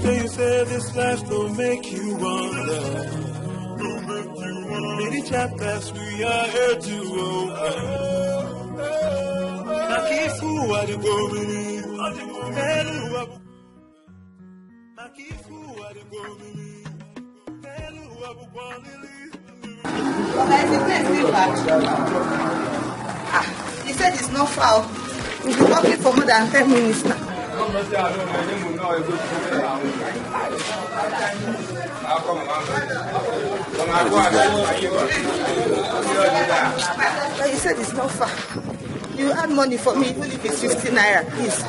After you say this life don't make you wonder. Many chapters we are here to open. Nakifu wadigomini. Nakifu wadigomini. He said it's not foul. We've been talking for more than 10 minutes now. But he said it's not far. You add money for me, even if it's 50 naira, please.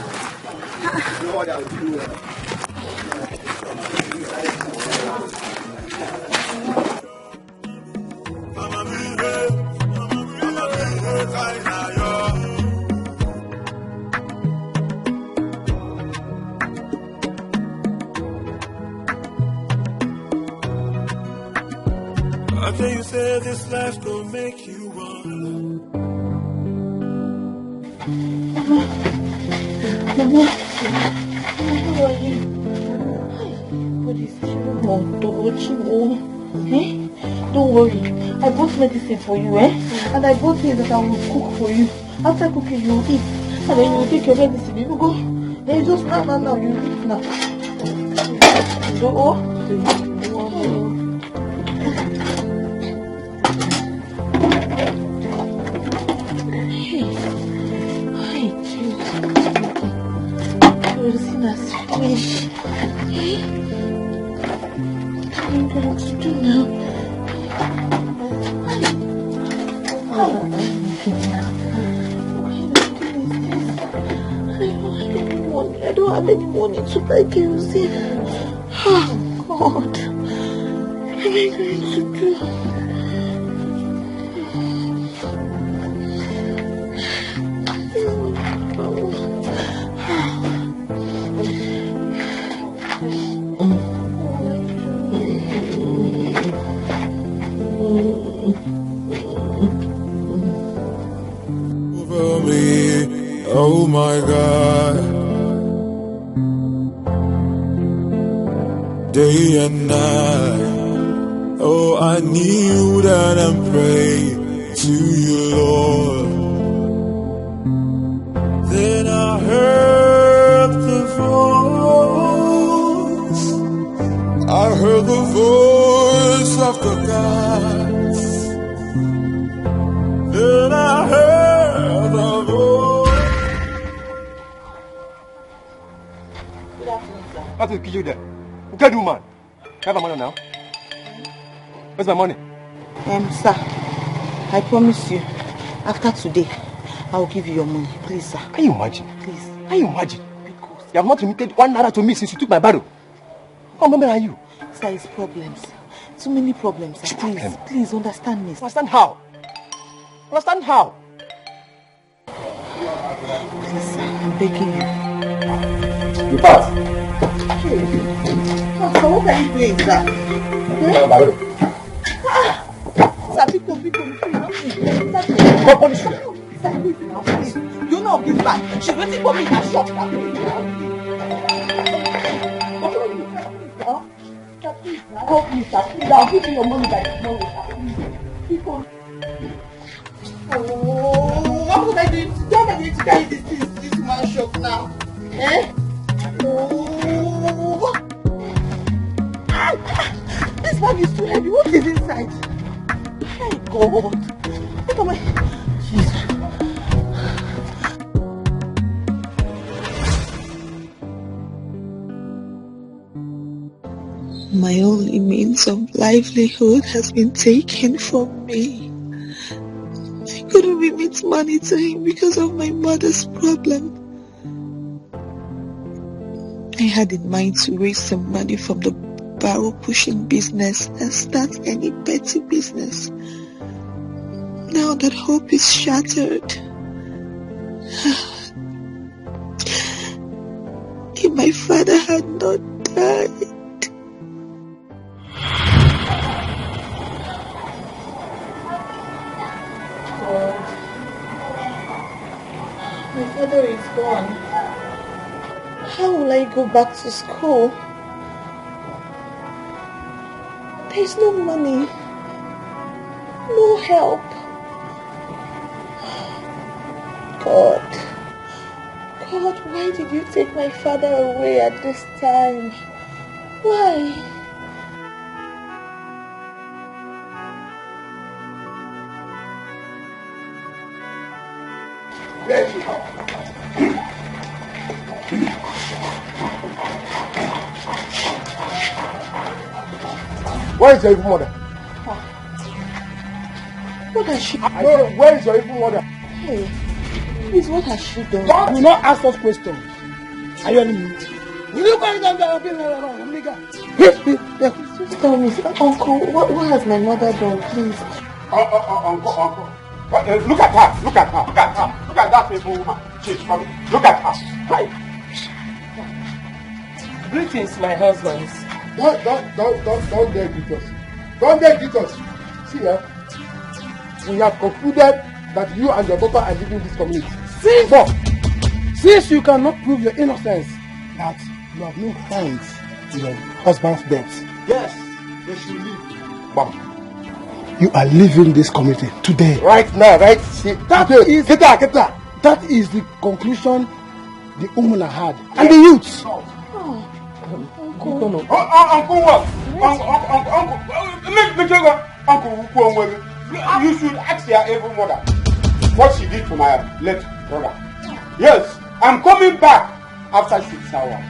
After you say this life don't make you wonder. Mama, how are you? What is wrong? Don't worry. I bought medicine for you, and I bought things that I will cook for you. After cooking, you will eat. And then you will take your medicine. You will go. Then just now, you eat now. Fish. What are you going to do now? I don't have any money to buy kerosene. Oh God, what am I going to do? Oh my God, day and night. Oh, I kneel down and pray to you, Lord. Then I heard the voice. I heard the voice of the gods. Then I heard the voice. What will kill you there? What can you do, man? Have my money now? Where's my money? Sir, I promise you, after today, I will give you your money. Please, sir. Can you imagine? Please. Can you imagine? Because you have not remitted 1 naira to me since you took my barrel. How many are you? Sir, it's problems. Too many problems, sir. Please understand me. Understand how? Understand how? Please, sir, I'm begging you. You pass. So what are you doing, sir? Sir, pick up. Go punish you. You know this man. She's waiting for me in her shop. Help me, sir. Please, I'll give you your money by tomorrow, sir. Pick up. Oh, what would I do? How am I going to carry this man's shop now? Oh, this bag is too heavy. What is inside? My God. Look at my... Jesus. My only means of livelihood has been taken from me. I couldn't remit money to him because of my mother's problem. I had in mind to raise some money from the barrel pushing business and start any petty business. Now that hope is shattered. If my father had not died. My father is gone. How will I go back to school? There's no money. No help. God, why did you take my father away at this time? Why? Where is your evil mother? What has she done? Where is your evil mother? Hey, please, what has she done? Do not ask us questions. Are you enemy? Will you guys have been around? Just tell me, Uncle, what has my mother done, please? Uncle. Look at her. Look at that evil woman. She's coming. Look at her. Hi. Greetings, my husbands. Don't dare greet us. Don't dare greet us. See here. We have concluded that you and your daughter are leaving this community. Since you cannot prove your innocence, that you have no hands in your husband's death. Yes, they should leave. Mom. You are leaving this community today. Right now, right? See, That is the conclusion the woman had. And the youths. Uncle what? Uncle, you should ask your evil mother what she did to my late brother. Yes, I'm coming back after 6 hours.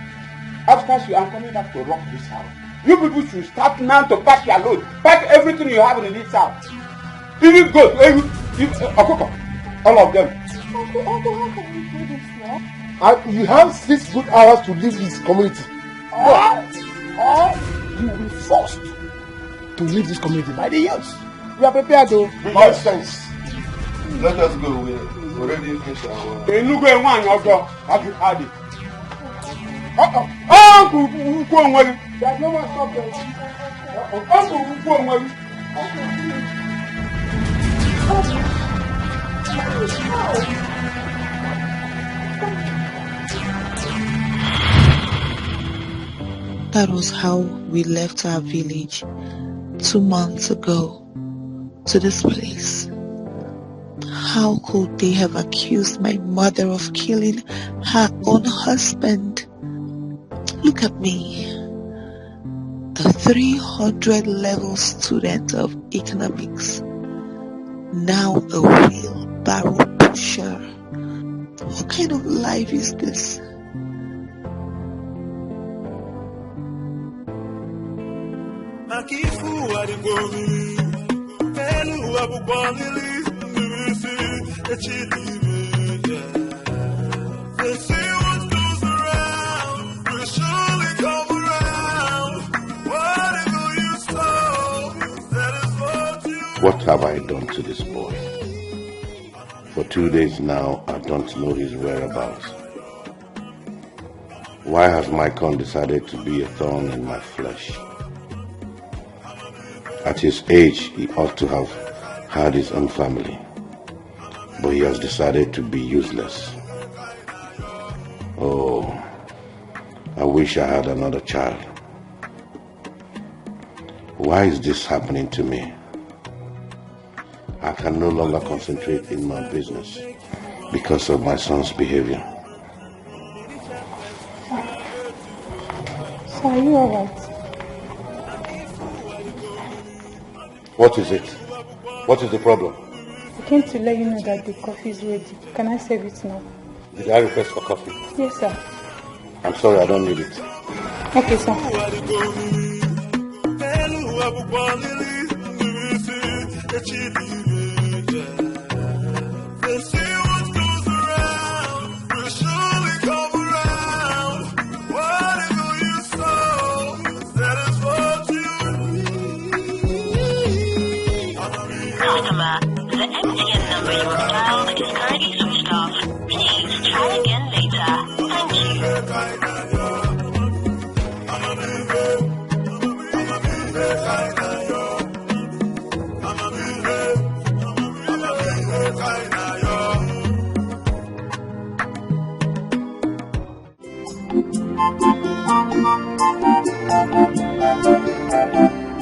I'm coming back to rock this house. You people should start now to pack your load. Pack everything you have in this house. Even goat, all of them. Uncle, how can you do this now? You have 6 good hours to leave this community. Or you will be forced to leave this community by the youths. You are prepared to. Nonsense. Let us go. We already finished our. There's no way. That was how we left our village 2 months ago to this place. How could they have accused my mother of killing her own husband? Look at me, the 300 level student of economics, now a wheelbarrow pusher. What kind of life is this? What have I done to this boy? For 2 days now, I don't know his whereabouts. Why has my con decided to be a thorn in my flesh? At his age, he ought to have had his own family, but he has decided to be useless. Oh, I wish I had another child. Why is this happening to me? I can no longer concentrate in my business because of my son's behavior. So are you alright? What is it? What is the problem? I came to let you know that the coffee is ready. Can I serve it now? Did I request for coffee? Yes, sir. I'm sorry, I don't need it. Okay, sir. Customer, the MTN number you have dialed is currently switched off. Please try again later.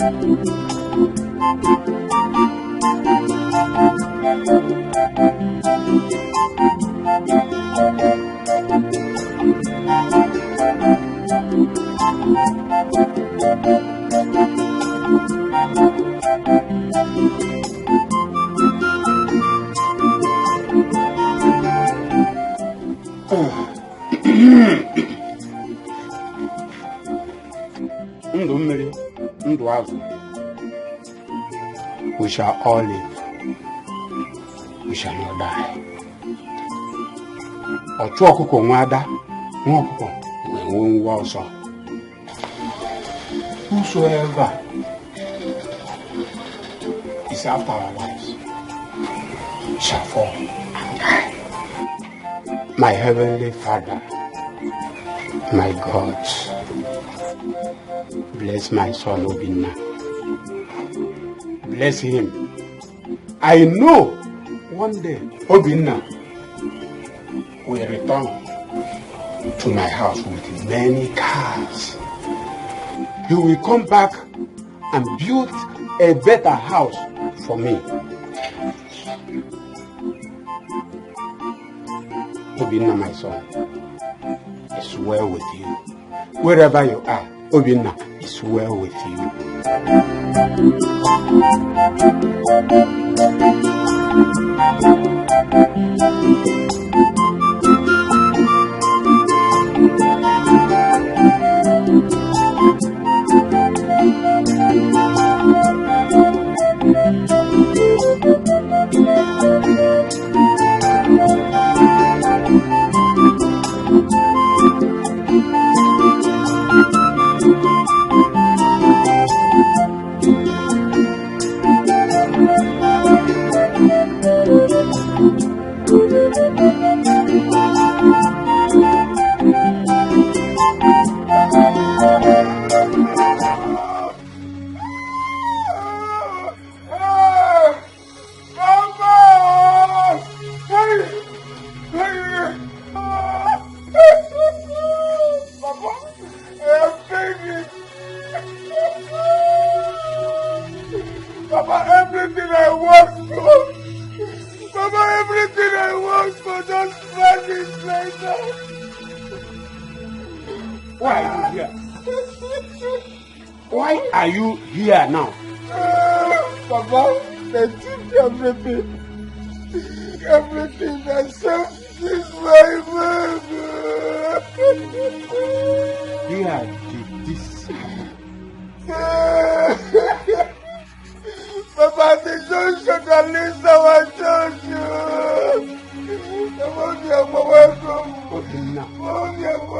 Thank You We shall all live. We shall not die. Whosoever is after our lives shall fall and die. My heavenly Father, my God, bless my son Obinna. Bless him. I know one day Obinna will return to my house with many cars. He will come back and build a better house for me. Obinna, my son, is well with you. Wherever you are, Obinna is well with you.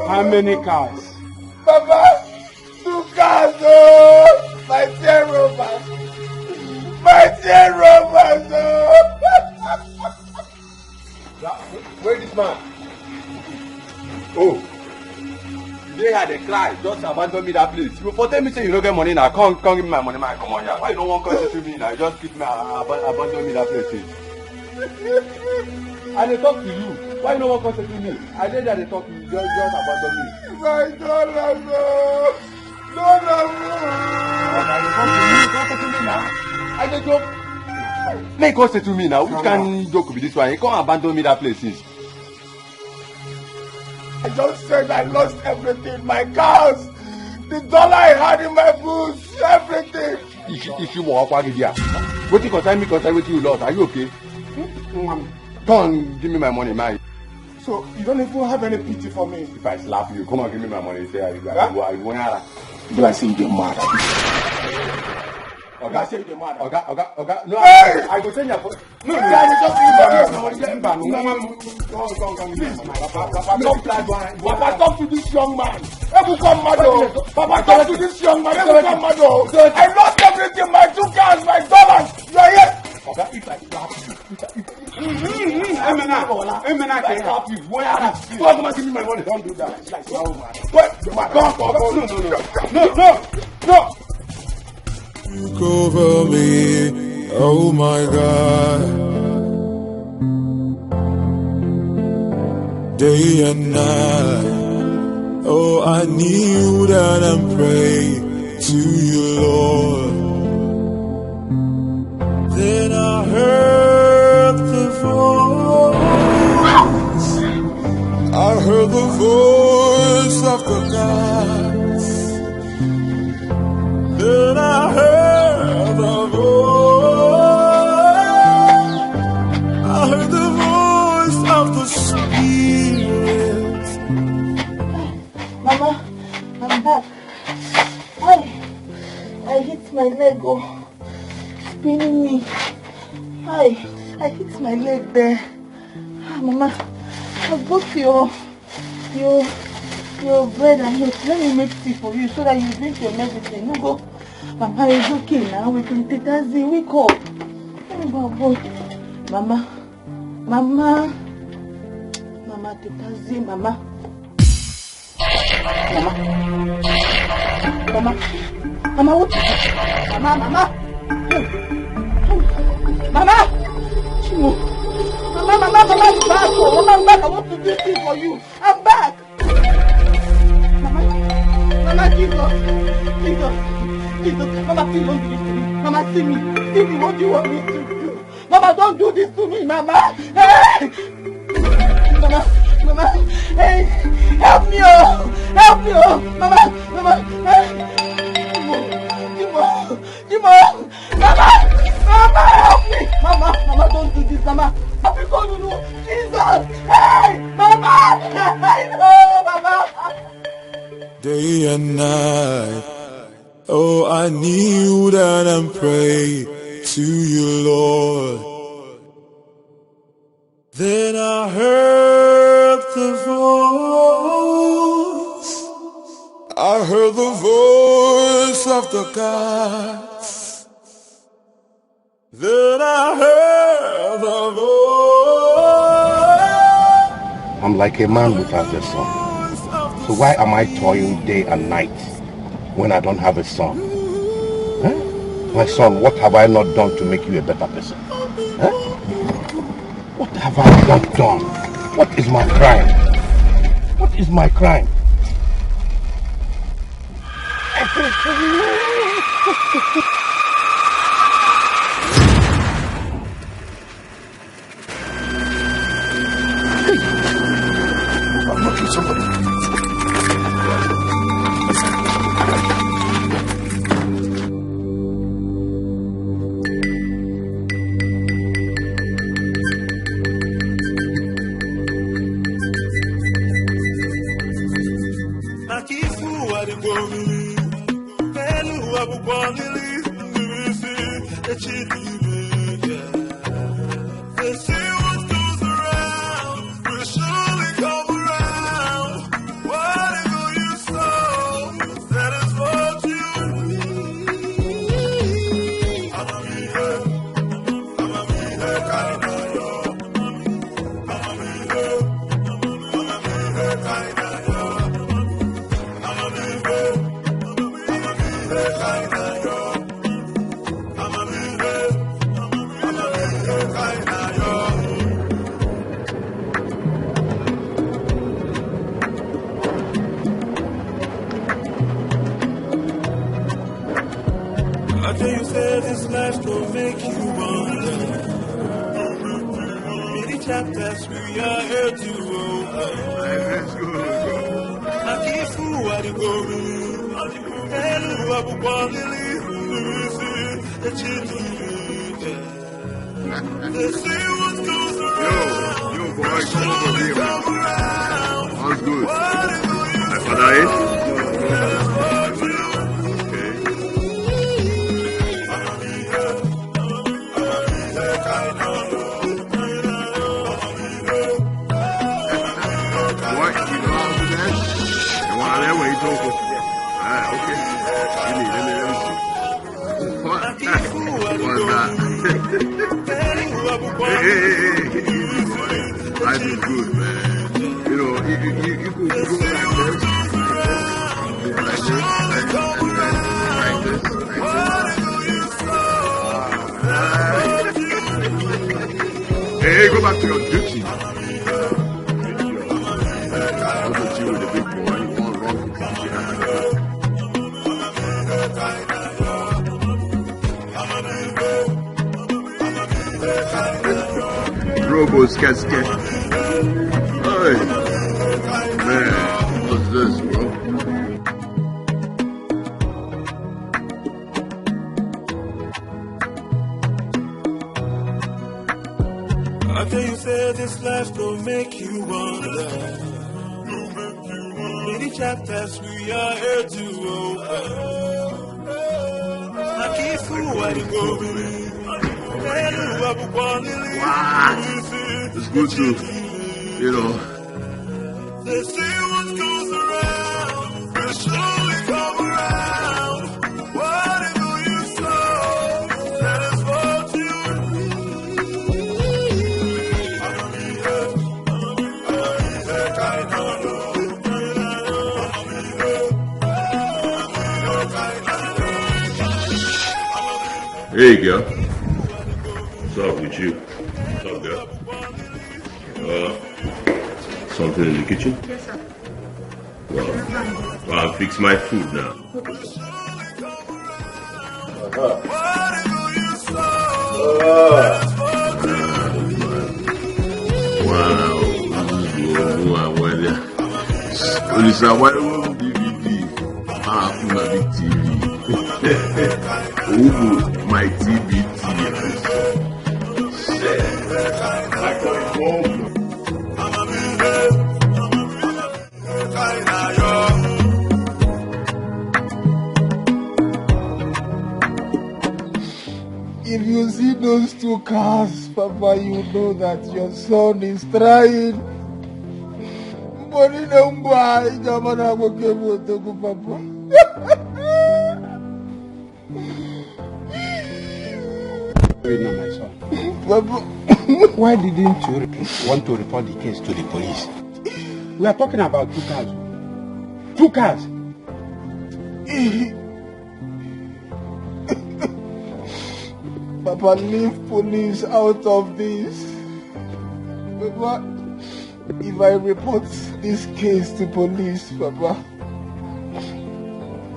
How many cars? Papa, 2 cars, oh! My dear Robert! My dear Robert, oh! Where is this man? Oh! They had a cry, just abandon me that place. You for tell me say you don't get money now, come give me my money, man. Come on here. Why you don't want to me now? Just keep me abandon me that place. I dey talk to you. Why you don't want to me? I did that they talk to you, just abandon me. My dollar, no! Don't to me now. I dey joke. Make us say to me now. Which kind joke be this one? You can't abandon me that place. I just said I lost everything, my cars, the dollar I had in my boots, everything. If you walk out here, what you concern me concern with you lost? Are you okay? Come, give me my money, man. So you don't even have any pity for me? If I slap you, come on, give me my money. Say, I want do I say you're mad? Oga, say you're mad. Oga. No, hey! I go send you. No, Papa, talk to this young man. Papa, talk to this young man. I lost everything, my 2 cars, my dollars. You are here. Oga, if I slap you, Emena can help you. Why are you? Come on, give me my money. Don't do that. No. Look over me, oh my God. Day and night, oh I kneel down and pray to you, Lord. Then I heard the voice of the gods. Then I heard the voice of the Spirit. I hit my leg, oh, spinning me. I hit my leg there. Mama, I bought your bread and milk. Let me make tea for you so that you drink your medicine. No go. Mama, it's okay now. We can take that Z. Wake up. Oh, boy. Mama, take that Z, Mama. Mama, what? Mama. Chimo. Mama, I'm back. Oh, Mama, I'm back. I want to do this for you. I'm back. Mama, Jesus. Mama, please don't do this to me. Mama, see me. What do you want me to do? Mama, don't do this to me, Mama. Hey! Mama, hey, help me, oh, Mama, hey. Jimo, Mama, help me, Mama, don't do this, Mama. Because you know, Jesus, hey, Mama, Mama. Day and night, oh, I kneel down and pray to you, Lord. Then I heard the voice of the gods. Then I heard the voice. I'm like a man without a son. So why am I toiling day and night when I don't have a son? Huh? My son, what have I not done to make you a better person? Huh? What have I not done? What is my crime? What is my crime? I'm knocking somebody. Life is good, man. You know, you could go like this. Hey, go back to your duty. Also chill with the big boy. You want wrong things. Robo scat. Hey, man, what's this, bro? I tell you, say this life don't make you wonder. Many chapters we are here to open. It's good to, They say what goes around will surely come around. Whatever you sow, that is what you Hey, girl. What's up with you? What's up, girl? Something in the kitchen? Yes, sir. Well, I'll fix my food now. Listen, why don't DVD? My big TV. My TV. If you see those two cars, Papa, you know that your son is trying. But you know why, Papa. My son. Papa. Why didn't you want to report the case to the police? We are talking about 2 cars. 2 cars. Papa, leave police out of this. Papa, if I report this case to police, Papa,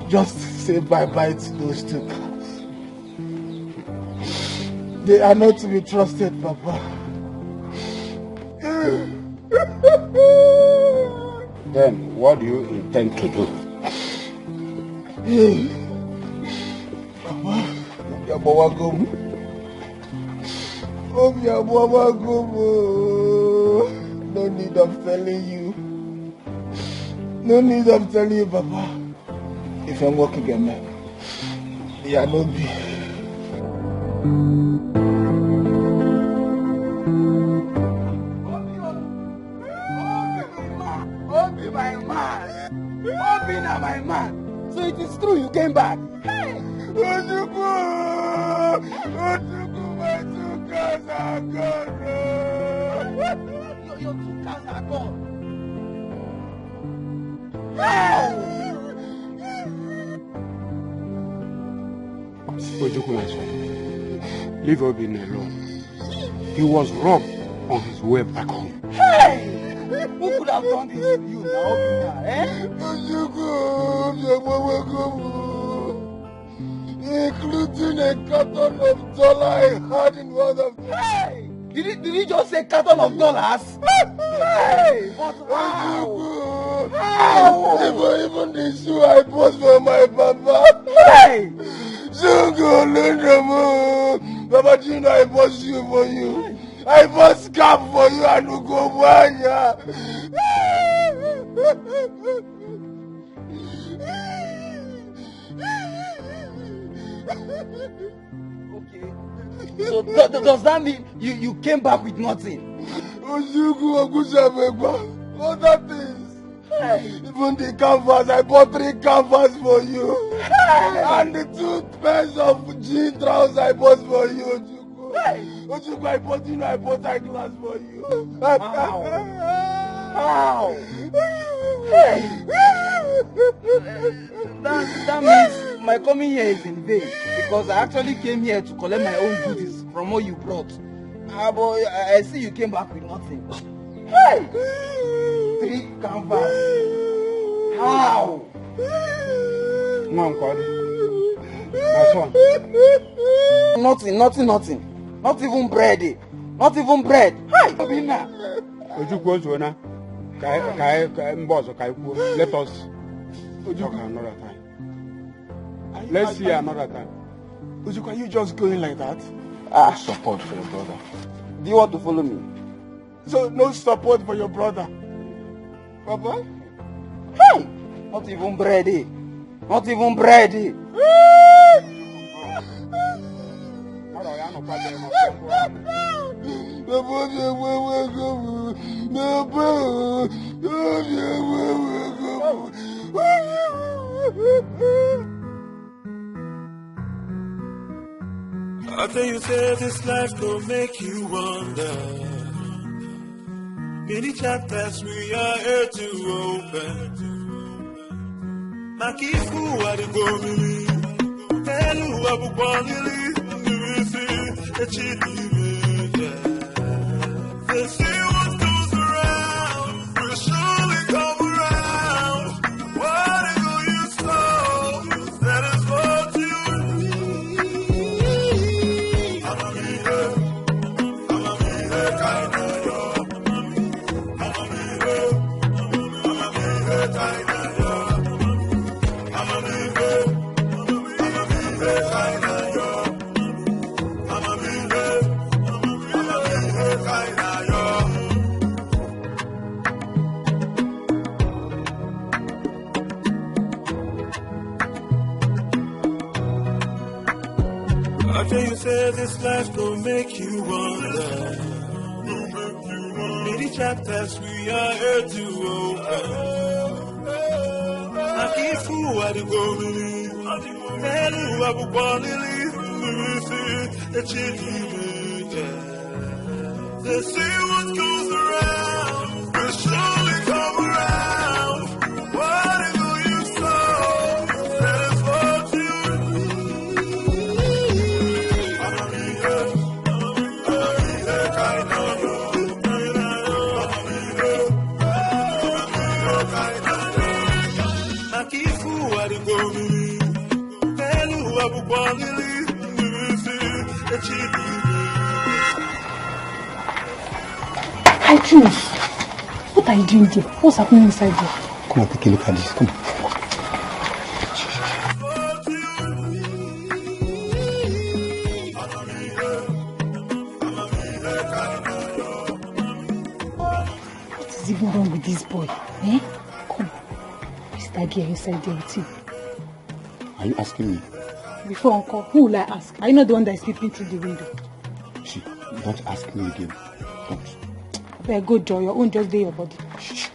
just say bye-bye to those 2 cars. They are not to be trusted, Papa. Then, what do you intend to do? Papa, Yabawagum. Oh, Yabawagum. No need of telling you. No need of telling you, Papa. If I'm working again, yeah, no be. My man. So it is true you came back. Hey! Wazico, my 2 cars are gone. Your 2 cars are gone. Hey! Wazico, my son, leave Obin alone. He was robbed on his way back home. Hey! Who could have done this to you now, including a carton of dollars I had in one of them. Hey! Did he just say carton of dollars? Hey! But how? Even the shoe I bought for my papa. Hey! Papa, do you know I bought shoe for you? I bought scarf for you and Ugobanya. Okay. So does that mean you came back with nothing? Other things. Hey. Even the canvas, I bought 3 canvas for you. Hey. And the 2 pairs of jean trousers I bought for you. Hey. Ojuku, I bought eyeglass for you. How? Hey. That means my coming here is in vain, because I actually came here to collect my own goodies from what you brought. But I see you came back with nothing. Hey! 3 canvas. How? My son. Nothing. Not even bread. Not even bread. Hi! Let us talk another time. Let's see another time. Ojuku, are you just going like that? Support for your brother. Do you want to follow me? So no support for your brother? Papa? Hey! Not even bready. Not even bready. I tell you, say this life will make you wonder. Many chapters we are here to open. Makifu Wadigomili, Telu Abubonili, Nivisi, Echidime. They say what goes around will surely come around. Whatever you sow, that is what you need. I'ma be here, kind of yo. I'ma be here, kind of yo. I'ma be here, kind of yo. I'ma be here, kind of yo. I tell you, say this life gon' make you wonder. Many chapters we are here to open. Akifu Wadigomili, Telu Abubonili, Nivisi, Echidime. They say what goes around will surely come around. Whatever you sow, that is what you need. I'ma be here, kind of yo. I'ma be here, kind of yo. Akifu Wadigomili, Telu Abubonili, Nivisi, Echidime. Hi, Jules. What are you doing there? What's happening inside there? Come on, take a look at this. Come on. What is even wrong with this boy? Eh? Come. Is that girl inside there with you? Are you asking me? Before Uncle, who will I ask? Are you not the one that is peeping through the window? See, don't ask me again. Don't. Very good, Joy. Your own just do your body. Shh.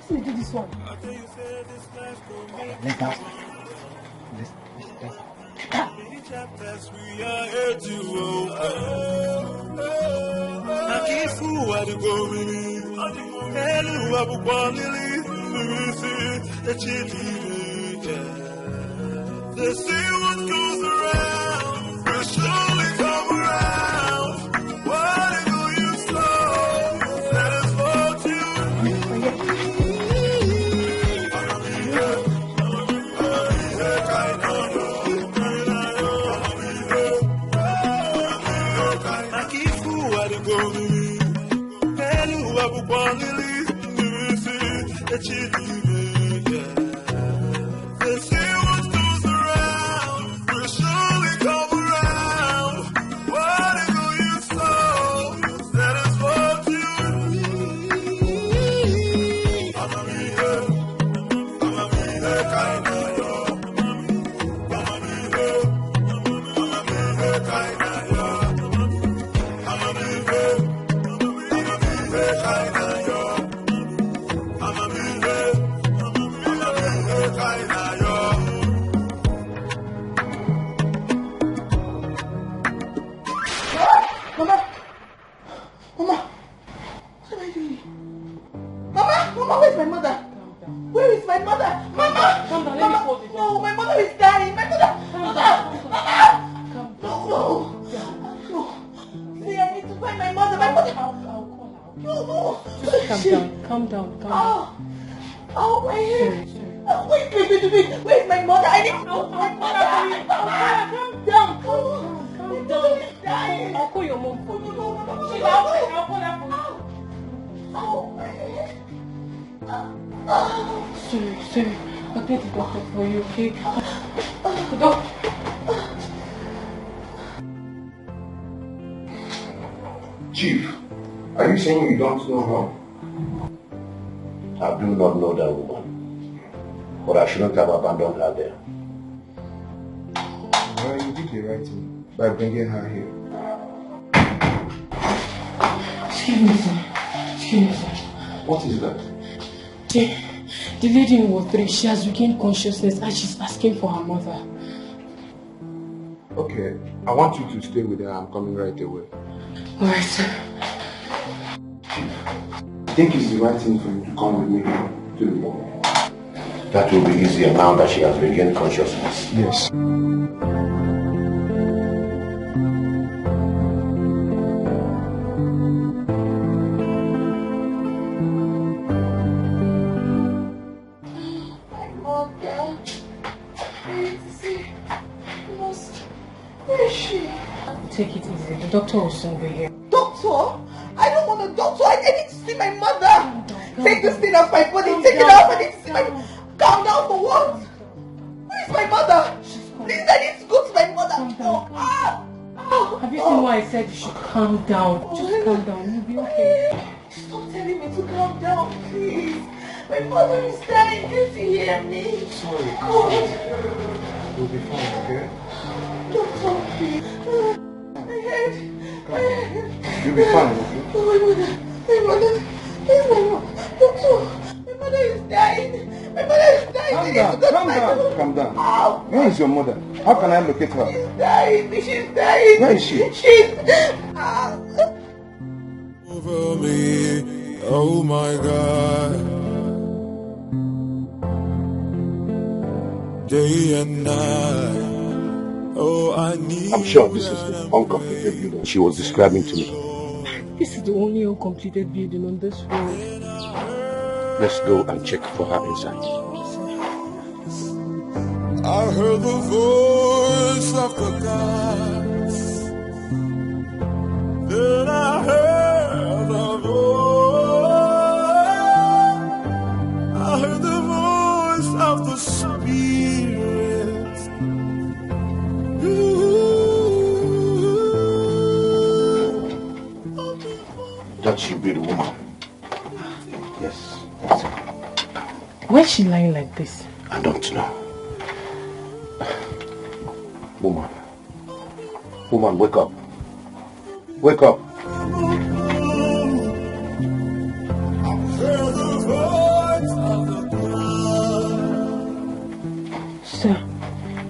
Let me do this one. Let's dance. Chapters we are here to open. Akifu Wadigomili, Telu Abubonili, Nivisi, Echidime. They say what goes around will surely come around. Whatever you sow, that is what you need. I'ma be here, kind of yo. I'ma be here, Akifu Wadigomili, Telu Abubonili, Nivisi, Echidime. They say what goes around will surely come around. Whatever you sow, that is what you need. I'ma be here, kind of yo. I'ma be here, kind of yo. I'ma be here, kind of yo. I'ma be here, kind of yo. Mama! Mama! What am I doing? Mama! Mama, where's my mother? Where is my mother? Mama! Calm down, let me hold it. No, my mother is dying. My mother! Mother! Mama! No! See, I need to find my mother. My mother! I'll call her. No! Calm down. Oh, my head! Sorry. Wait. Where's my mother? I need to know my mother. Calm down. My mother is dying. I'll call your mom for you. No. I'll call her for you. Oh, my head. Sorry. I'll get the doctor for you, okay? The doctor. Chief, Are you saying you don't know her? I do not know that woman. But I shouldn't have abandoned her there. Well, you did the right thing by bringing her here. Excuse me, sir. Excuse me, sir. What is that? The lady in Ward 3, she has regained consciousness and she's asking for her mother. Okay, I want you to stay with her. I'm coming right away. Alright, sir. I think it's the right thing for you to come with me to the morgue. That will be easier now that she has regained consciousness. Yes. Take it easy. The doctor will soon be here. Doctor? I don't want a doctor. I need to see my mother. Take this thing off my body. Take it off. I need to see my mother. Calm down for what? Where is my mother? Please, I need to go to my mother. Have you seen why I said you should calm down? Just calm down. You'll be okay. Stop telling me to calm down, please. My mother is dying. Can't you hear me? Sorry. God. You'll be fine, okay? Doctor, please. My head. You'll be fine, okay? Oh, my mother. Where's my mother? Doctor, my mother is dying. My mother is dying. Calm down. Where is your mother? How can I locate her? She's dying. Where is she? Over me, oh my God. Day and night. Oh, I need. I'm sure this is the uncompleted building she was describing to me. This is the only uncompleted building on this road. Let's go and check for her inside. I heard the voice of the gods. Then I heard the voice. I heard the voice of the Spirit. That should be the woman. Yes. Why is she lying like this? I don't know. Woman, wake up. Wake up. Sir,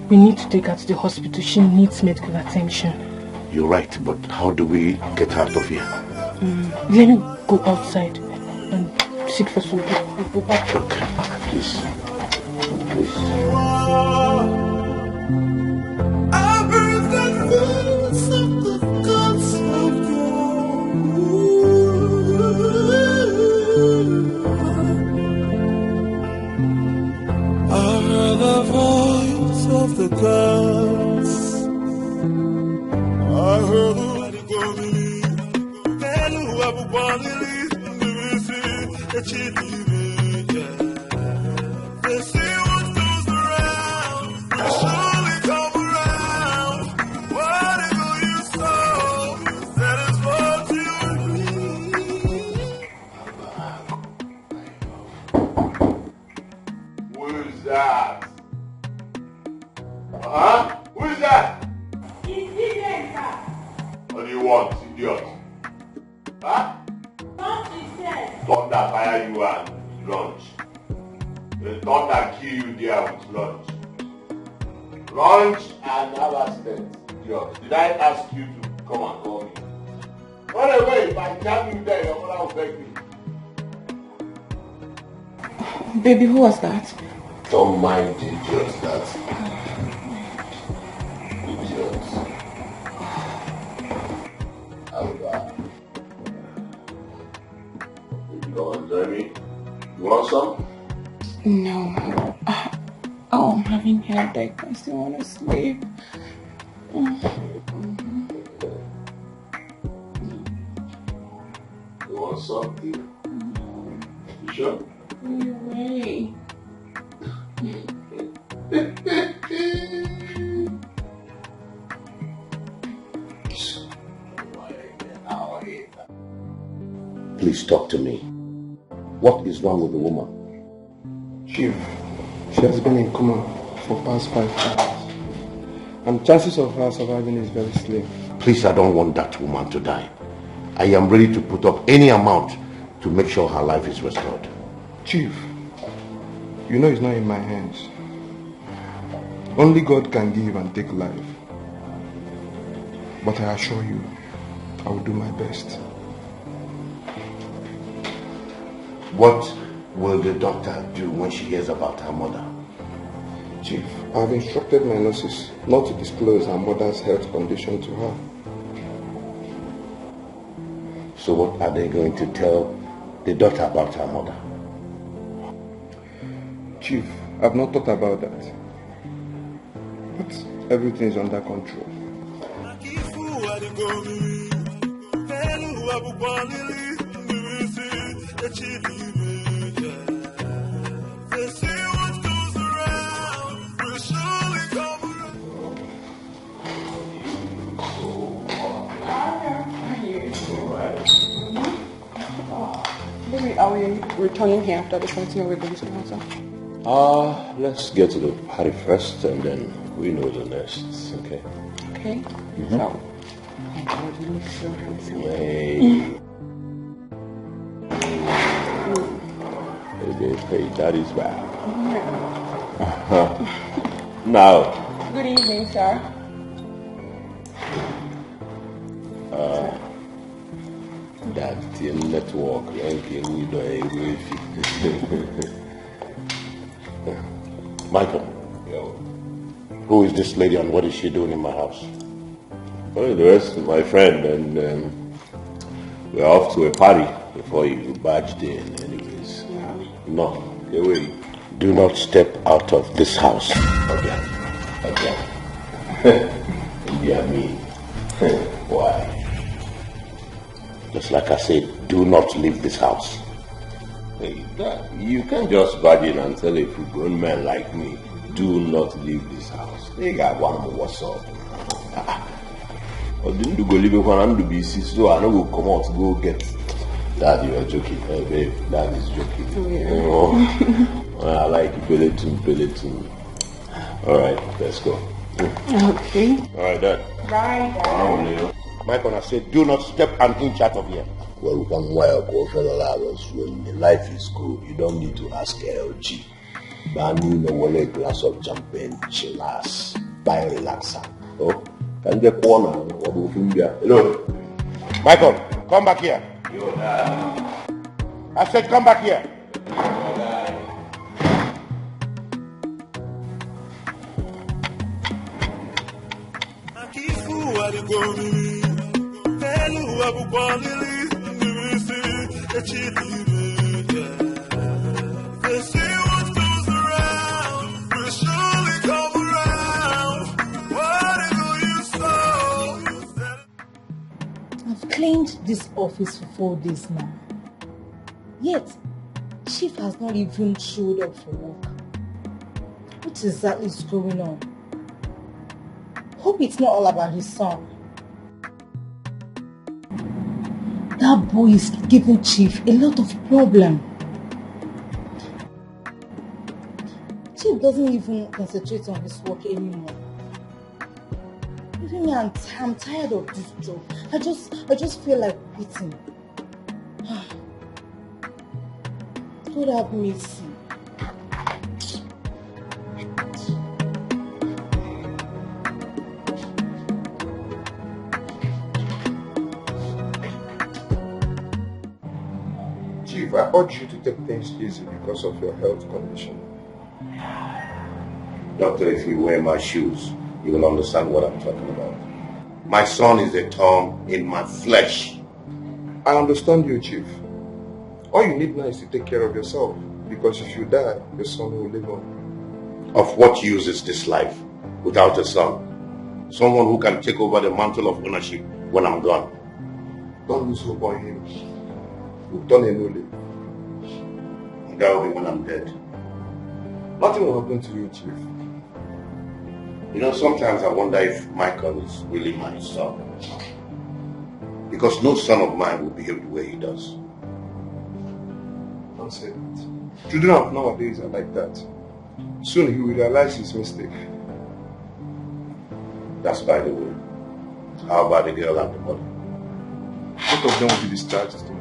we need to take her to the hospital. She needs medical attention. You're right, but how do we get her out of here? Let me go outside and seek for some help. We'll go back. Okay, please. I heard the voice of the gods. I heard the they say what goes around, will surely come around. Whatever you sow, that is what you reap. Who is that? Who is that? It's Billionaire, sir. What do you want, idiot? Thunder fire you and lunch. The thunder kill you there with lunch. Lunch and have accident, idiot. Did I ask you to come and call me? Run away, if I jam you there, your mother will beg me. Baby, who was that? Don't mind the idiot that. Idiot. You don't enjoy me? You want some? No. I'm having headache. I still want to sleep. You want something? You sure? Wait. Please talk to me. What is wrong with the woman? Chief, she has been in coma for past 5 hours. And chances of her surviving is very slim. Please, I don't want that woman to die. I am ready to put up any amount to make sure her life is restored. Chief, you know it's not in my hands. Only God can give and take life. But I assure you, I will do my best. What will the doctor do when she hears about her mother? Chief, I have instructed my nurses not to disclose her mother's health condition to her. So what are they going to tell the doctor about her mother? Chief, I've not thought about that. But everything is under control. Maybe are we returning here after the fighting or we're going to answer? Let's get to the party first and then we know the rest, okay? Okay. Mm-hmm. So, you look so handsome. Hey, that is bad. Now. Good evening, sir. That network ranking, you know, Michael. Yo. Who is this lady and what is she doing in my house? Well, the rest is my friend, and we're off to a party before you barged in, anyways. Yeah. No. Get ready. Do not step out of this house. Again. Yeah, me. Why? Just like I said, do not leave this house. Hey, you can't just barge in and tell a grown man like me, do not leave this house. They got one more, what's up? Or didn't you go leave it when I'm to be sick, so I don't go come out to go get. Dad, you are joking. Hey, babe, Dad is joking. Oh, yeah. You know, I like Peloton. All right, let's go. Okay. All right, Dad. Bye. Michael, I said, do not step an inch out of here. Well, one while, when life is good, you don't need to ask LG. But I need a glass of champagne, chillax, buy relaxer. Oh, can get corner. Hello, Michael, come back here. Yo, Dad. I said, come back here. I've cleaned this office for 4 days now. Yet, Chief has not even showed up for work. What exactly is going on? Hope it's not all about his son. That boy is giving Chief a lot of problem. Chief doesn't even concentrate on his work anymore. Even me, I'm tired of this job. I just feel like quitting. God have mercy. Chief, I urge you to take things easy because of your health condition. Doctor, if you wear my shoes, you will understand what I'm talking about. My son is a thorn in my flesh. I understand you, Chief. All you need now is to take care of yourself, because if you die, your son will live on. Of what use is this life without a son? Someone who can take over the mantle of ownership when I'm gone. Don't lose hope on him. You've done a new leaf. That will be when I'm dead. Nothing will happen to you, Chief. You know, sometimes I wonder if Michael is really my son. Because no son of mine will behave the way he does. Don't say that. Children of nowadays are like that. Soon he will realize his mistake. That's by the way. How about the girl and the mother? Both of them will be discharged tomorrow.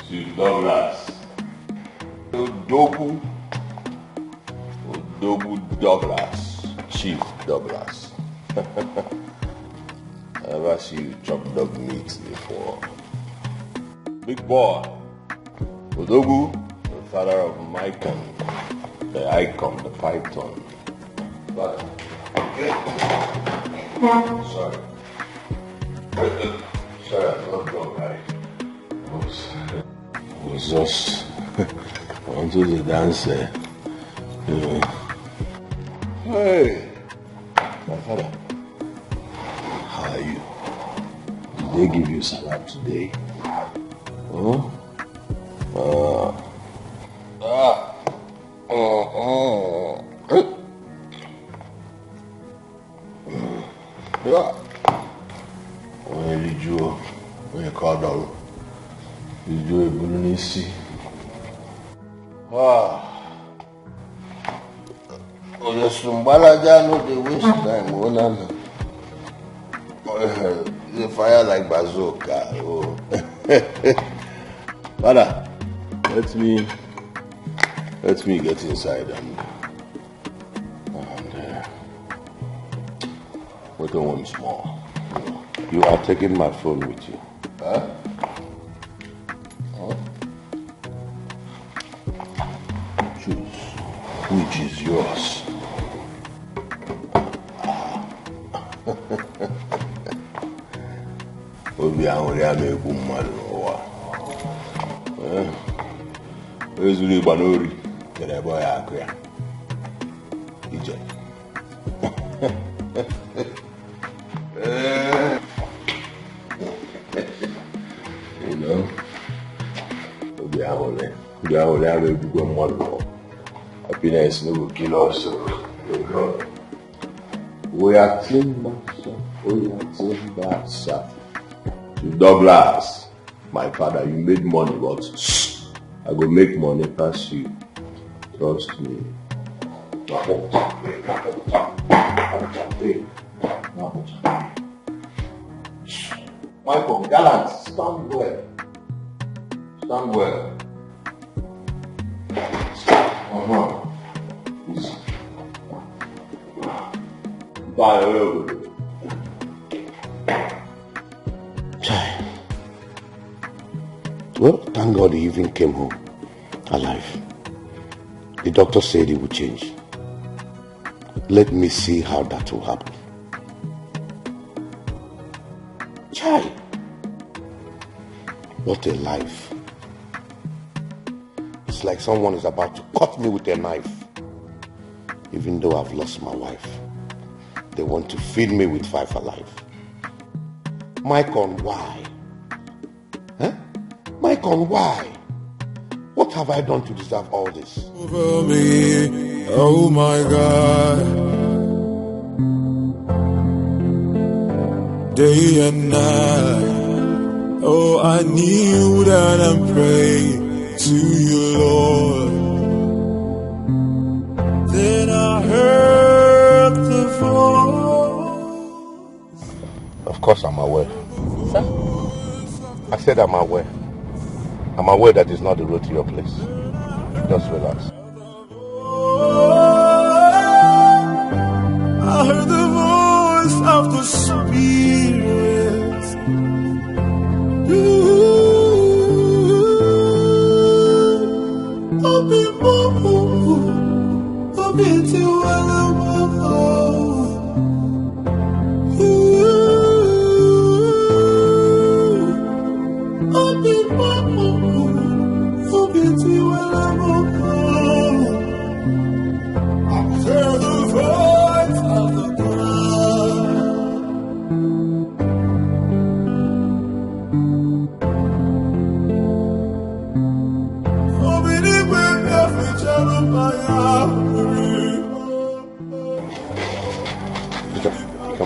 Chief Douglas. Odogu Douglas. Chief Douglas. I never see you chop dog meat before. Big boy. Odogu, the father of Micon, the icon, the python. But, sorry. Sorry, I'm not drunk, right? I was just onto the dance, you know. Hey, my father, how are you? Did they give you salad today? Huh? When you call down, you do a Bulunisi. The Sumbalaja no they waste time. They fire like bazooka. Oh. Father, let me get inside and wait once more. You are taking my phone with you. Huh? Choose which is yours. Obi ahuri ameku mmadu n'ụwa. Ezuru ịgba n'ori kere ebe ọ ya akụ ya. Ije. You know, obi ahuri ameku mmadu. Happiness no will kill us. We are clean back, sir. Douglas, my father, you made money, but I go make money past you. Trust me. Michael, gallant, stand well. Stand well. Easy. Bye. Well, thank God he even came home alive. The doctor said he would change. Let me see how that will happen. Chai! What a life. It's like someone is about to cut me with a knife. Even though I've lost my wife, they want to feed me with 5 alive. Micon, why? Micon, why? What have I done to deserve all this? Over me, oh my God. Day and night, oh I kneel down and pray to you, Lord. Then I heard the voice. Of course I'm aware. Sir? I said I'm aware. I'm aware that it's not the road to your place. Just relax. I heard the voice of the Spirit.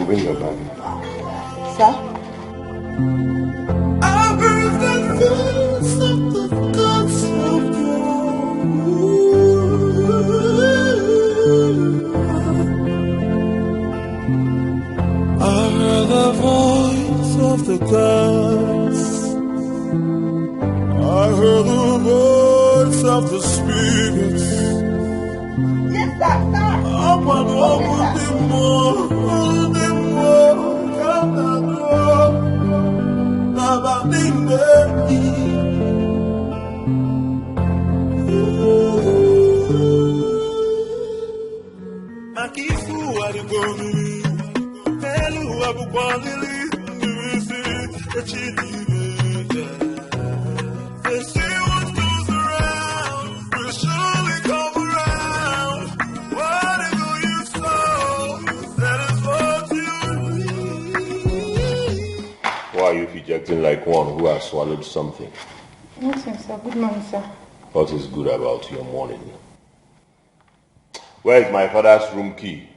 bring your bag. Sir? I heard the voice of the gods of I heard the voice of the gods. I heard the voice of the spirits. Yes, sir. Open the more, Why are you rejecting like one who has swallowed something? Nothing, sir. Good morning, sir. What is good about your morning? Where is my father's room key?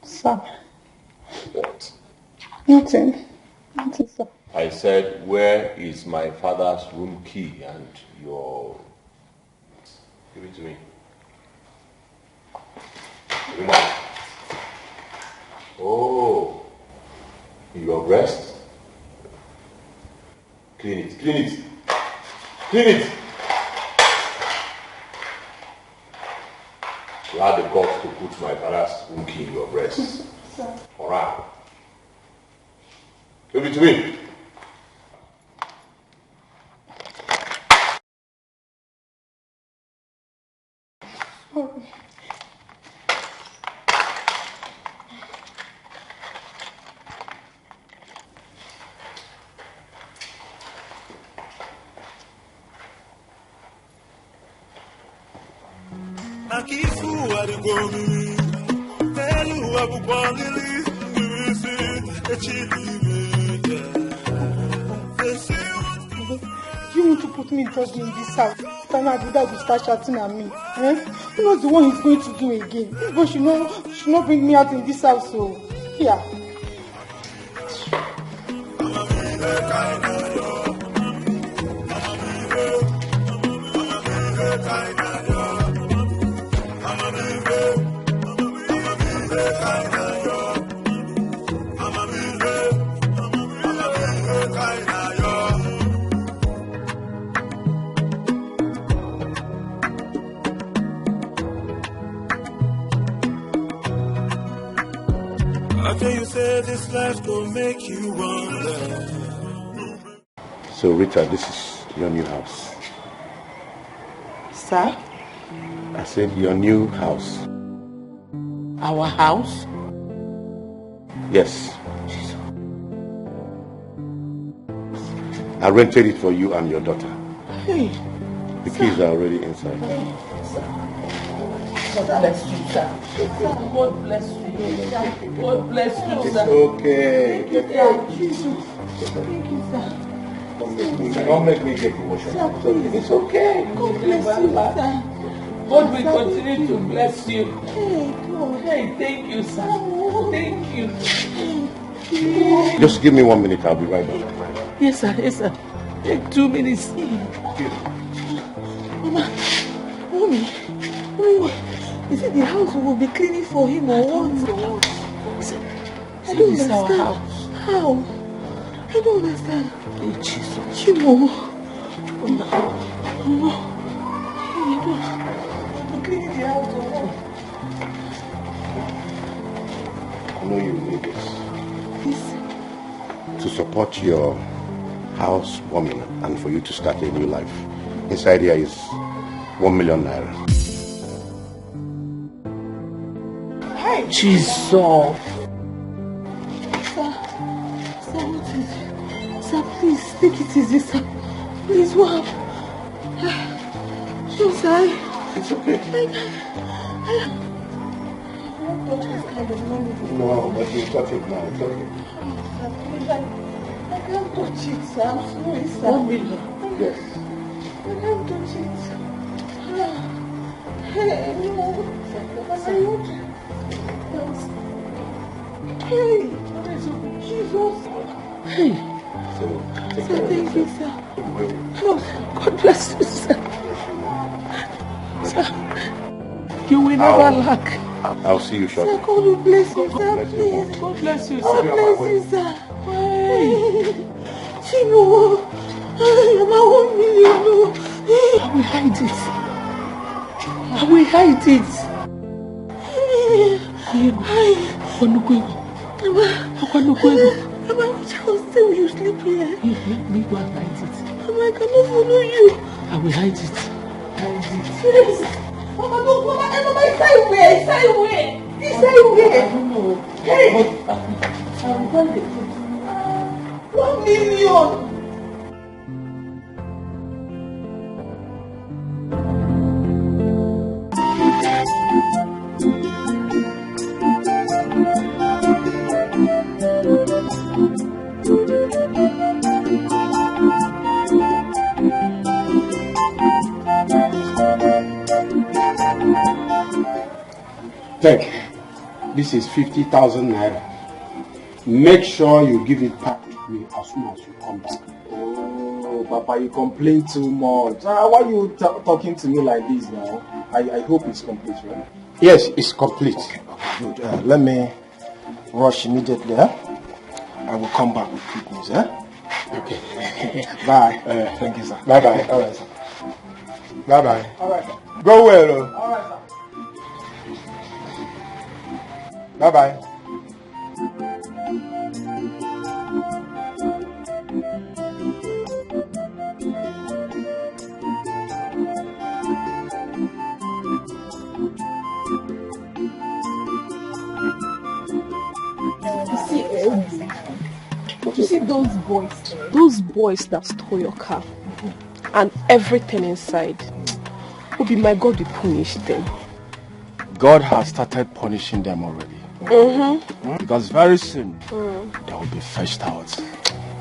Sir. What? Nothing. Nothing, sir. I said, where is my father's room key and your... Give it to me. Come on. Oh. Your breast? Clean it, clean it. Clean it! You had the guts to put my father's room key in your breast. Sir. Alright. Give it to me. Sorry. You want to put me in trouble in this house? Then Abuda will start shouting at me. Who knows the one he's going to do again? This boy should not bring me out in this house. So, yeah. You say this life will make you wonder. So Rita, this is your new house. Sir? I said your new house. Our house? Yes. I rented it for you and your daughter. Hey. The keys are already inside. Hey, sir. God bless you, sir. God bless you. God bless you, It's sir. okay. Thank you, Jesus. Thank you, sir. Don't make me get emotional. It's okay. God bless you, sir. God will continue to bless you. Hey, God. Hey, thank you, sir. Thank you. Just give me 1 minute. I'll be right back. Yes, sir. Yes, sir. Take 2 minutes. Mama, Mommy, is it the house we will be cleaning for him or what? I don't understand. Our house. How? I don't understand. Hey, Jesus. Chimo. Mama. Hey, I'm cleaning the house or what? I know you need this. This? To support your housewarming and for you to start a new life. Inside here is 1 million naira. Hey, Jesus. Sir, what is it? Sir, please, take it easy, sir. Please, what? Sure, sir. It's okay. No, but you touch it now. It's okay. I can't touch it, sir. I'm sorry, sir. 1 million. Yes. I can't touch it. Hey, no. I want to. Hey, Jesus. Hey. Sir, thank you, sir. No, God bless you, sir. Sir, you will never lack. I'll see you shortly. Sir, God will bless you, sir. Please. God bless you, God sir. bless you, sir. Hey. Chino. I'm 1 million. I will hide it. I will hide it. Mama, which house will you sleep here? Me go and hide it. Mama, I cannot follow you. I will hide it. Yes. Mama, no, Mama, inside where? Inside where? Inside where? I don't know. Hey! I will find it. 1 million! Take, this is 50,000 naira. Make sure you give it back to me as soon as you come back. Oh, Papa, you complain too much. Why are you talking to me like this now? I hope it's complete, right? Yes, it's complete. Okay, good. Let me rush immediately. I will come back with quick news. Okay. Bye. Thank you, sir. Bye-bye. All right, sir. Bye-bye. All right, sir. Go well. All right, sir. Bye-bye. You see those boys that stole your car and everything inside. Obi, my God will punish them. God has started punishing them already. Because very soon they will be fetched out.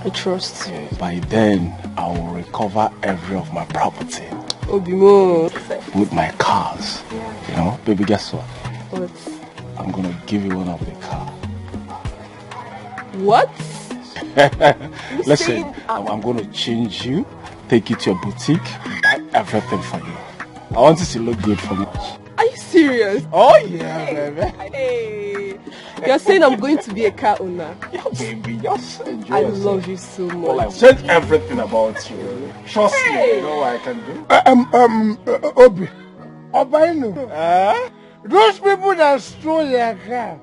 I trust you. By then, I will recover every of my property. Obi mo. With my cars. You know, baby, guess what? What? I'm gonna give you one of the cars. What? Listen, I'm gonna change you, take you to your boutique, buy everything for you. I want you to look good for me. Are you serious? Oh yeah, baby. Hey, you're saying I'm going to be a car owner? Yeah, baby, just enjoy I yourself. love you so much. Well, I've changed everything about you. Trust me, you know what I can do. Obi, Obainu, those people that stole your car,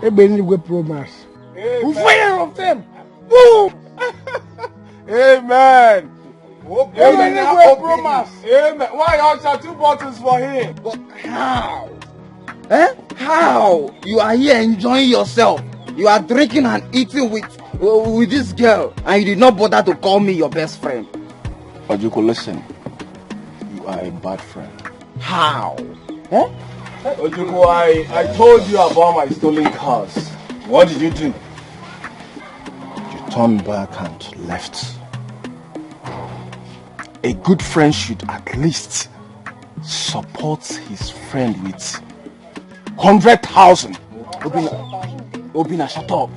Ebeni promise. We fire of them. Boom. Amen. Ebeni promise. Amen. Why are 2 bottles for him? But how? How? You are here enjoying yourself. You are drinking and eating with this girl, and you did not bother to call me your best friend. Wazico, listen. You are a bad friend. How? Wazico, I told you about my stolen cars. What did you do? You turned back and left. A good friend should at least support his friend with 100,000. Obina, shut up.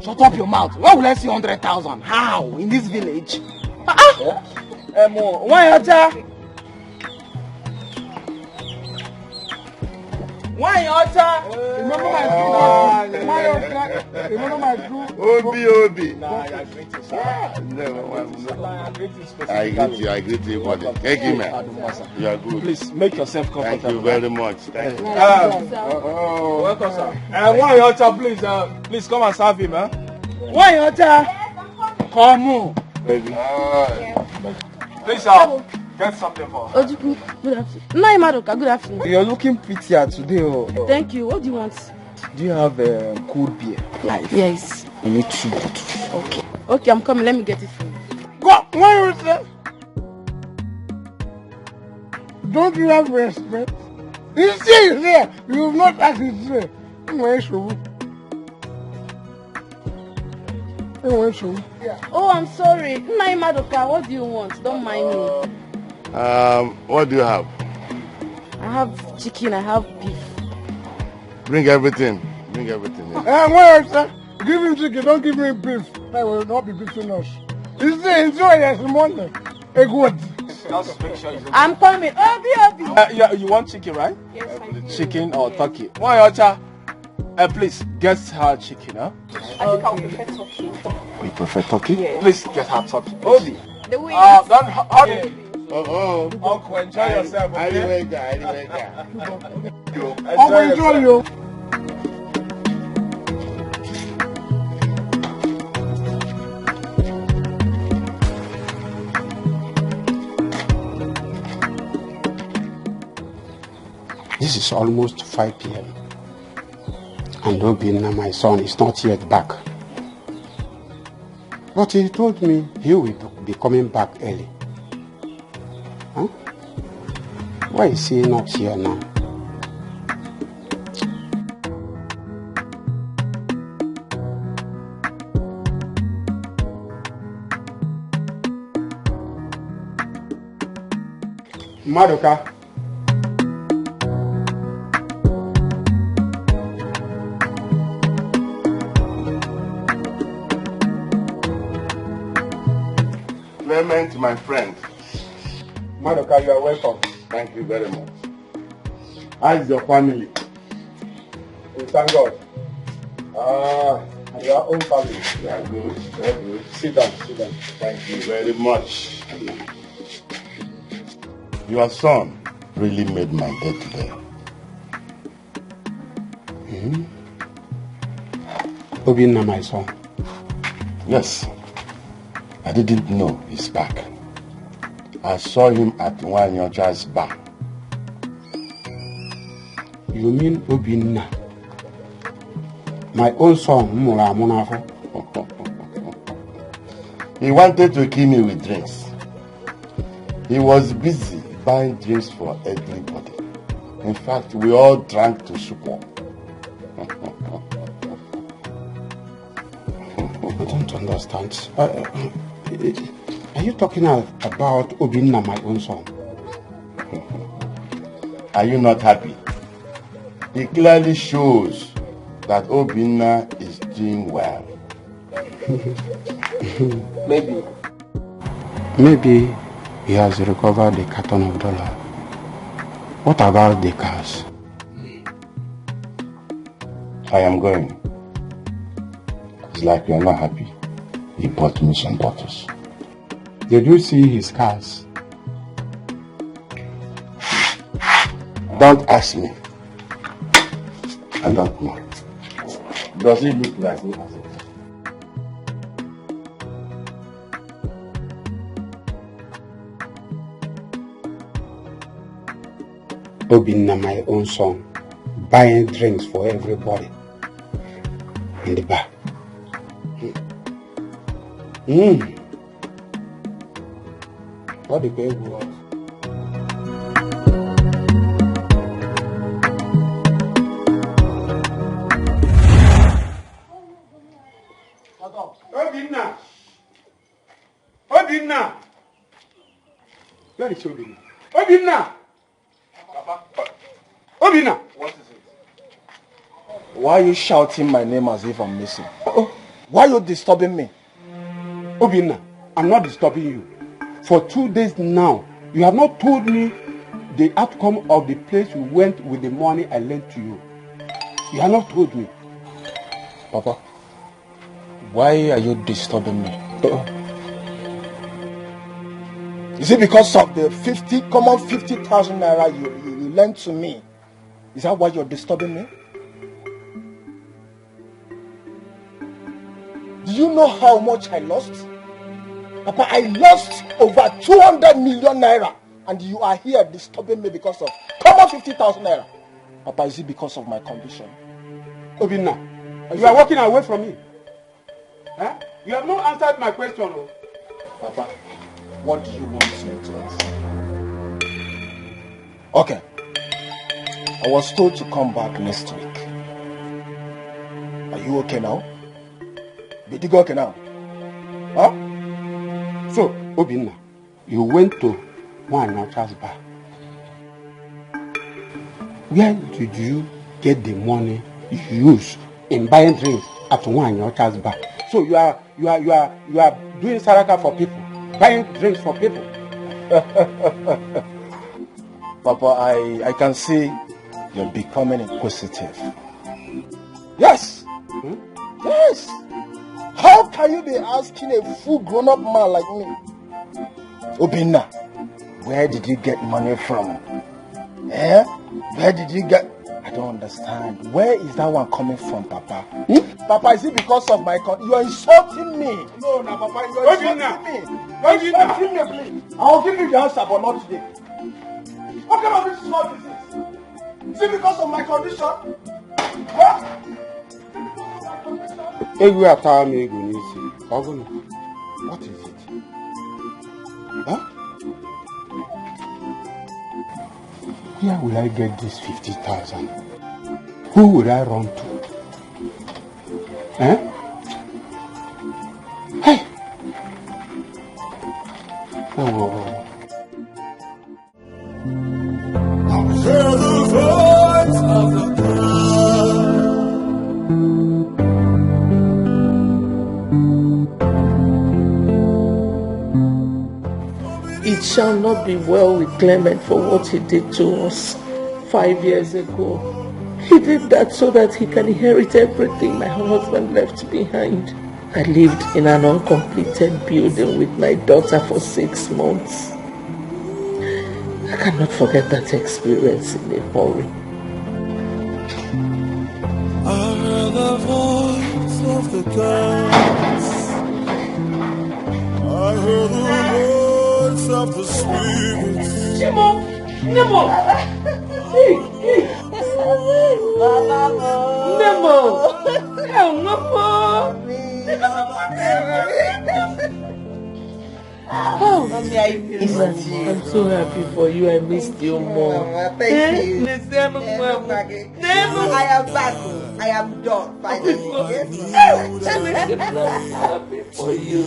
Shut up your mouth. Why will I see 100,000? How? In this village? Why are you? Why Ocha? Remember my crew? Why Ocha? Remember my crew? Obi. Nah, I greet you, sir. I greet you, buddy. Thank you, man. You are good. Please make yourself comfortable. Thank you very much. Thank you. Welcome, sir. Why Ocha, please come and serve him, Why Ocha? Come on. Baby. Please, get something for her. Ojuku, good afternoon. Nai Madoka, good afternoon. You're looking prettier today. Thank you. What do you want? Do you have cold beer? Yes. I need 2 bottles. Okay. Okay, I'm coming. Let me get it for you. Go. Why you say? Don't you have respect? You see here. You have not asked it here. Oh, I'm sorry. Nai Madoka, what do you want? Don't mind me. What do you have? I have chicken, I have beef. Bring everything. Bring everything. Yeah. Wait, sir. Give him chicken, don't give me beef. I will not be between us. You see, enjoy yes, money. A good. Just make sure you don't. I'm coming. Yeah, you want chicken, right? Yes, I do. Chicken or turkey? Why, Ocha? Please, get her chicken, huh? I think I would prefer turkey. You prefer turkey? Yes. Please get her turkey. Obi. The way Don't hurry. Uncle, enjoy yourself, okay? Enjoy you. This is almost 5 p.m. And Obinna, my son, is not yet back. But he told me he will be coming back early. Huh? Why is he not here now? Madoka. Clement, my friend. Madoka, you are welcome. Thank you very much. How is your family? We thank God. And your own family. They are good. Very good. Sit down. Thank you very much. Your son really made my day today. Obinna, my son. Yes. I didn't know he's back. I saw him at Wanyoja's bar. You mean Obinna? My own son, Mura Munafo? He wanted to kill me with drinks. He was busy buying drinks for everybody. In fact, we all drank to support. I don't understand. Are you talking about Obinna, my own son? Are you not happy? It clearly shows that Obinna is doing well. Maybe he has recovered the carton of dollar. What about the cars? I am going. It's like you're not happy. He bought me some bottles. Did you see his cars? Don't ask me. I don't know. Does it look like he has it? Obinna, my own son, buying drinks for everybody in the bar. What the baby was? Obinna! Where is Obinna? Obinna! Obinna! What is it? Why are you shouting my name as if I'm missing? Why are you disturbing me? Obinna, I'm not disturbing you. For 2 days now, you have not told me the outcome of the place you went with the money I lent to you. You have not told me. Papa, why are you disturbing me? Is it because of the 50,000 naira you lent to me? Is that why you're disturbing me? Do you know how much I lost? Papa, I lost over 200 million naira, and you are here disturbing me because of common 50,000 naira. Papa, is it because of my condition? Obinna, you are walking away from me. Huh? You have not answered my question. Oh. Papa, what do you want me to answer? Okay. I was told to come back next week. Are you okay now? Did you go okay now? Huh? So, Obinna, you went to Wanyocha's bar. Where did you get the money you use in buying drinks at one your child's bar. So you are doing saraka for people, buying drinks for people. Papa, I can see you're becoming inquisitive. Yes! Yes! How can you be asking a full grown-up man like me? Obinna, where did you get money from? Eh? Where did you get... I don't understand. Where is that one coming from, Papa? Papa, is it because of my... You are insulting me. No, Papa, you are insulting me. You are insulting me, please. I'll give you the answer, but not today. What kind of this is not disease? Is it because of my condition? What? What is it? Huh? Where will I get this 50,000? Who will I run to? Eh? Hey! Oh. Hear the voice of the It shall not be well with Clement for what he did to us 5 years ago. He did that so that he can inherit everything my husband left behind. I lived in an uncompleted building with my daughter for 6 months. I cannot forget that experience in a hurry. I heard the voice of the gods. I heard the voice of the spirits. Nemo! Nemo! Nemo! Oh, Mommy, I missed you. I'm so happy for you. I missed you more. Thank you. I am back. I am done. Finally. I'm happy for you.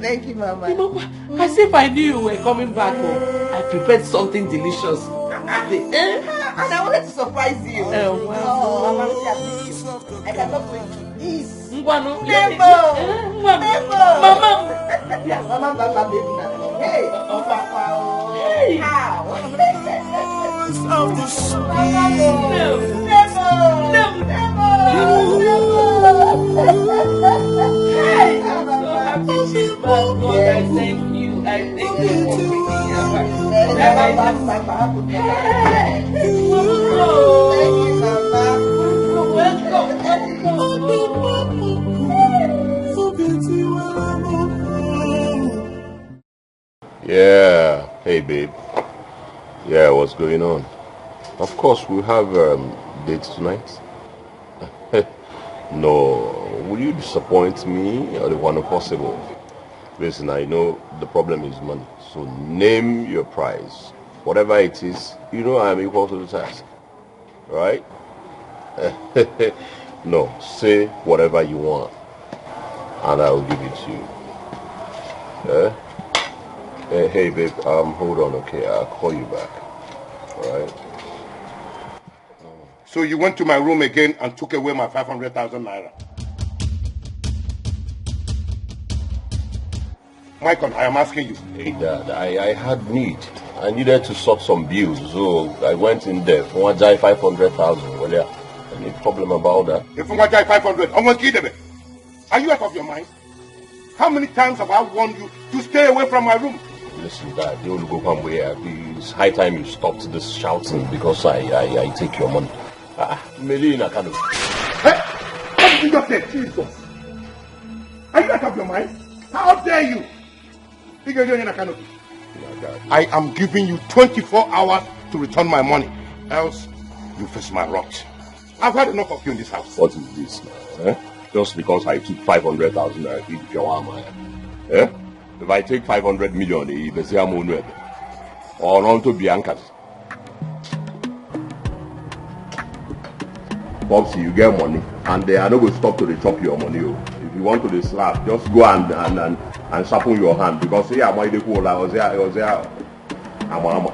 Thank you, Mama. You know, as if I knew you were coming back home. I prepared something delicious. And I wanted to surprise you. Oh, wow. I cannot wait to eat. Mama! Mama, baby. Hey! Oh, Papa. Hey! How? Of the Hey! I'm so happy she's back. God, I thank you. I thank you for bringing her back. Thank you, Mama. Welcome. Yeah. Hey, babe. Yeah, what's going on? Of course, we have dates tonight. No. Will you disappoint me or the one possible? Listen, I know the problem is money. So name your price. Whatever it is, you know I'm equal to the task. Right? No, say whatever you want. And I'll give it to you. Hey babe, hold on, okay? I'll call you back. Alright? So you went to my room again and took away my 500,000 naira. Michael, I am asking you. Hey Dad, I had need. I needed to sort some bills, so I went in there. 500,000. Well, yeah. Any problem about that? If you want 500, I want to kill them. Are you out of your mind? How many times have I warned you to stay away from my room? Listen, Dad, you will go from where? It's high time you stopped this shouting because I take your money. Melina kind of. Hey! What did you just say? Jesus! Are you out of your mind? How dare you? I am giving you 24 hours to return my money. Else, you face my wrath. I've had enough of you in this house. What is this now? Eh? Just because I took 500,000 I keep your eh? If I take 500 million, it's a money. Or on to Bianca's. Bobsy, you get money, and they are not going to stop to chop your money. If you want to slap, just go and sharpen your hand because here am I the cool. I was there. I'm.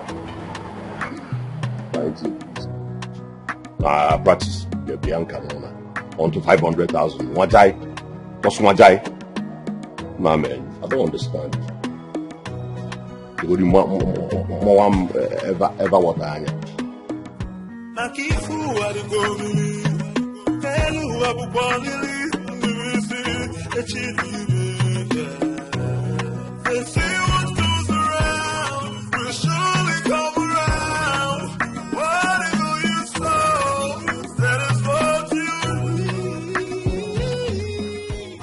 Practice. The Bianca on to 500,000. Wajai. What's Wajai? Nah, man, I don't understand. You would ever what I am.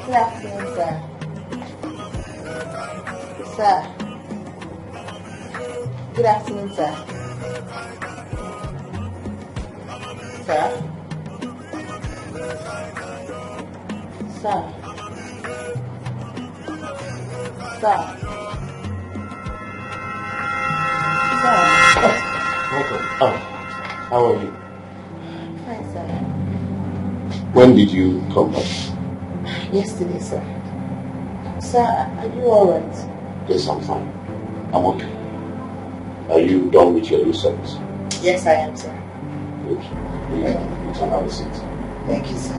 Good afternoon, sir. Sir. Good afternoon, sir. Sir. Sir. Sir. Sir. Welcome. How are you? Fine, sir. When did you come back? Yesterday, sir. Sir, are you alright? Yes, I'm fine. I'm okay. Are you done with your research? Yes, I am, sir. Good. You can have a seat. Thank you, sir.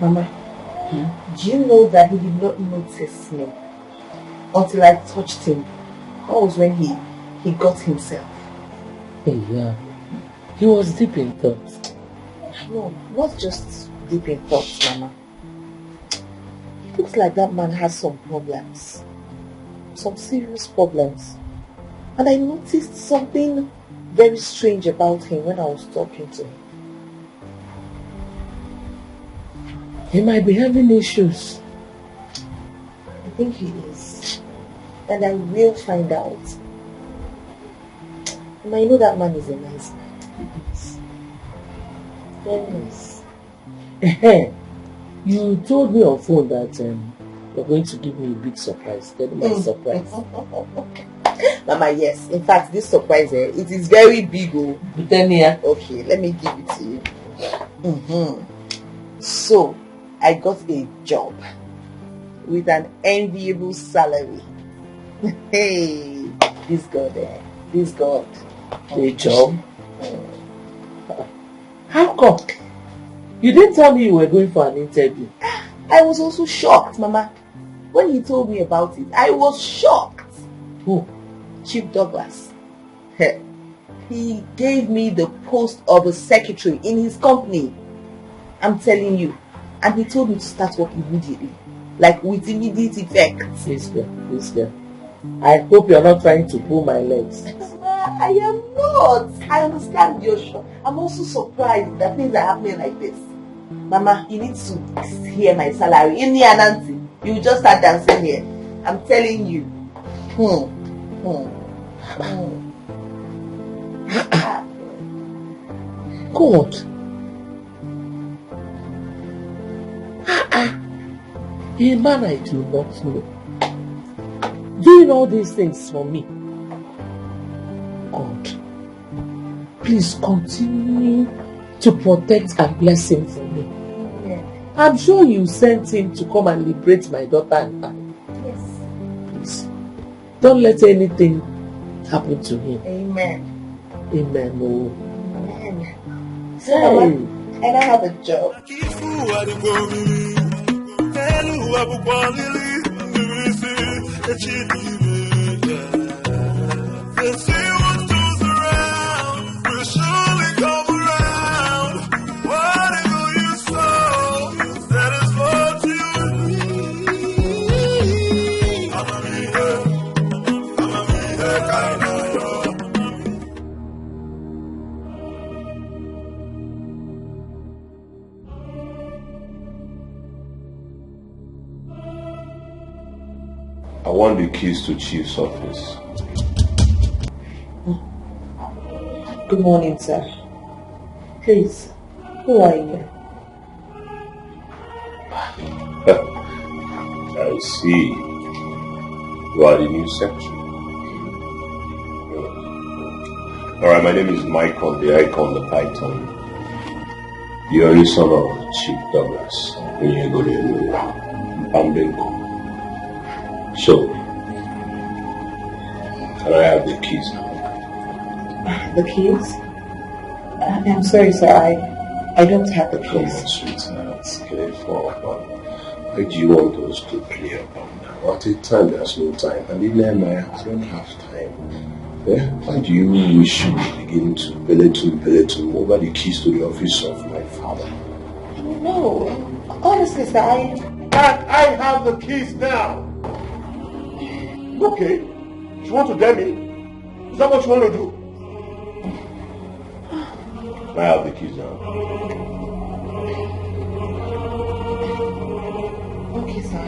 Mama, do you know that he did not notice me until I touched him? That was when he got himself. Yeah. He was deep in thought. No, not just deep in thoughts, Mama. It looks like that man has some problems. Some serious problems. And I noticed something very strange about him when I was talking to him. He might be having issues. I think he is. And I will find out. And I know that man is a nice man. Very nice. You told me on phone that you're going to give me a big surprise. Tell me my surprise. Mama, yes. In fact, this surprise, it is very big. Oh. Okay, let me give it to you. So, I got a job with an enviable salary. Hey, this God. A job? How come? You didn't tell me you were going for an interview. I was also shocked, Mama. When he told me about it, I was shocked. Who? Chief Douglas. He gave me the post of a secretary in his company. I'm telling you. And he told me to start work immediately. Like with immediate effect. Please, girl. I hope you're not trying to pull my legs. I am not. I understand your shock. I'm also surprised that things are happening like this. Mama, you need to hear my salary. In the Anansi, you just start dancing here. I'm telling you. God. A man I do not know. Doing all these things for me. God, please continue to protect and bless him for me. Yeah. I'm sure you sent him to come and liberate my daughter and I. Yes. Please, don't let anything happen to him. Amen. Amen. Oh. Amen. So, Hey. Mama, and I have a job. I want the keys to Chief's office. Good morning, sir. Please, who are you? I see. You are the new secretary. Alright, my name is Mike on the icon, the Python. The only son of Chief Douglas. So, can I have the keys now? The keys? I'm sorry, sir. I don't have the keys. Come on, sweetheart. It's careful. Why do you want us to play about now? At a time, there's no time. And in there, I don't have time. Yeah? Why do you wish to begin to belittle over the keys to the office of my father? No. Honestly, sir, I have the keys now. Okay. You want to dare me? Is that what you want to do? I have the keys now. Okay, sir.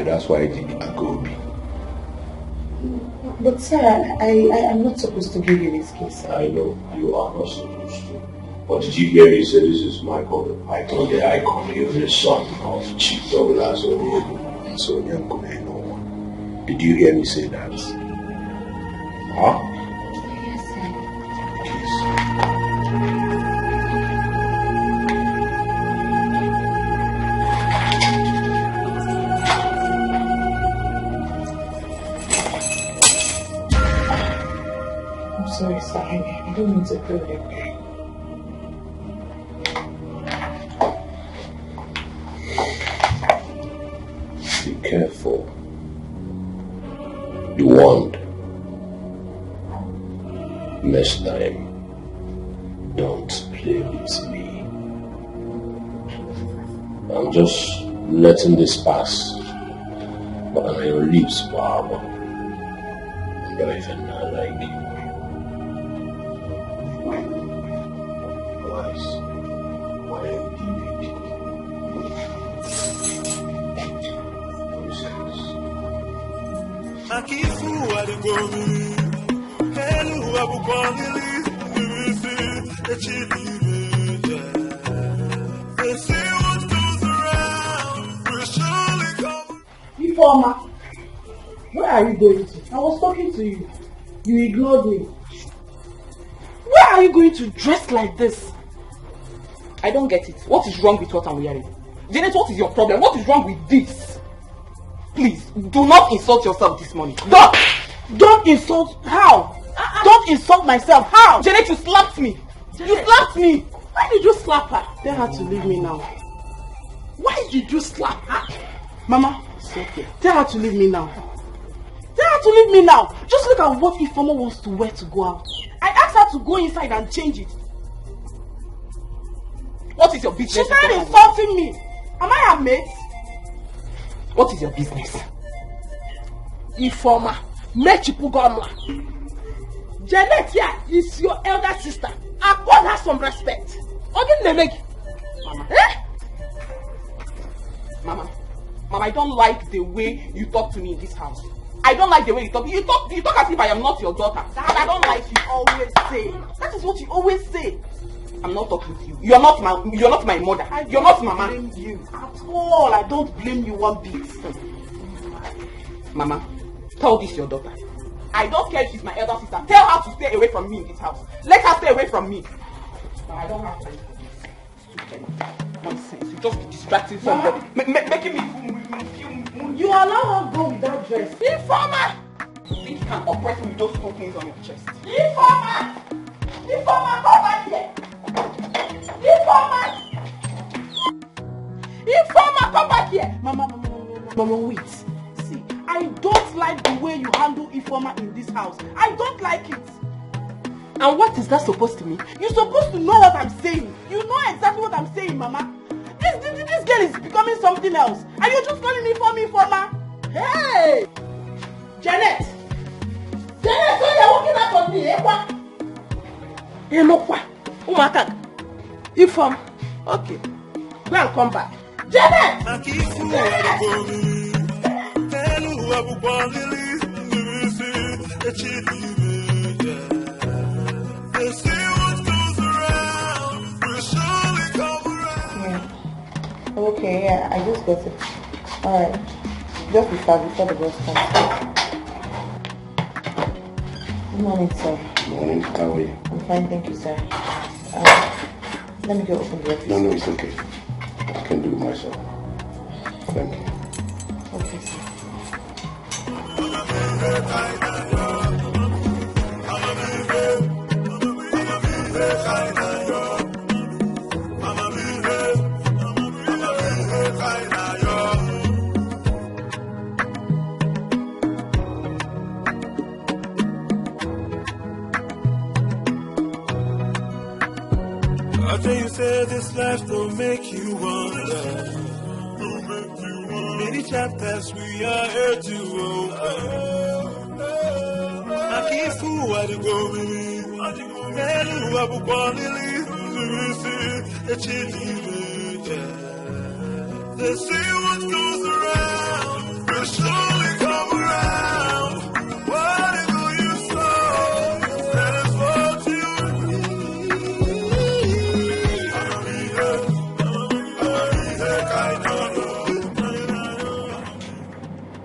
That's why I did the Agobi. But sir, I'm not supposed to give you this keys. I know you are not supposed to. But did you hear me say this is Michael the Python, the icon, the son of Chief Douglas and so did you hear me say that? Huh? Yes, sir. I'm sorry, sir. I don't mean to hurt you. Be careful. You warned. Next time, don't play with me. I'm just letting this pass. But on your lips, Baba. But I feel not like you. Wise. Why are you Akifu adigomi, helu abukwangili, nirisi echidime. They say what goes around will surely come. Informer, where are you going to? I was talking to you. You ignored me. Where are you going to dress like this? I don't get it. What is wrong with what I'm wearing? Janet, what is your problem? What is wrong with this? Please, do not insult yourself this morning. Don't insult. How? Don't insult myself. How? Janet, you slapped me. You slapped me. Why did you slap her? Tell her to leave me now. Why did you slap her? Mama, it's okay. Tell her to leave me now. Tell her to leave me now. Just look at what Ifeoma wants to wear to go out. I asked her to go inside and change it. What is your business? She started insulting me. Am I her mate? What is your business? Ifeoma, Mechipugomla. Janet here is your elder sister. I call her some respect. Mama. Eh? Mama, I don't like the way you talk to me in this house. I don't like the way you talk. You talk as if I am not your daughter. I don't like you always say. That is what you always say. I'm not talking to you. You're not my mother. You're not mama. I don't blame you at all. I don't blame you one bit. Mama, tell this your daughter. I don't care if she's my elder sister. Tell her to stay away from me in this house. Let her stay away from me. I don't have time for this. Stupid nonsense. You just be distracting somebody. Making me feel. You allow her go with that dress. Informer! You think you can oppress me with those two things on your chest? Informer! Informer, come back here! Informer! Informer, come back here! Mama, wait. See, I don't like the way you handle Informer in this house. I don't like it. And what is that supposed to mean? You're supposed to know what I'm saying. You know exactly what I'm saying, Mama. This girl is becoming something else. And you're just calling me Informer? Hey! Janet! Janet, so you're walking out on me, eh? What? You know what? Umaka. Inform. Okay. Go and come back. Janet! Okay, yeah, I just got it. Alright. Just be fast before the boss comes. Good morning, sir. Morning, how are you? I'm fine, thank you, sir. Let me go open the office. No, it's okay. I can do it myself. Thank you. Okay, sir. I tell you, say this life will make you wonder. Many chapters we are here to open. I keep fool what you go believe. And who I will believe. They say what goes around will surely come around. Whatever you sow, that is what you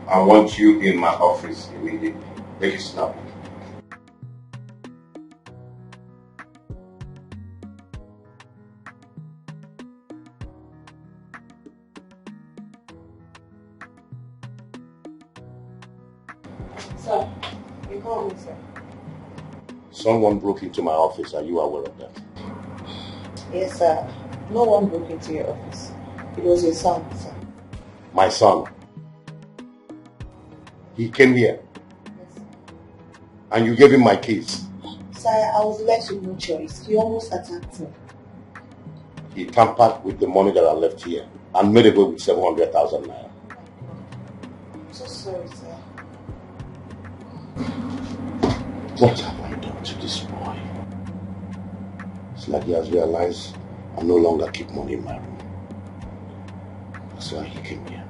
I want you in my office immediately. Make it snap. Sir, you called me, sir. Someone broke into my office. Are you aware of that? Yes, sir. No one broke into your office. It was your son, sir. My son. He came here. Yes, sir. And you gave him my keys. Sir, I was left with no choice. He almost attacked me. He tampered with the money that I left here and made away with 700,000 naira. I'm so sorry, sir. What have I done to this boy? It's like he has realized I no longer keep money in my room. That's why he came here.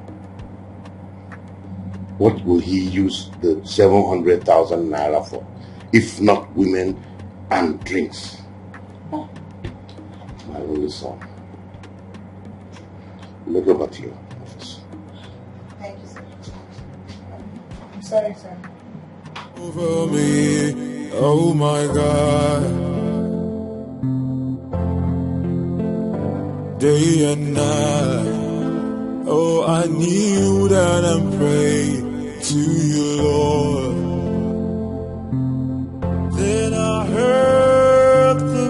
What will he use the 700,000 naira for, if not women and drinks? Oh. My only son. Let go back to your office. Thank you, sir. I'm sorry, sir. over me, oh my God. Day and night, oh I kneel down and pray to you, Lord. Then I heard the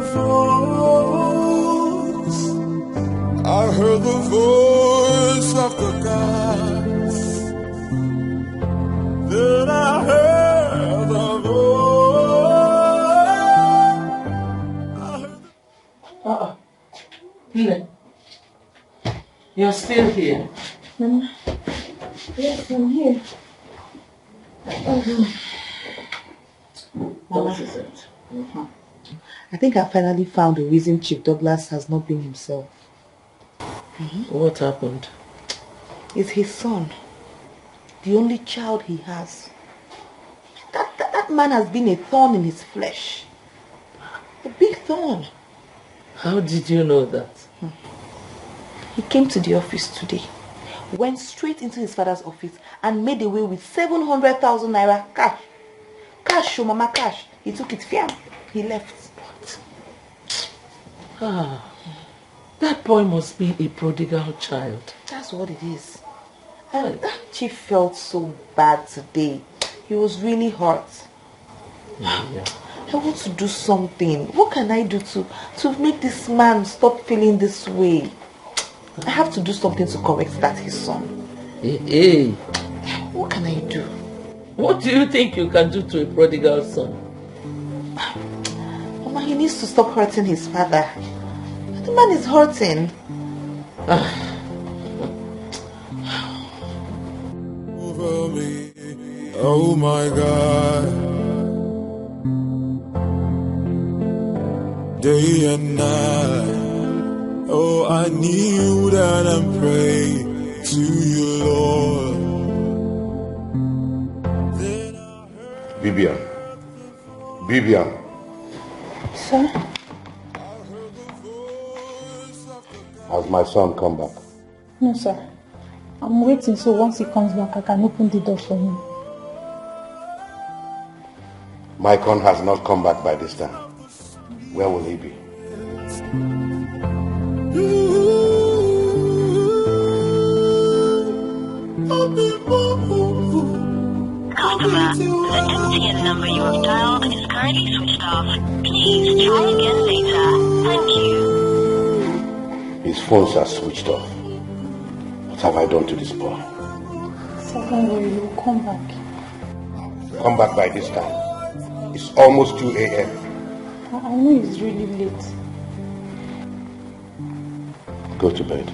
voice of the gods. Then I heard the voice. Nne, you're still here. Mama. Yes, I'm here. What is it? I think I finally found the reason Chief Douglas has not been himself. What happened? It's his son. The only child he has. That man has been a thorn in his flesh. A big thorn. How did you know that? He came to the office today, went straight into his father's office and made away with 700,000 naira cash. Cash, mama, cash. He took it, fiam. He left. Ah, that boy must be a prodigal child. That's what it is. And Chief felt so bad today. He was really hurt. Yeah. I want to do something. What can I do to make this man stop feeling this way? I have to do something to correct that, his son. Hey. What can I do? What do you think you can do to a prodigal son? Mama, he needs to stop hurting his father. The man is hurting. Over me, oh my God. Day and night, oh I kneel down and pray to you, Lord. Vivian. Sir? Has my son come back? No, sir. I'm waiting so once he comes back, I can open the door for him. My con has not come back by this time. Where will he be? Customer, the MTN number you have dialed is currently switched off. Please try again later. Thank you. His phones are switched off. What have I done to this boy? So don't worry, he will come back. Come back by this time. It's almost 2 a.m. I know it's really late. Go to bed.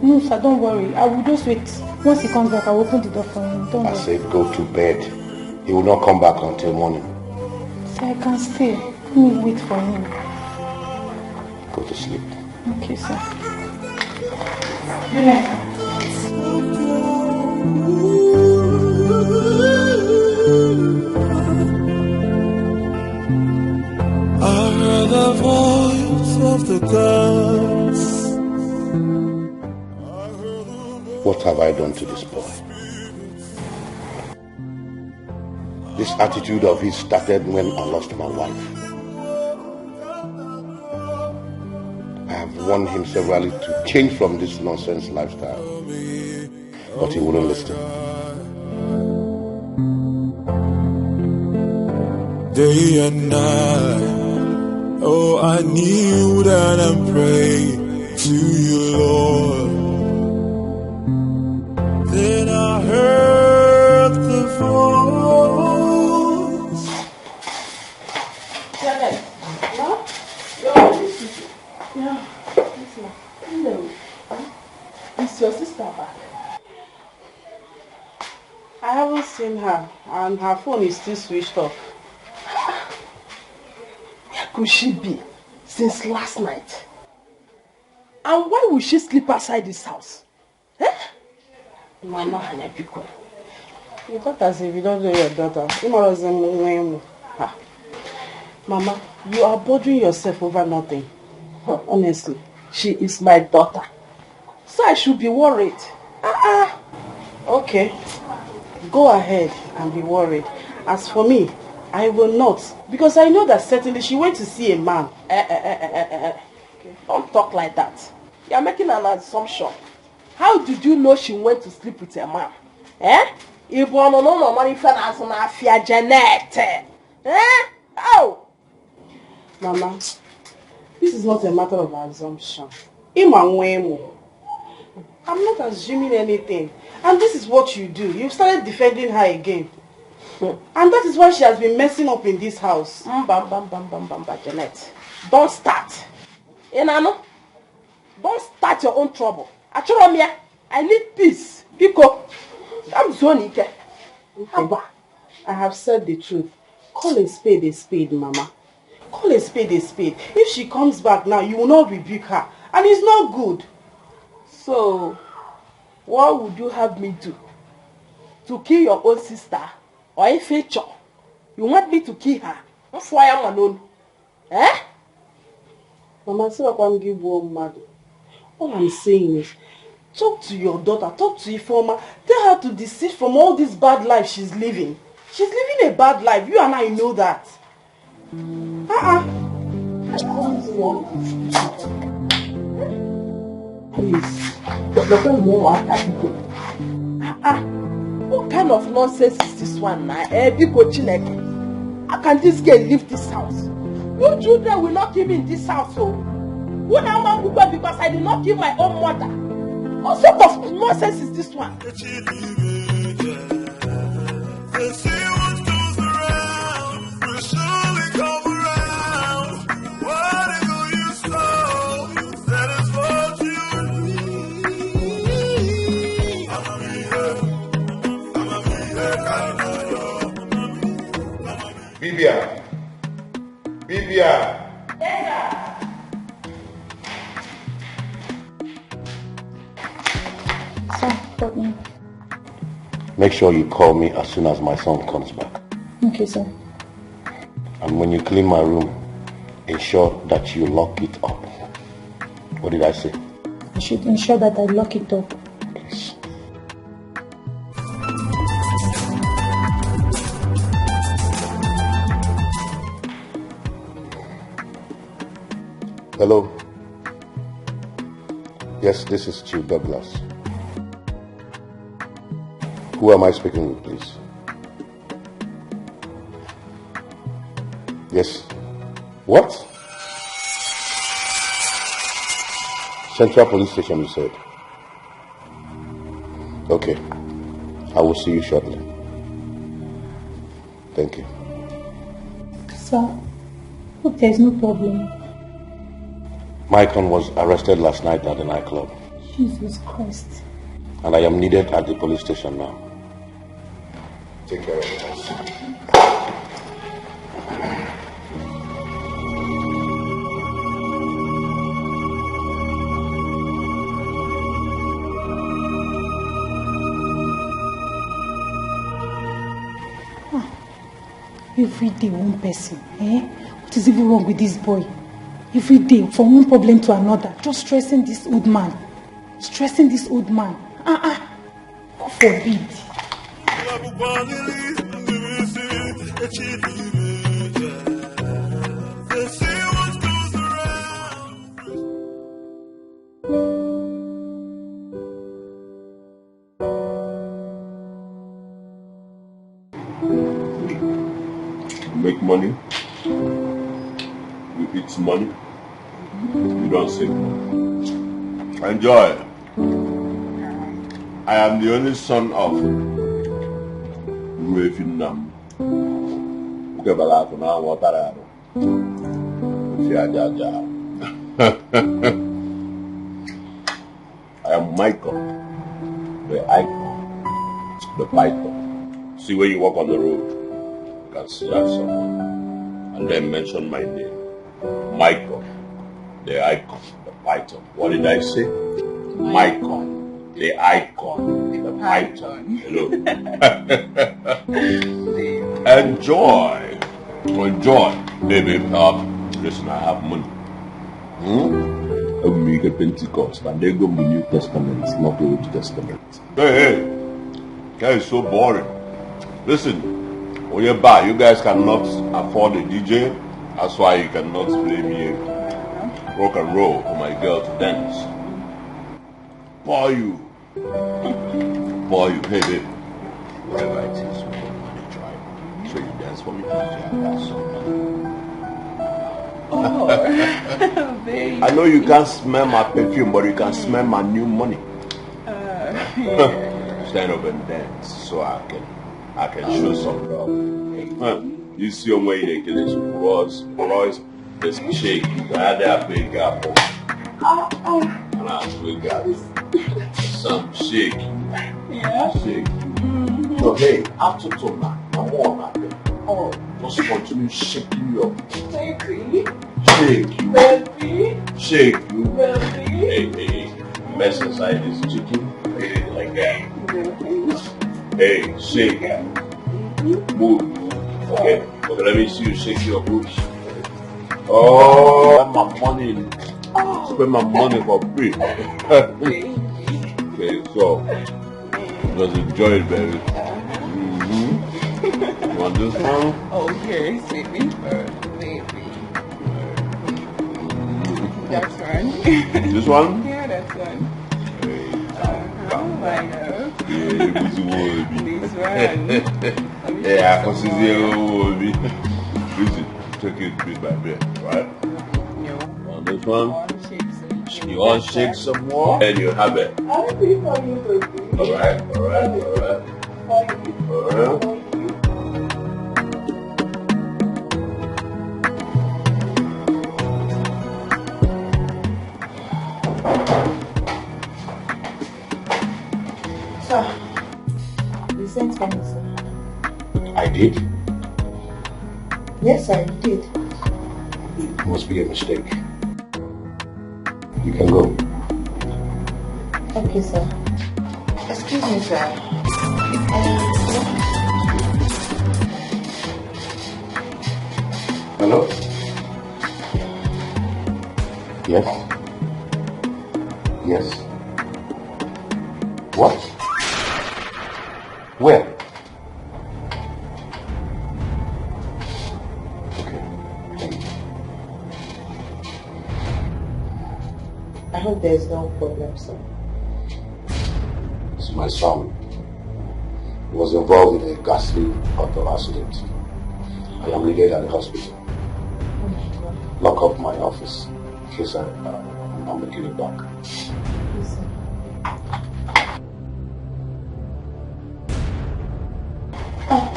No, sir, don't worry. I will just wait. Once he comes back, I will open the door for him. Don't worry. I said go to bed. He will not come back until morning. Sir, I can stay. Let me wait for him. Go to sleep. Okay, sir. Good night. I heard the voice of the gods. What have I done to this boy? This attitude of his started when I lost my wife. I have warned him severally to change from this nonsense lifestyle, but he wouldn't listen. Day and night, oh, I kneel down and pray to you, Lord. Then I heard the voice. Janet, no? Yeah, hello. Is your sister back? I haven't seen her, and her phone is still switched off. Where could she be since last night? And why would she sleep outside this house? Why not, Hanepiko? You got as if you don't know your daughter. Mama, you are bothering yourself over nothing. Honestly, she is my daughter, so I should be worried. Okay, go ahead and be worried. As for me, I will not, because I know that certainly she went to see a man. Don't talk like that. You are making an assumption. How did you know she went to sleep with a man? Janet. Oh! Mama, this is not a matter of assumption. I'm not assuming anything. And this is what you do. You've started defending her again. And that is why she has been messing up in this house. Janet. Don't start. Don't start your own trouble. I need peace. Biko. I'm Zonike. I have said the truth. Call a spade, Mama. Call a spade a spade. If she comes back now, you will not rebuke her. And it's not good. So, what would you have me do? To kill your own sister? Or a feature? You want me to kill her? That's why I'm alone. Mama, see what I'm giving you, mad. All I'm saying is, talk to your daughter, talk to Ifeoma. Tell her to desist from all this bad life she's living. She's living a bad life. You and I know that. Please. What kind of nonsense is this one now? How can this girl leave this house? You children will not kill me in this house. Who now because I did not kill my own mother? What sort of nonsense is this one? Bibia. Make sure you call me as soon as my son comes back. Okay, sir. And when you clean my room, ensure that you lock it up. What did I say? I should ensure that I lock it up. Please. Hello. Yes, this is Chief Douglas. Who am I speaking with, please? Yes. What? Central Police Station, you said? Okay. I will see you shortly. Thank you. Sir, hope there's no problem. Maicon was arrested last night at the nightclub. Jesus Christ. And I am needed at the police station now. Take care of yourself. Every day one person, eh? What is even wrong with this boy? Every day, from one problem to another, just stressing this old man. Stressing this old man. God forbid. Make money, you eat money, you don't save money. Enjoy. I am the only son of Vietnam. I am Michael, the icon, the python. See, when you walk on the road, you can slap someone and then mention my name. Michael, the icon, the python. What did I say? Michael, the icon, the python. Hello. Enjoy. Baby, listen, I have money. I'm make a Pentecost, and they go to the New Testament, not the Old Testament. Hey, that is so boring. Listen, when you're back, you guys cannot afford a DJ. That's why you cannot play me rock and roll for my girl to dance. For you. Hey, babe. Whatever it is, we got money drive. So you dance for me, DJ. I got some money. Oh, baby. I know you can't smell my perfume, but you can smell my new money. Yeah. Stand up and dance so I can show some love. You see your way they get this Royce, this shake. You can have that big apple. And I big apple. Some shake. Yeah. Shake. So hey, after tonight, I'm on that thing. Oh, just continue shaking you up. Baby. Shake you. Baby. Shake you. Baby. Hey. Mess inside this chicken. Like that. Hey, shake. Move. Okay, let me see you shake your boots. Oh, spend my money for free. Okay, so just enjoy it, baby. You want this one? Okay, baby first, baby. That's one. This one? Yeah, that's one. This one. Yeah, I can see the listen, take it bit by bit, right? On this one, you want to shake some more, and you have it. I'll be for you, baby. All right. Sir, you sent for me, sir. I did? Yes, sir, you did. It must be a mistake. You can go. Okay, sir. Excuse me, sir. Hello? Yes? Yes? What? Where? Okay. Thank you. I hope there's no problem, sir. It's my son. He was involved in a ghastly auto accident. I am needed at the hospital. Lock up my office in case I'm making it back.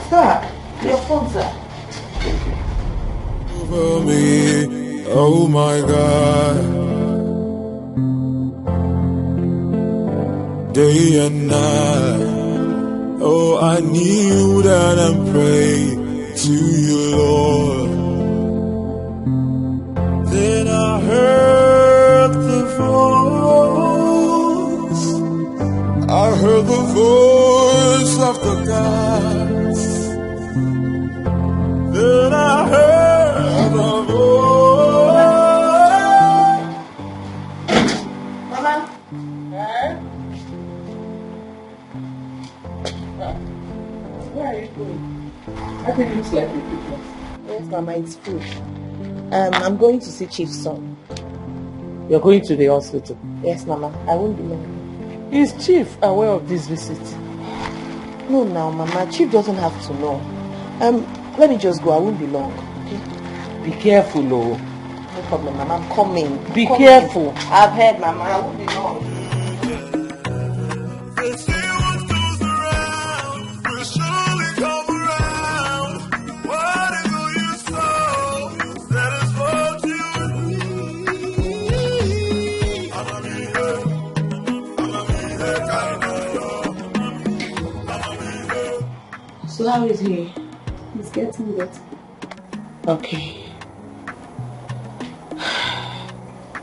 Sir, your phone, sir. Over me, oh my God. Day and night, oh I kneel down and pray to you, Lord. Then I heard the voice of the gods. Then I heard the voice. Mama. Where are you going? I think it looks like a picture. Yes, Mama, it's food. I'm going to see Chief's son. You're going to the hospital? Yes, Mama. I won't be long. Is Chief aware of this visit? No, now, Mama. Chief doesn't have to know. Let me just go. I won't be long. Okay? Be careful, oh. No problem, Mama. I'm coming. Be careful. I've heard, Mama. I won't be long. So how is he? He's getting better. Okay.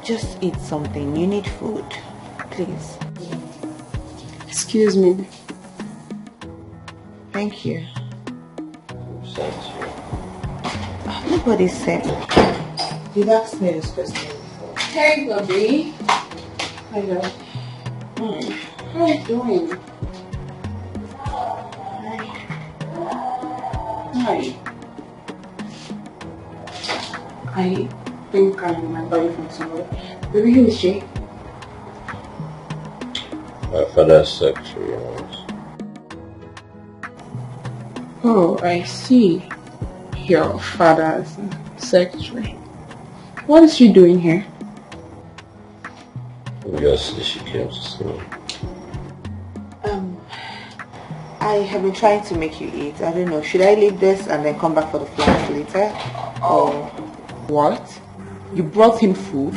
Just eat something. You need food. Please. Excuse me. Thank you. Nobody said. You've asked me this question before. Hey, Bobby. Hello. How are you doing? Hi. I think I remember you from somewhere. Baby, who is she? My father's secretary. Oh, I see. Your father's secretary. What is she doing here? Just she came to see me. I have been trying to make you eat. I don't know. Should I leave this and then come back for the flight later? Or what? You brought him food?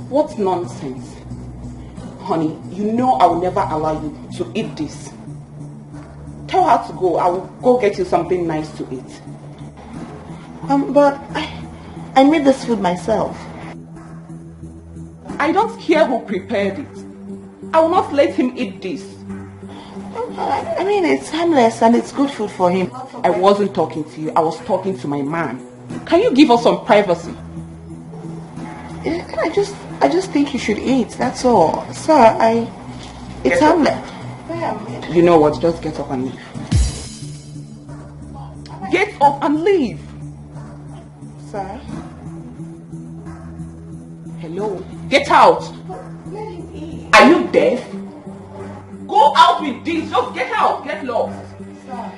What nonsense. Honey, you know I will never allow you to eat this. Tell her to go. I will go get you something nice to eat. But I made this food myself. I don't care who prepared it. I will not let him eat this. I mean, it's harmless and it's good food for him. I wasn't talking to you. I was talking to my man. Can you give us some privacy? I just think you should eat. That's all. Sir, it's harmless. You know what? Just get up and leave. Get up and leave. Sir? Hello? Get out. Are you deaf? Go out with this. Just get out. Get lost. Sir.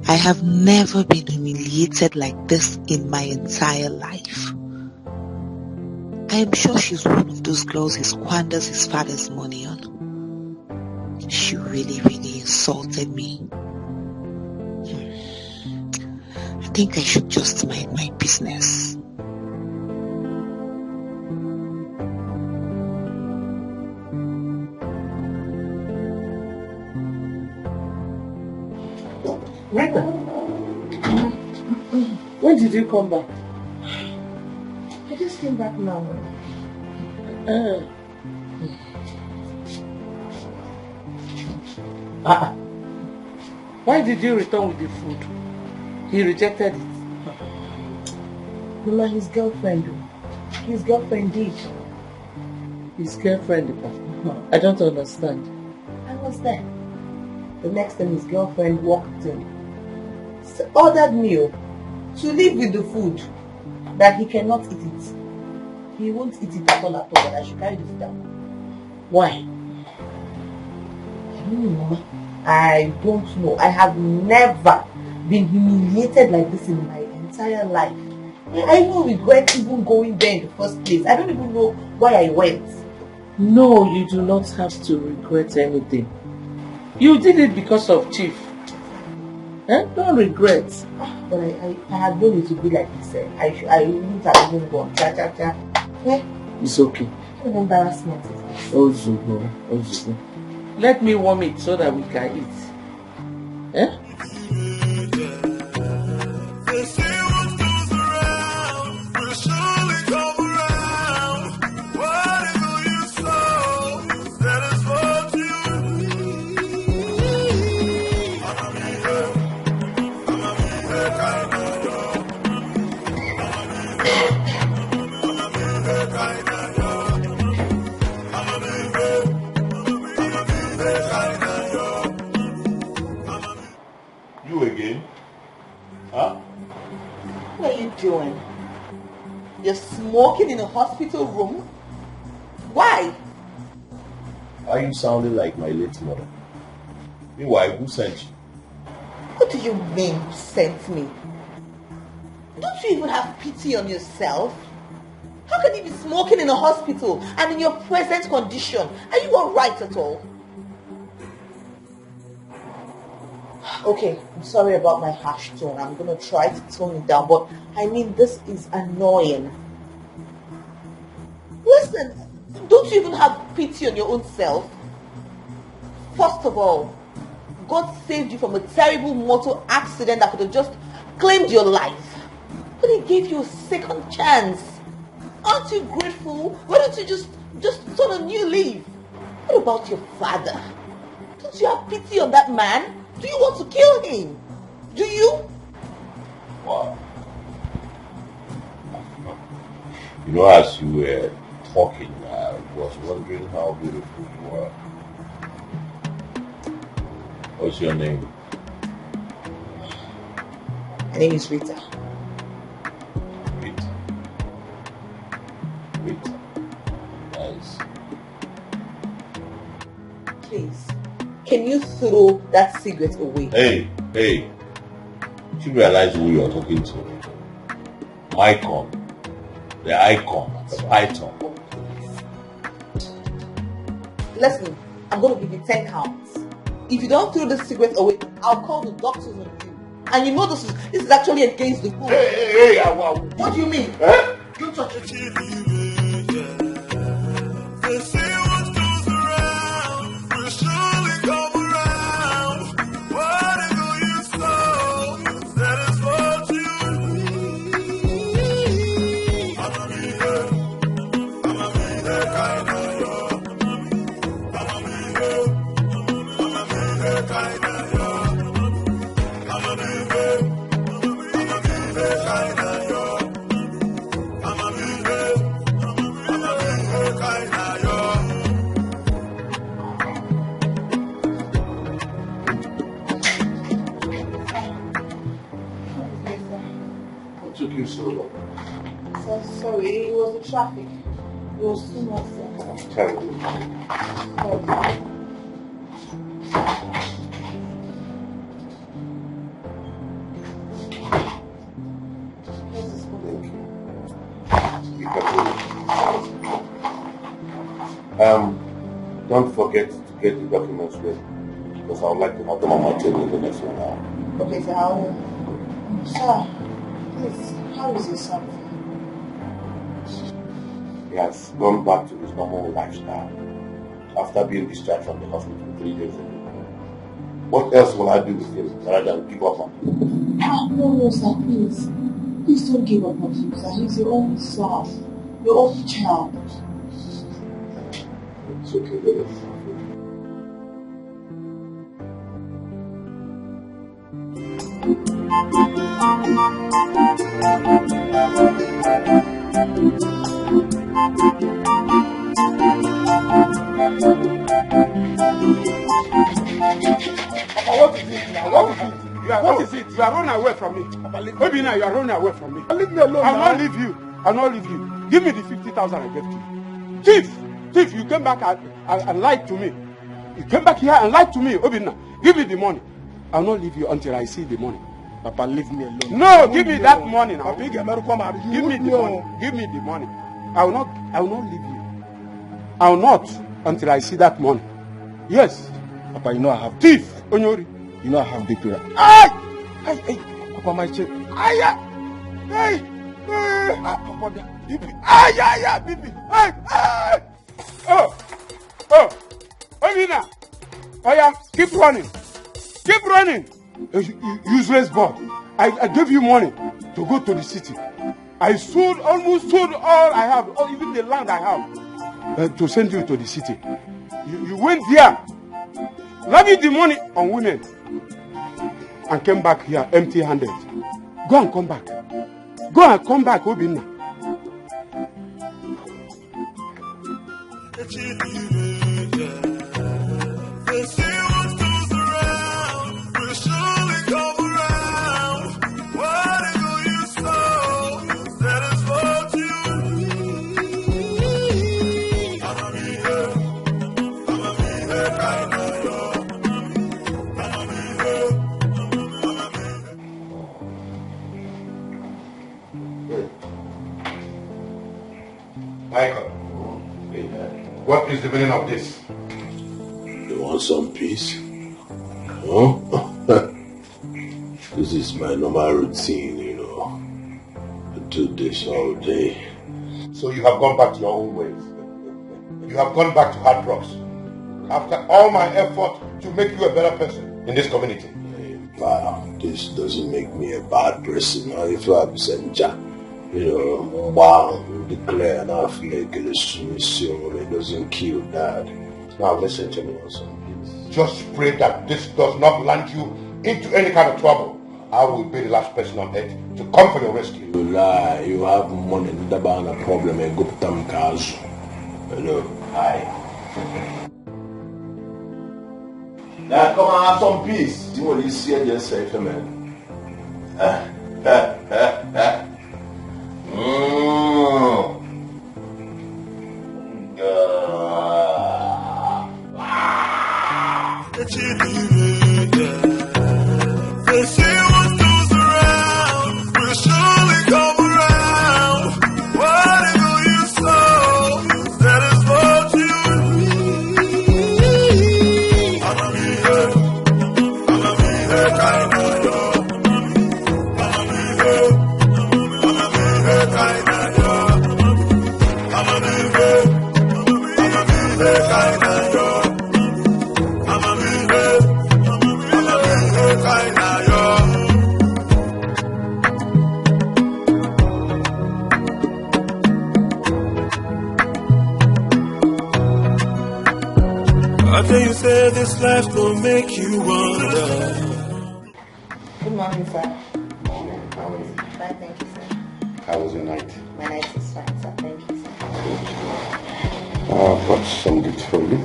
I have never been humiliated like this in my entire life. I am sure she's one of those girls he squanders his father's money on. She really, really insulted me. I think I should just mind my business. Rita, when did you come back? I just came back now. Why did you return with the food? He rejected it. Mama, his girlfriend. His girlfriend did. His girlfriend? I don't understand. I was there. The next time his girlfriend walked in, ordered meal to leave with the food that he cannot eat it. He won't eat it at all, but I should carry this down. Why? I don't know. I have never been humiliated like this in my entire life. I don't regret even going there in the first place. I don't even know why I went. No, you do not have to regret anything. You did it because of Chief. Don't regret. But I had known it to be like this. I wouldn't have even gone. It's okay. What embarrassment is this? Ozugo. Let me warm it so that we can eat. They say what goes around will surely come around. Whatever you sow, that is what you reap. I'ma be there, kind of yo. I'ma be there, kind of yo. I'ma be there, kind of yo. You again? Huh? What are you doing? You're smoking in a hospital room? Why? Are you sounding like my late mother? Meanwhile, who sent you? What do you mean, sent me? Don't you even have pity on yourself? How can you be smoking in a hospital and in your present condition? Are you alright at all? Okay, I'm sorry about my harsh tone. I'm going to try to tone it down, but I mean, this is annoying. Listen, don't you even have pity on your own self? First of all, God saved you from a terrible motor accident that could have just claimed your life. But He gave you a second chance. Aren't you grateful? Why don't you just turn a new leaf? What about your father? Don't you have pity on that man? Do you want to kill him? Do you? Wow. You know, as you were talking, I was wondering how beautiful you were. What's your name? My name is Rita. Rita. Nice. Please, can you throw that cigarette away? Hey. You realize who you're talking to? Icon. The icon. The python. Listen, I'm going to give you 10 counts. If you don't throw this cigarette away, I'll call the doctors on you. And you know this is actually against the rules. Hey, what do you mean? Don't touch it. They say what goes around will surely come around. Whatever you sow, that is what you reap. I'ma be there, kind of yo. I'ma be there, kind of yo. I'ma be there, kind of yo. I'ma be there, kind of yo. What took you so long? So sorry, it was the traffic. It was too much. I'm terrible. Don't forget to get the documents ready, because I would like to have them on my table in the next 1 hour. Okay, so sir, please, how is your son? He has gone back to his normal lifestyle after being discharged from the hospital 3 days ago. What else will I do with him rather than give up on him? No, sir, please. Please don't give up on him, sir. He's your own son, your own child. It's okay, baby. What is it now? What is it? What is it? You are running away from me. Obina, you are running away from me. Leave me alone. I'll not leave you. I'll not leave you. Give me the 50,000 I gave to you. Thief, you came back and lied to me. You came back here and lied to me. Obina, give me the money. I'll not leave you until I see the money. Papa, leave me alone. No, give me that money now. Give me the money. Give me the money. I will not leave you. I will not until I see that money. Yes. Papa, you know I have thief. Onyori. You know I have big prayer. Hey. Papa, my check. Hey. Papa, Bibi. Bibi. Hey. Oh. Obina. Oh yeah, keep running. Keep running. Useless boy. I gave you money to go to the city. I almost sold all I have, or even the land I have, to send you to the city. You went there, leaving the money on women, and came back here empty-handed. Go and come back. Go and come back, Obinna. Michael, what is the meaning of this? You want some peace? Huh? This is my normal routine, you know. I do this all day. So you have gone back to your own ways. You have gone back to hard drugs. After all my effort to make you a better person in this community. Wow, this doesn't make me a bad person. If I'm Senja, you know, wow, declare an affiliate, it doesn't kill that. Now listen to me also. Just pray that this does not land you into any kind of trouble. I will be the last person on earth to come for your rescue. You lie, you have money, the a problem, and go to Tamkazu. Hello, hi. Now come and have some peace. Do you want to see it yourself, man? They say what goes around will surely come around. Whatever you sow, that is what you reap. I'ma be here, kind of yo. I'ma be here, kind of yo. I'ma be here, kind of yo. I'ma be here, kind of yo. I tell you, say this life will make you wonder. Good morning, sir. Morning. How are you? Fine, thank you, sir. How was your night? My night is fine, sir. Thank you, sir. I've got some gifts for you.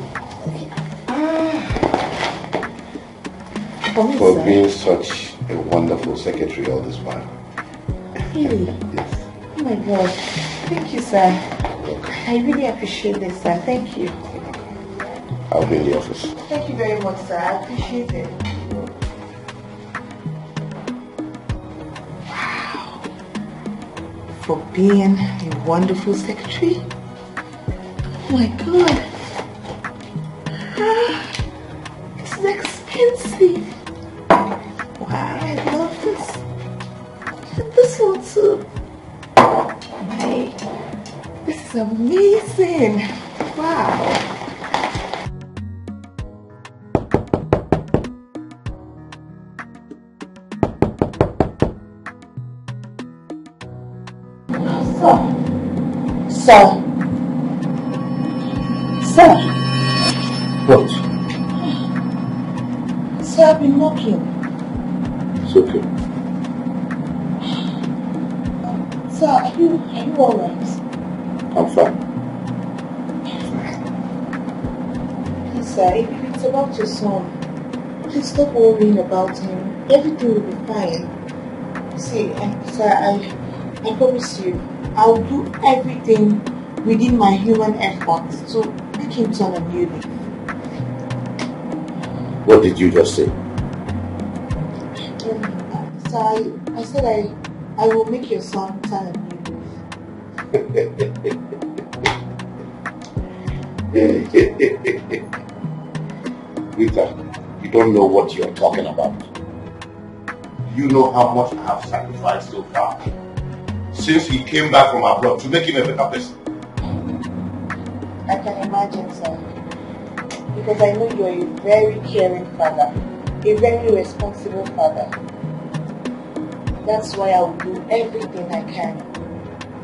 For me, For sir? being such a wonderful secretary all this while. Really? Yes. Oh my God. Thank you, sir. I really appreciate this, sir. Thank you. I'll be in the office. Thank you very much, sir. I appreciate it. Wow. For being a wonderful secretary? Oh my God. This is expensive. Wow, I love this. And this one too. Hey, this is amazing. Wow. Sir. What? Sir, I've been knocking. It's okay. Sir, are you alright? I'm fine. Please, sir, if it's about your son, please stop worrying about him. Everything will be fine. See, sir, I promise you, I'll do everything within my human efforts to make him turn a new leaf. What did you just say? Sir, I said I will make your son turn a new leaf. Rita, you don't know what you're talking about. You know how much I have sacrificed so far since he came back from abroad to make him a better person. I can imagine, sir. Because I know you're a very caring father, a very responsible father. That's why I will do everything I can.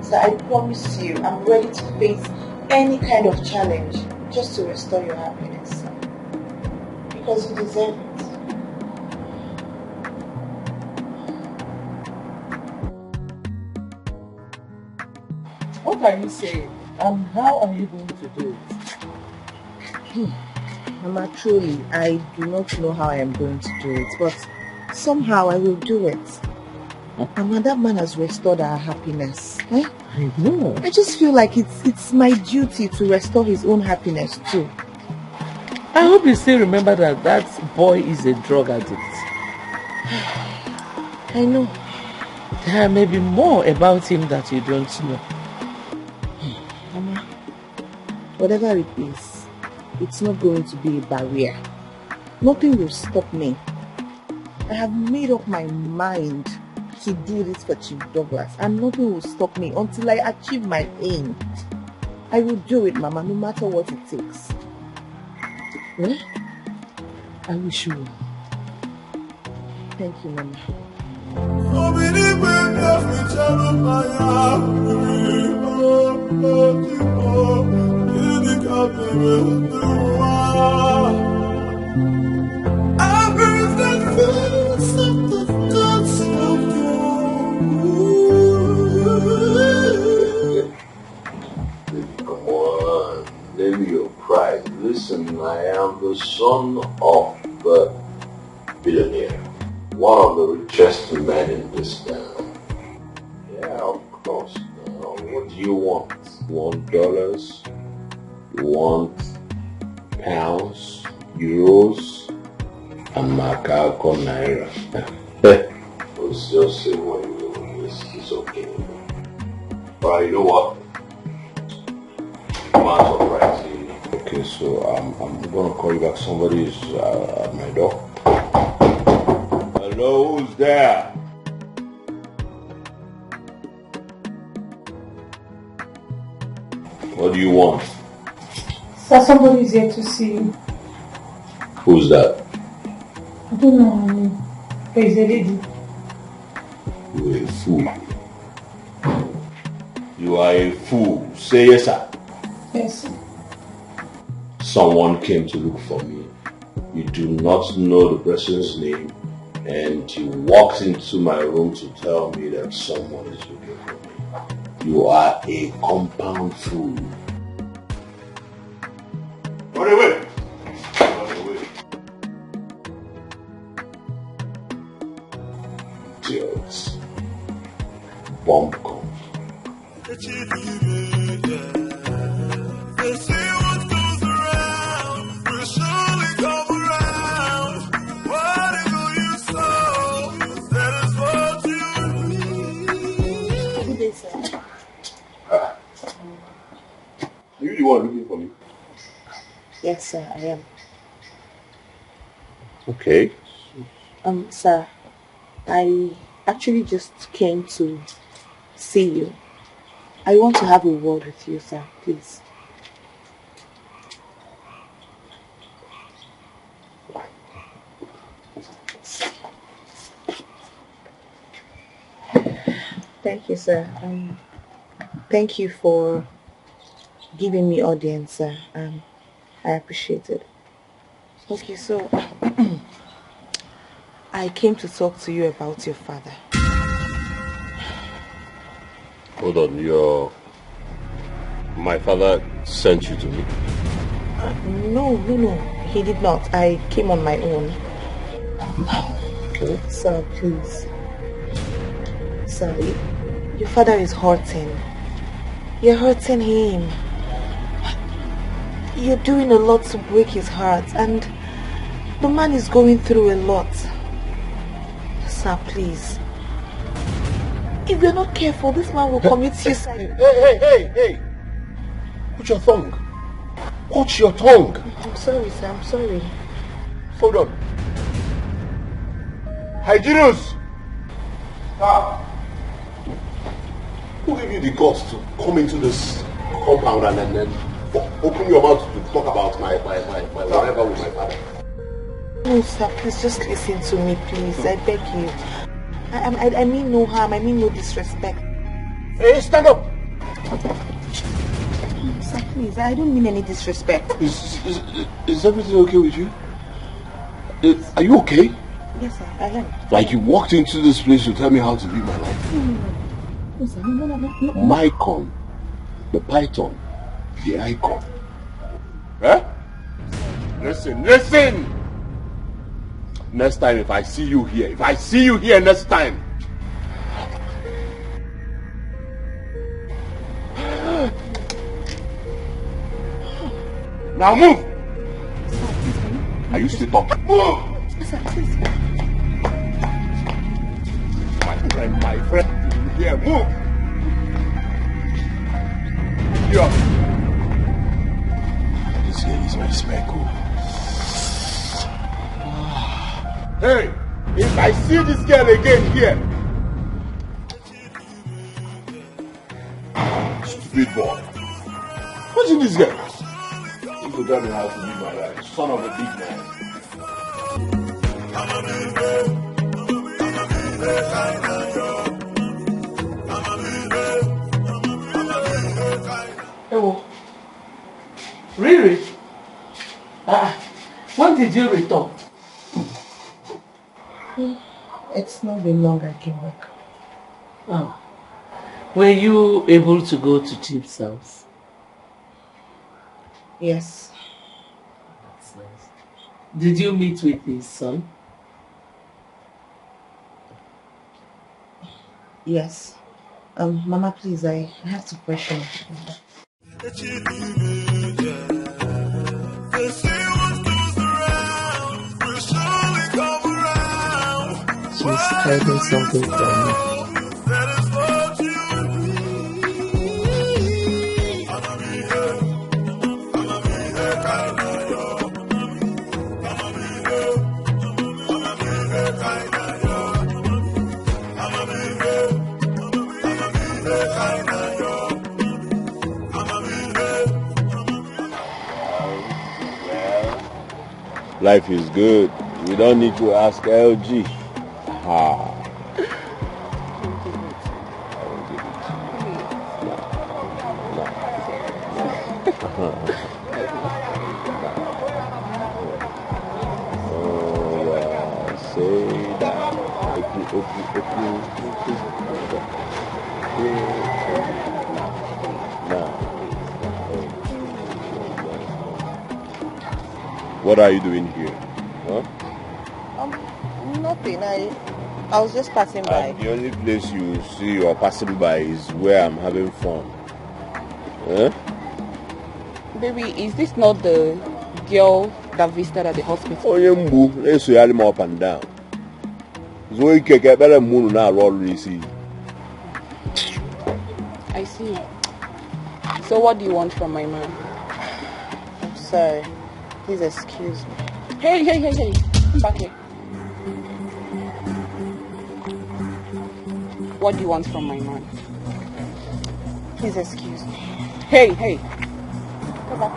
So I promise you, I'm ready to face any kind of challenge just to restore your happiness, sir. Because you deserve it. What are you saying? And how are you going to do it? Mama, truly, I do not know how I am going to do it, but somehow I will do it. Mama, that man has restored our happiness. Eh? I know. I just feel like it's my duty to restore his own happiness too. I hope you still remember that boy is a drug addict. I know. There may be more about him that you don't know. Mama, whatever it is, it's not going to be a barrier. Nothing will stop me. I have made up my mind to do this for Chief Douglas, and nothing will stop me until I achieve my aim. I will do it, Mama, no matter what it takes. Well, I wish you well. Thank you, Mama. Come on, name your pride. Listen, I am the son of the Billionaire, one of the richest men in this town. Yeah, of course. Now, what do you want? You want dollars? You want pounds, euros, and Makako naira? Let's just say what you want. It's okay. Alright, you know what? I'm surprised. Okay, so I'm gonna call you back. Somebody is at my door. Hello, who's there? What do you want? Sir, somebody is here to see you. Who's that? I don't know her name. But it's a lady. You're a fool. You are a fool. Say yes, sir. Yes, sir. Someone came to look for me. You do not know the person's name, and you walked into my room to tell me that someone is looking for me. You are a compound fool. Run away! Run away. Idiots. Bomb come. Are you the one looking for me? Yes, sir, I am. Okay. Sir, I actually just came to see you. I want to have a word with you, sir, please. Thank you, sir. Thank you for giving me audience, sir. I appreciate it. Okay, so I came to talk to you about your father. Hold on, my father sent you to me? No, he did not. I came on my own. Okay, sir, please. Sir, your father is hurting. You're hurting him. You're doing a lot to break his heart, and the man is going through a lot. Sir, please. If you're not careful, this man will commit suicide. Hey! Put your tongue. Watch your tongue. I'm sorry, sir. I'm sorry. Hold on. Hyginus! Who gave you the guts to come into this compound and then open your mouth to talk about my whatever with my father? No, sir. Please just listen to me, please. I beg you. I mean no harm. I mean no disrespect. Hey, stand up! Sir, please. I don't mean any disrespect. Is everything okay with you? Are you okay? Yes, sir. I am. Like you walked into this place to tell me how to live my life. No, sir. No. Mycon, the python, the icon. Huh? Listen! Next time if I see you here next time. Now move! Are you still talking? Move! Sir, please. My friend, here, move! Here. This here is my speckle. Hey, if I see this girl again here, stupid boy. What's in this girl? You could tell me how to live my life, son of a big man. Oh, really? When did you return? It's not been long I came back. Oh. Were you able to go to Chief's house? Yes. That's nice. Did you meet with his son? Yes. Mama, please, I have to question. She's hiding something from me. Life is good. We don't need to ask LG. Ha. What are you doing here? Huh? Nothing. I was just passing by. The only place you see you're passing by is where I'm having fun. Huh? Baby, is this not the girl that visited at the hospital? Oh, yeah, let's see him up and down. So you can get better moon now, already see. I see. So what do you want from my man? I'm sorry. Please excuse me. Hey. Come back here. What do you want from my man? Please excuse me. Hey. Come back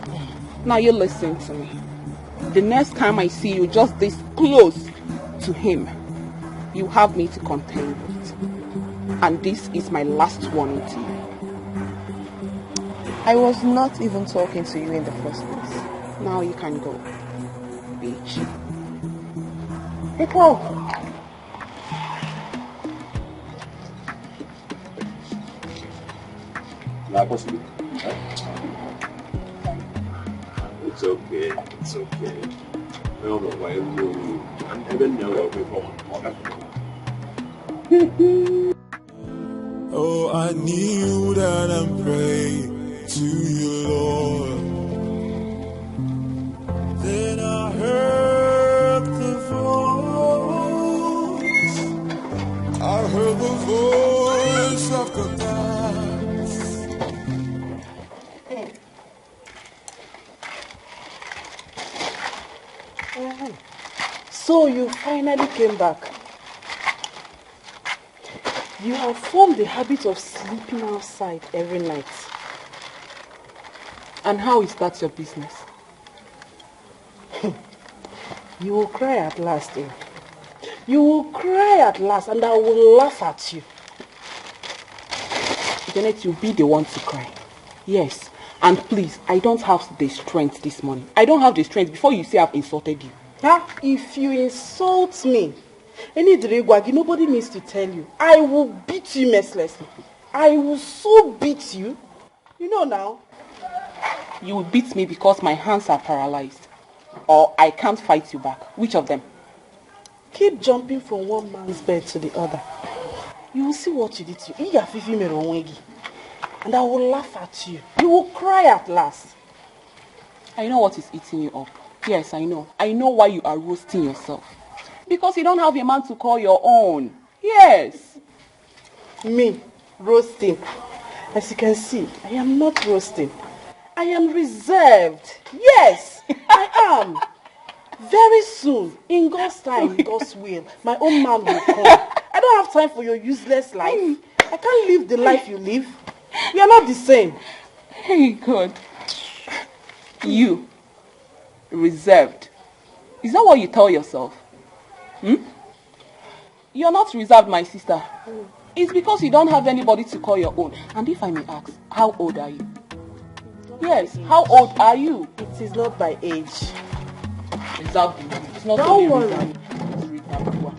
here. Now you listen to me. The next time I see you just this close to him, you have me to contend with. And this is my last warning to you. I was not even talking to you in the first place. Now you can go, bitch. People! It's okay. don't know why I'm even never before. Oh, I kneel down and pray to you, Lord. Then I heard the voice. I heard the voice of God. So you finally came back. You have formed the habit of sleeping outside every night. And how is that your business? You will cry at last, eh? You will cry at last and I will laugh at you. Janet, you'll be the one to cry. Yes. And please, I don't have the strength this morning. I don't have the strength before you say I've insulted you. Huh? If you insult me, nobody needs to tell you. I will beat you mercilessly. I will so beat you. You know now. You will beat me because my hands are paralyzed. Or I can't fight you back. Which of them? Keep jumping from one man's bed to the other. You will see what you did to you. And I will laugh at you. You will cry at last. I know what is eating you up. Yes, I know. I know why you are roasting yourself. Because you don't have a man to call your own. Yes. Me, roasting. As you can see, I am not roasting. I am reserved. Yes, I am. Very soon, in God's time, in God's will, my own man will come. I don't have time for your useless life. I can't live the life you live. We are not the same. Hey, God. You, reserved. Is that what you tell yourself? You're not reserved, my sister. It's because you don't have anybody to call your own. And if I may ask, how old are you? Yes, how old are you? It is not by age. Reserved. It's not Don't only worry. reserved.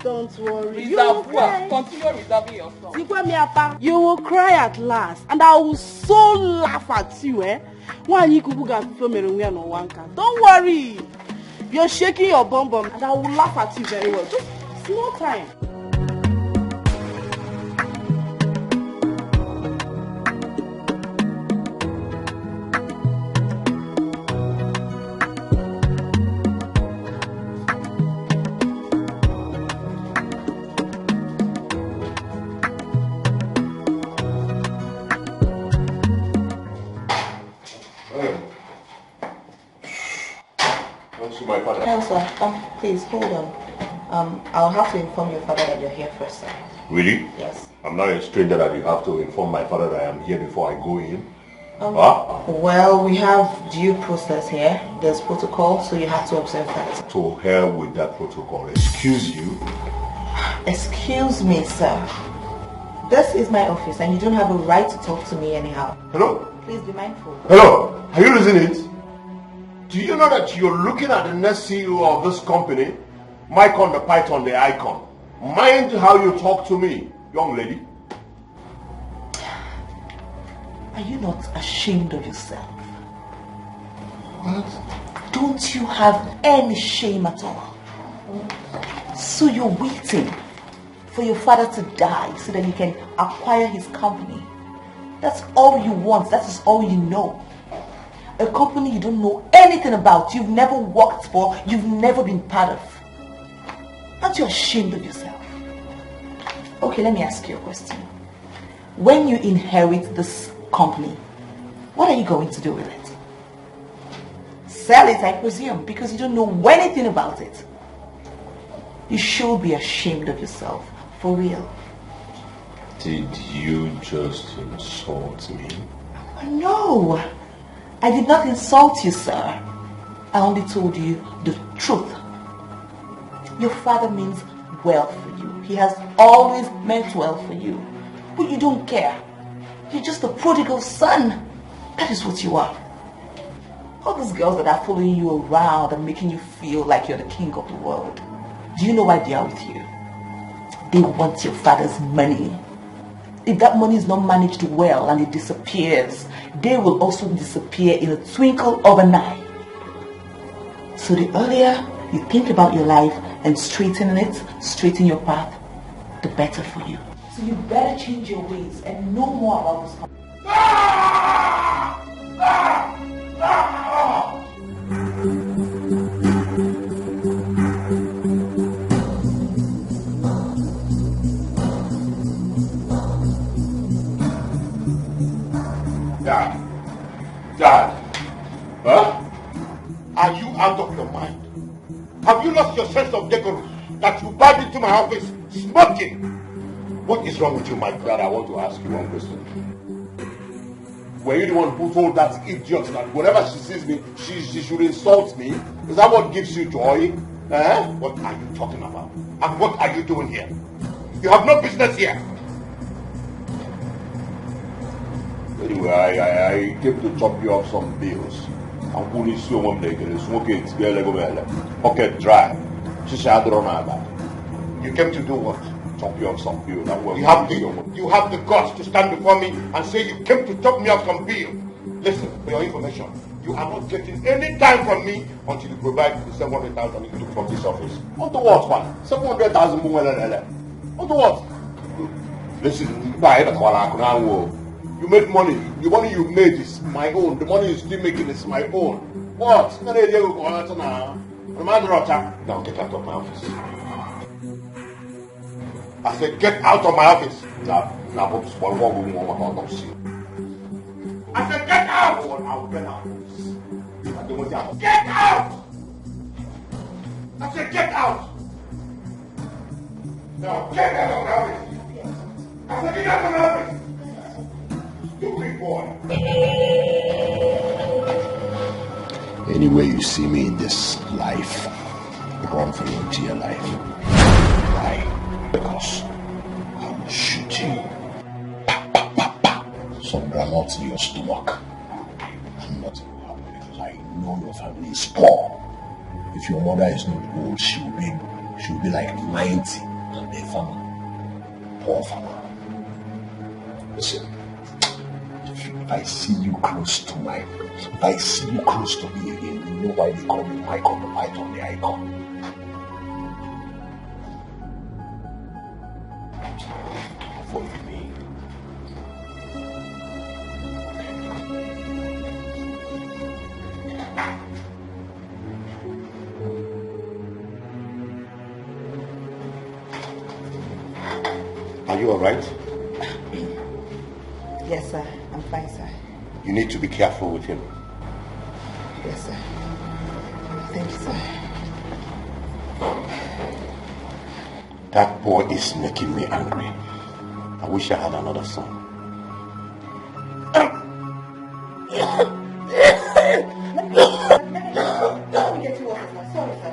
Don't worry. Reserve. Continue reserving yourself. You will cry at last, and I will so laugh at you, eh? Don't worry. You're shaking your bum bum, and I will laugh at you very well. Just small time. My father. No, sir. Please, hold on. I'll have to inform your father that you're here first, sir. Really? Yes. I'm not a stranger that you have to inform my father that I am here before I go in. Well, we have due process here. There's protocol, so you have to observe that. To hell with that protocol. Excuse you. Excuse me, sir. This is my office, and you don't have a right to talk to me anyhow. Hello? Please be mindful. Hello? Are you losing it? Do you know that you're looking at the next CEO of this company? Mike on the Python, the icon. Mind how you talk to me, young lady. Are you not ashamed of yourself? What? Don't you have any shame at all? So you're waiting for your father to die so that you can acquire his company. That's all you want. That is all you know. A company you don't know anything about, you've never worked for, you've never been part of. Aren't you ashamed of yourself? Okay, let me ask you a question. When you inherit this company, what are you going to do with it? Sell it, I presume, because you don't know anything about it. You should be ashamed of yourself, for real. Did you just insult me? No, I did not insult you, sir. I only told you the truth. Your father means well for you. He has always meant well for you. But you don't care. You're just a prodigal son. That is what you are. All those girls that are following you around and making you feel like you're the king of the world. Do you know why they are with you? They want your father's money. If that money is not managed well and it disappears, they will also disappear in a twinkle of an eye. So the earlier you think about your life and straighten your path, the better for you. So you better change your ways and know more about this. Dad. Huh? Are you out of your mind? Have you lost your sense of decorum that you barged into my office smoking? What is wrong with you, my brother? I want to ask you one question. Were you the one who told that idiot that whenever she sees me, she should insult me? Is that what gives you joy? What are you talking about? And what are you doing here? You have no business here. Anyway, I came to chop you off some bills. I'm going to see one day, smoking together, pocket dry. You came to do what? Chop you off some bills. You have the guts to stand before me and say you came to chop me off some bills. Listen, for your information, you are not getting any time from me until you provide the 700,000 you took from this office. Onto what, man? 700,000 more than onto what? Listen, you make money. The money you made is my own. The money you're still making is my own. What? Now get out of my office. I said, get out of my office. I said, get out! I'll get out. Get out! I said, get out! Now, get out of my office. I said, get out of my office. Stupid boy. Anyway you see me in this life, run for your dear life. Why? Because I will shoot you. Some granules in your stomach. And nothing will happen because I know your family is poor. If your mother is not old, she will be like 90 and a farmer. Poor farmer. Listen. If I see you close to me again, you know why they call me Michael the Python, the icon. Forgive me. Are you alright? Yes, sir. I'm fine, sir. You need to be careful with him. Yes, sir. Thank you, sir. That boy is making me angry. I wish I had another son. Let me get you water, sir. Sorry, sir.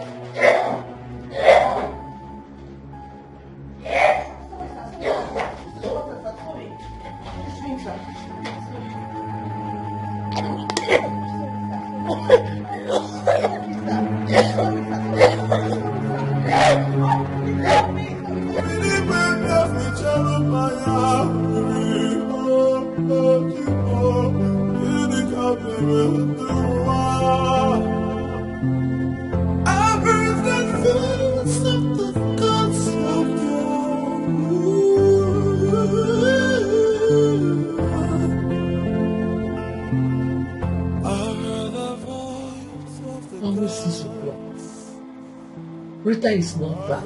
Rita is not back.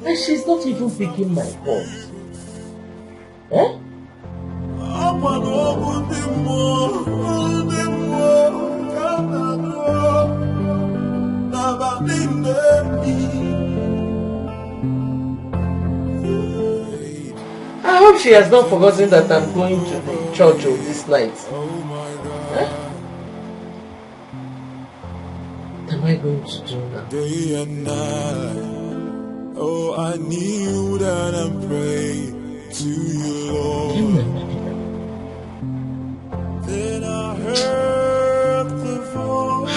And she's not even picking my calls. Eh? I hope she has not forgotten that I'm going to the church this night. Eh? What am I going to do now? Day and night, oh, I kneel down and pray to you, Lord. Then I heard the voice.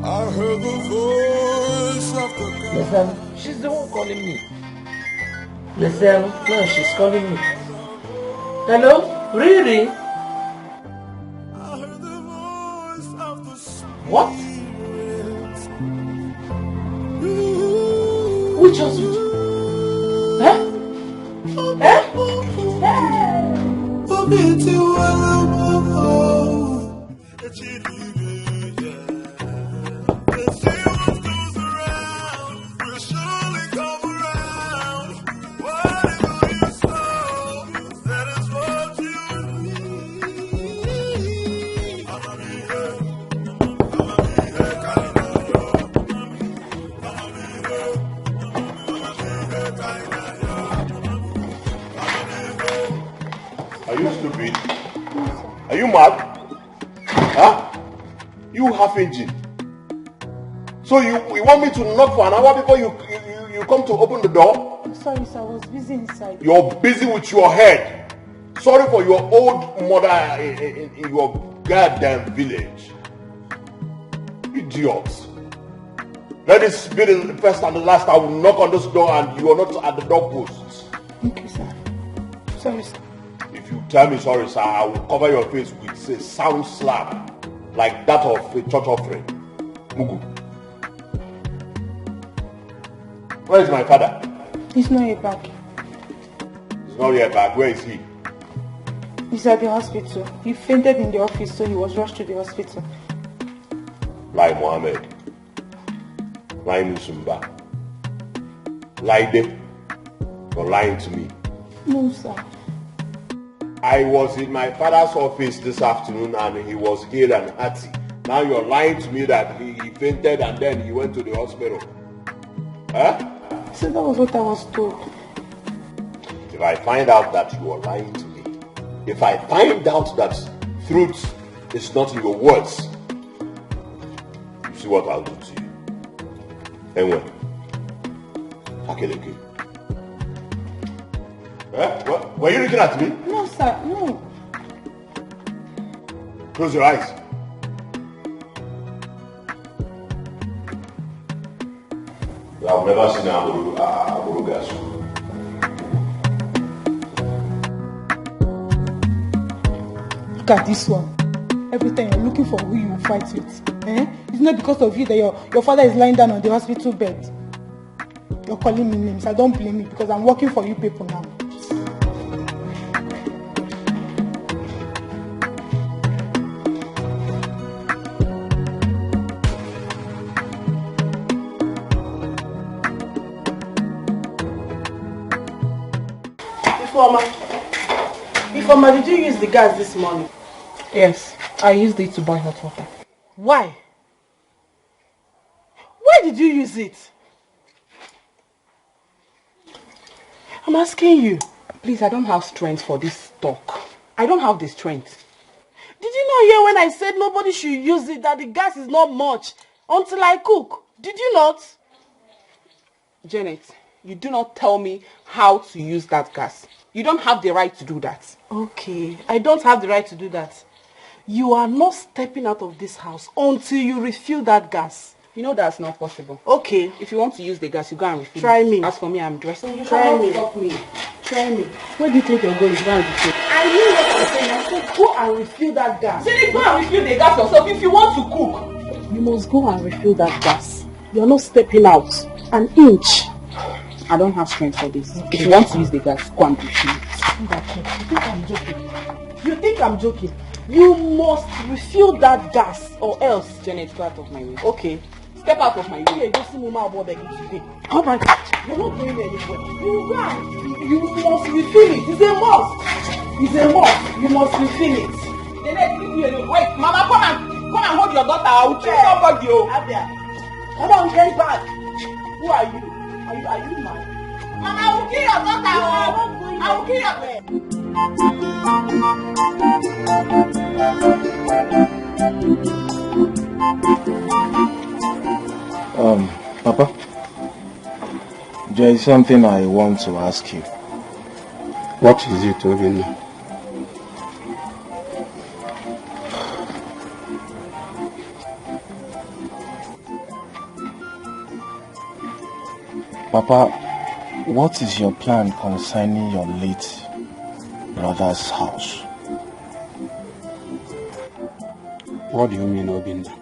I heard the voice of the God. Listen, she's the one calling me. Listen, no, she's calling me. Hello? Really? I heard the voice of the What? Which hospital? Huh? Huh? Are you stupid? Are you mad? Huh? You half engine. So you want me to knock for an hour before you come to open the door? I'm sorry, sir. I was busy inside. You're busy with your head. Sorry for your old mother in your goddamn village. Idiots. Let this be the first and the last I will knock on this door and you are not at the doorposts. Thank you, sir. Sorry, sir. If you tell me sorry, sir, I will cover your face with a sound slap like that of a church offering. Mugu. Where is my father? He's not yet back. He's not yet back. Where is he? He's at the hospital. He fainted in the office, so he was rushed to the hospital. Lai Mohammed. Lai Musumba. Laide. You're lying to me. No, sir. I was in my father's office this afternoon and he was hale and hearty. Now you're lying to me that he fainted and then he went to the hospital. Huh? So that was what I was told. If I find out that you are lying to me, if I find out that truth is not in your words, you see what I'll do to you. Anyway, Akeleke. What? Were you looking at me? No, sir, no. Close your eyes. I've never seen Aburu Gasu. Look at this one. Every time you're looking for who you will fight with. It's not because of you that your father is lying down on the hospital bed. You're calling me names. I don't blame you because I'm working for you people now. Ifeoma, did you use the gas this morning? Yes, I used it to boil hot water. Why? Why did you use it? I'm asking you. Please, I don't have strength for this talk. I don't have the strength. Did you not hear when I said nobody should use it, that the gas is not much until I cook? Did you not? Janet, you do not tell me how to use that gas. You don't have the right to do that. Okay, I don't have the right to do that. You are not stepping out of this house until you refill that gas. You know that's not possible. Okay. If you want to use the gas, you go and refill Try it. me. As for me, I'm dressed. Try me. Try me. Where do you think you're going? Go and refill. I knew what I'm saying. I said go and refill that gas. Say, go and refill the gas yourself if you want to cook. You must go and refill that gas. You're not stepping out an inch. I don't have strength for this. Okay. If you want to use the gas, go and refill it. You think I'm joking? You think I'm joking? You must refill that gas or else. Janet, go out of my way. Okay. Step out of my way. Okay, go see Mama about begging today. Oh my God. You're not going anywhere. You run. You must refill it. It's a must. It's a must. You must refill it. Janet, leave me alone. Wait, Mama, come and hold your daughter. I will choose somebody. Abia. Come on, get back. Who are you? Are you mad? Mama, I will kill your daughter. I will kill your Papa, there is something I want to ask you. What is it, Obin? Papa, what is your plan concerning your late brother's house? What do you mean, Obinna?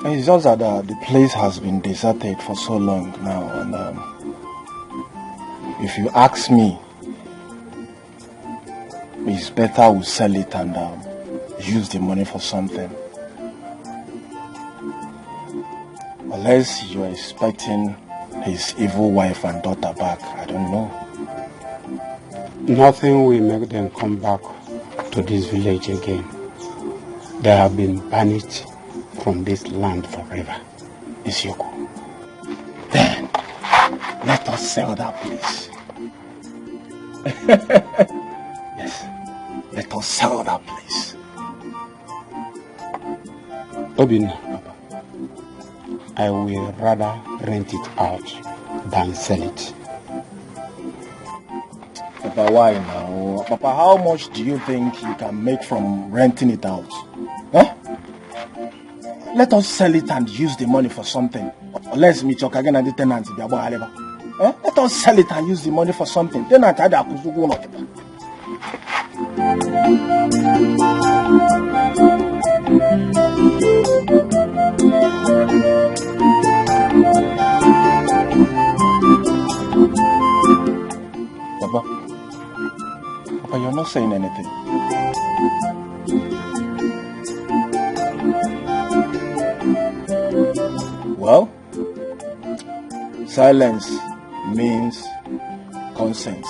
It's just that the place has been deserted for so long now, and if you ask me, it's better we sell it and use the money for something. Unless you're expecting his evil wife and daughter back, I don't know. Nothing will make them come back to this village again. They have been banished from this land forever. Isioko. Then, let us sell that place. Yes, let us sell that place. Obina, I will rather rent it out than sell it. Papa, why now? Papa, how much do you think you can make from renting it out? Huh? Let us sell it and use the money for something. Let's meet your again and the tenants. Let us sell it and use the money for something. Tenant, Papa, you're not saying anything. Well, silence means consent.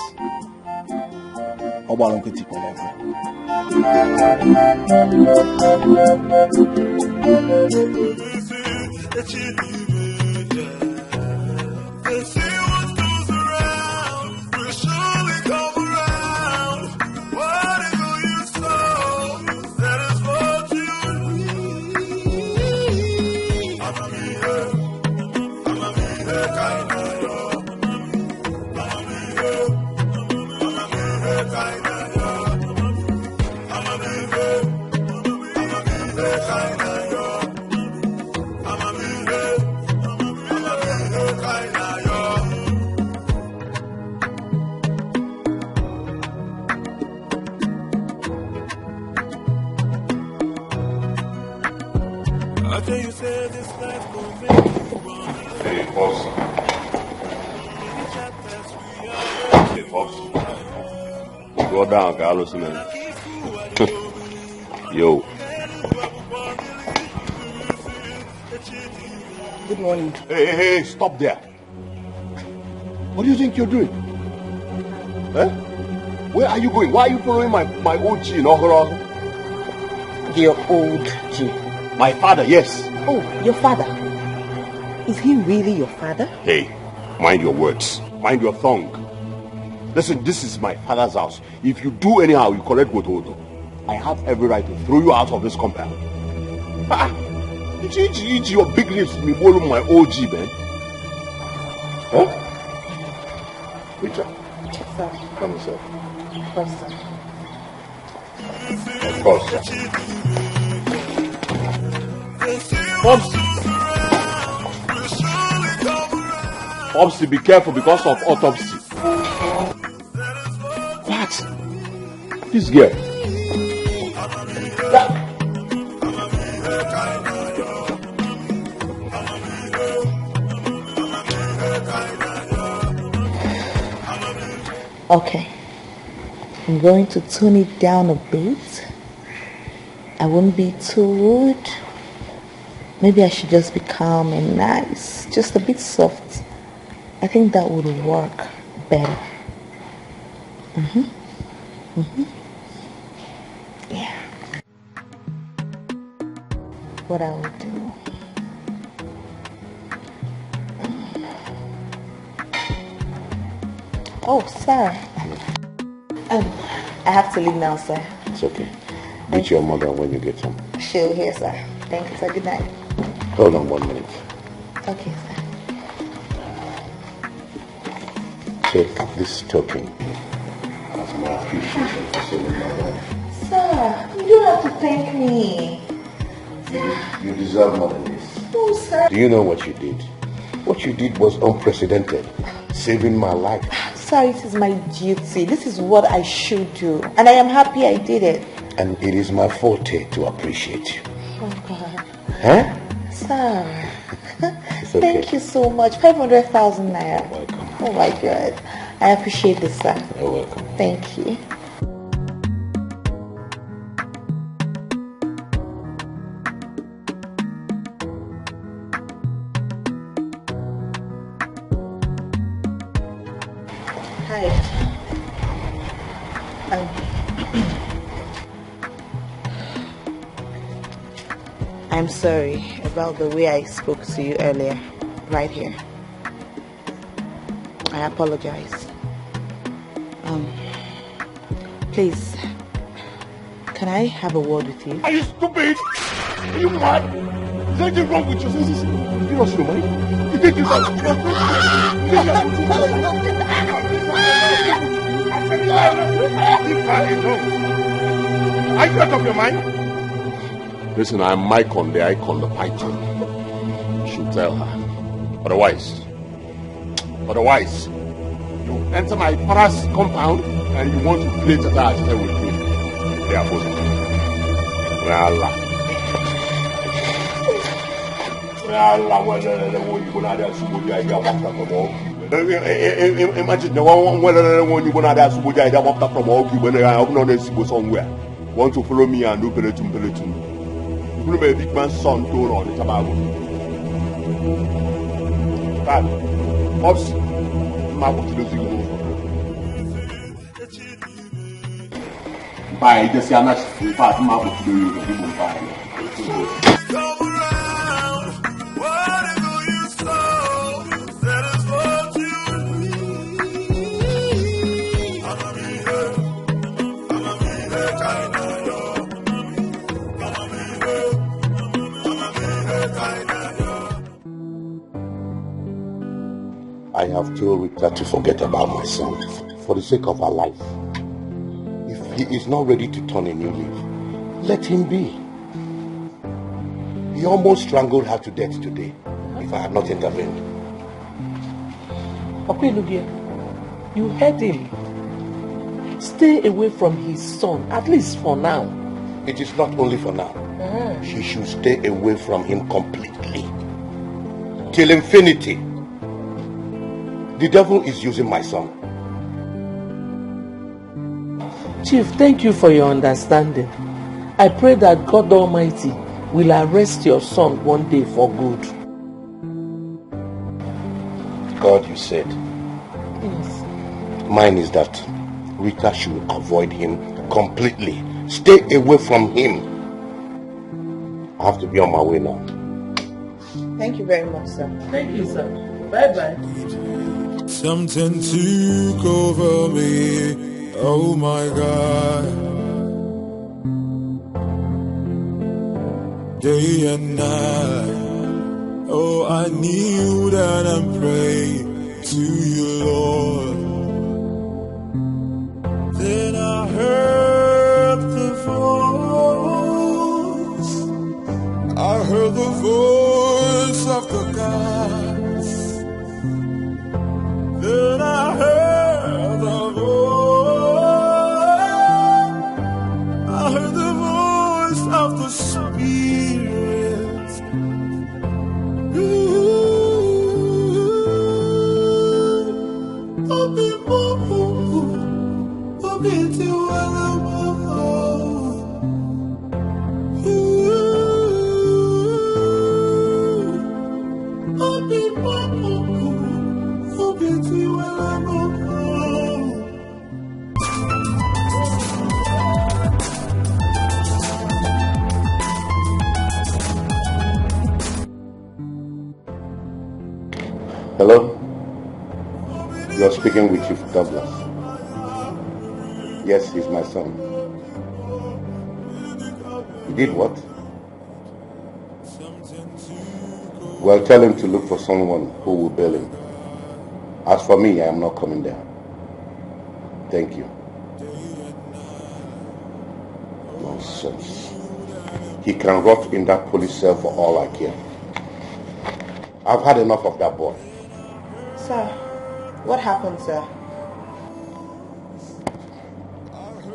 Go down, Carlos, man. Yo. Good morning. Hey, stop there. What do you think you're doing? Huh? Where are you going? Why are you following my OG in Okada? Your old G. My father, yes. Oh, your father. Is he really your father? Hey, mind your words. Mind your tongue. Listen, this is my father's house. If you do anyhow, you collect Gotodo. I have every right to throw you out of this compound. Eat your big lips, me follow my OG, man. Huh? Richard. Sir. Come, sir. Of course, sir. Of course, sir. Popsy, be careful because of autopsy. What? This girl. Okay. I'm going to tone it down a bit. I won't be too rude. Maybe I should just be calm and nice. Just a bit soft. I think that would work better. Yeah. What I will do. Oh, sir. I have to leave now, sir. It's okay. Meet your mother when you get home. She'll hear, sir. Thank you, sir. Good night. Hold on 1 minute. Okay, sir. Take this token as my appreciation for saving my life. Sir, you don't have to thank me. You deserve more than this. No, sir. Do you know what you did? What you did was unprecedented. Saving my life. Sir, it is my duty. This is what I should do. And I am happy I did it. And it is my forte to appreciate you. Oh, God. Huh? Sir, It's okay. thank you so much. 500,000 naira. Welcome. Oh my God. I appreciate this, sir. You're welcome. Thank you. Hi. I'm sorry about the way I spoke to you earlier, right here. I apologize. Please, can I have a word with you? Are you stupid? Are you mad? Is anything wrong with you? You lost your mind? You think you are... Are you out of your mind? Listen, I'm Mycon, the icon, the python. You should tell her. Otherwise, you enter my father's compound and you want to play tata with me. They are both. Imagine the one when you want to suboja I am after from all when I have not go somewhere. Want to follow me and do peletum. You be a big man's son to on the tobacco. Dad, Pops, my what to do? By the Siana's part, my what to do you. I have told Rita to forget about my son for the sake of her life. If he is not ready to turn a new leaf, let him be. He almost strangled her to death today if I had not intervened. Okwelugia, you heard him. Stay away from his son, at least for now. It is not only for now. She should stay away from him completely. Till infinity. The devil is using my son. Chief, thank you for your understanding. I pray that God Almighty will arrest your son one day for good. God, you said. Yes. Mine is that Rita should avoid him completely. Stay away from him. I have to be on my way now. Thank you very much, sir. Thank you, sir. Bye-bye. Something took over me, oh my God. Day and night, oh I kneel down and pray to you, Lord. Then I heard the voice of the gods. Then I heard the voice of the Spirit. Hello? You're speaking with Chief Douglas. Yes, he's my son. He did what? Well, tell him to look for someone who will bail him. As for me, I am not coming there. Thank you. Nonsense. He can rot in that police cell for all I care. I've had enough of that boy. Sir, what happened, sir?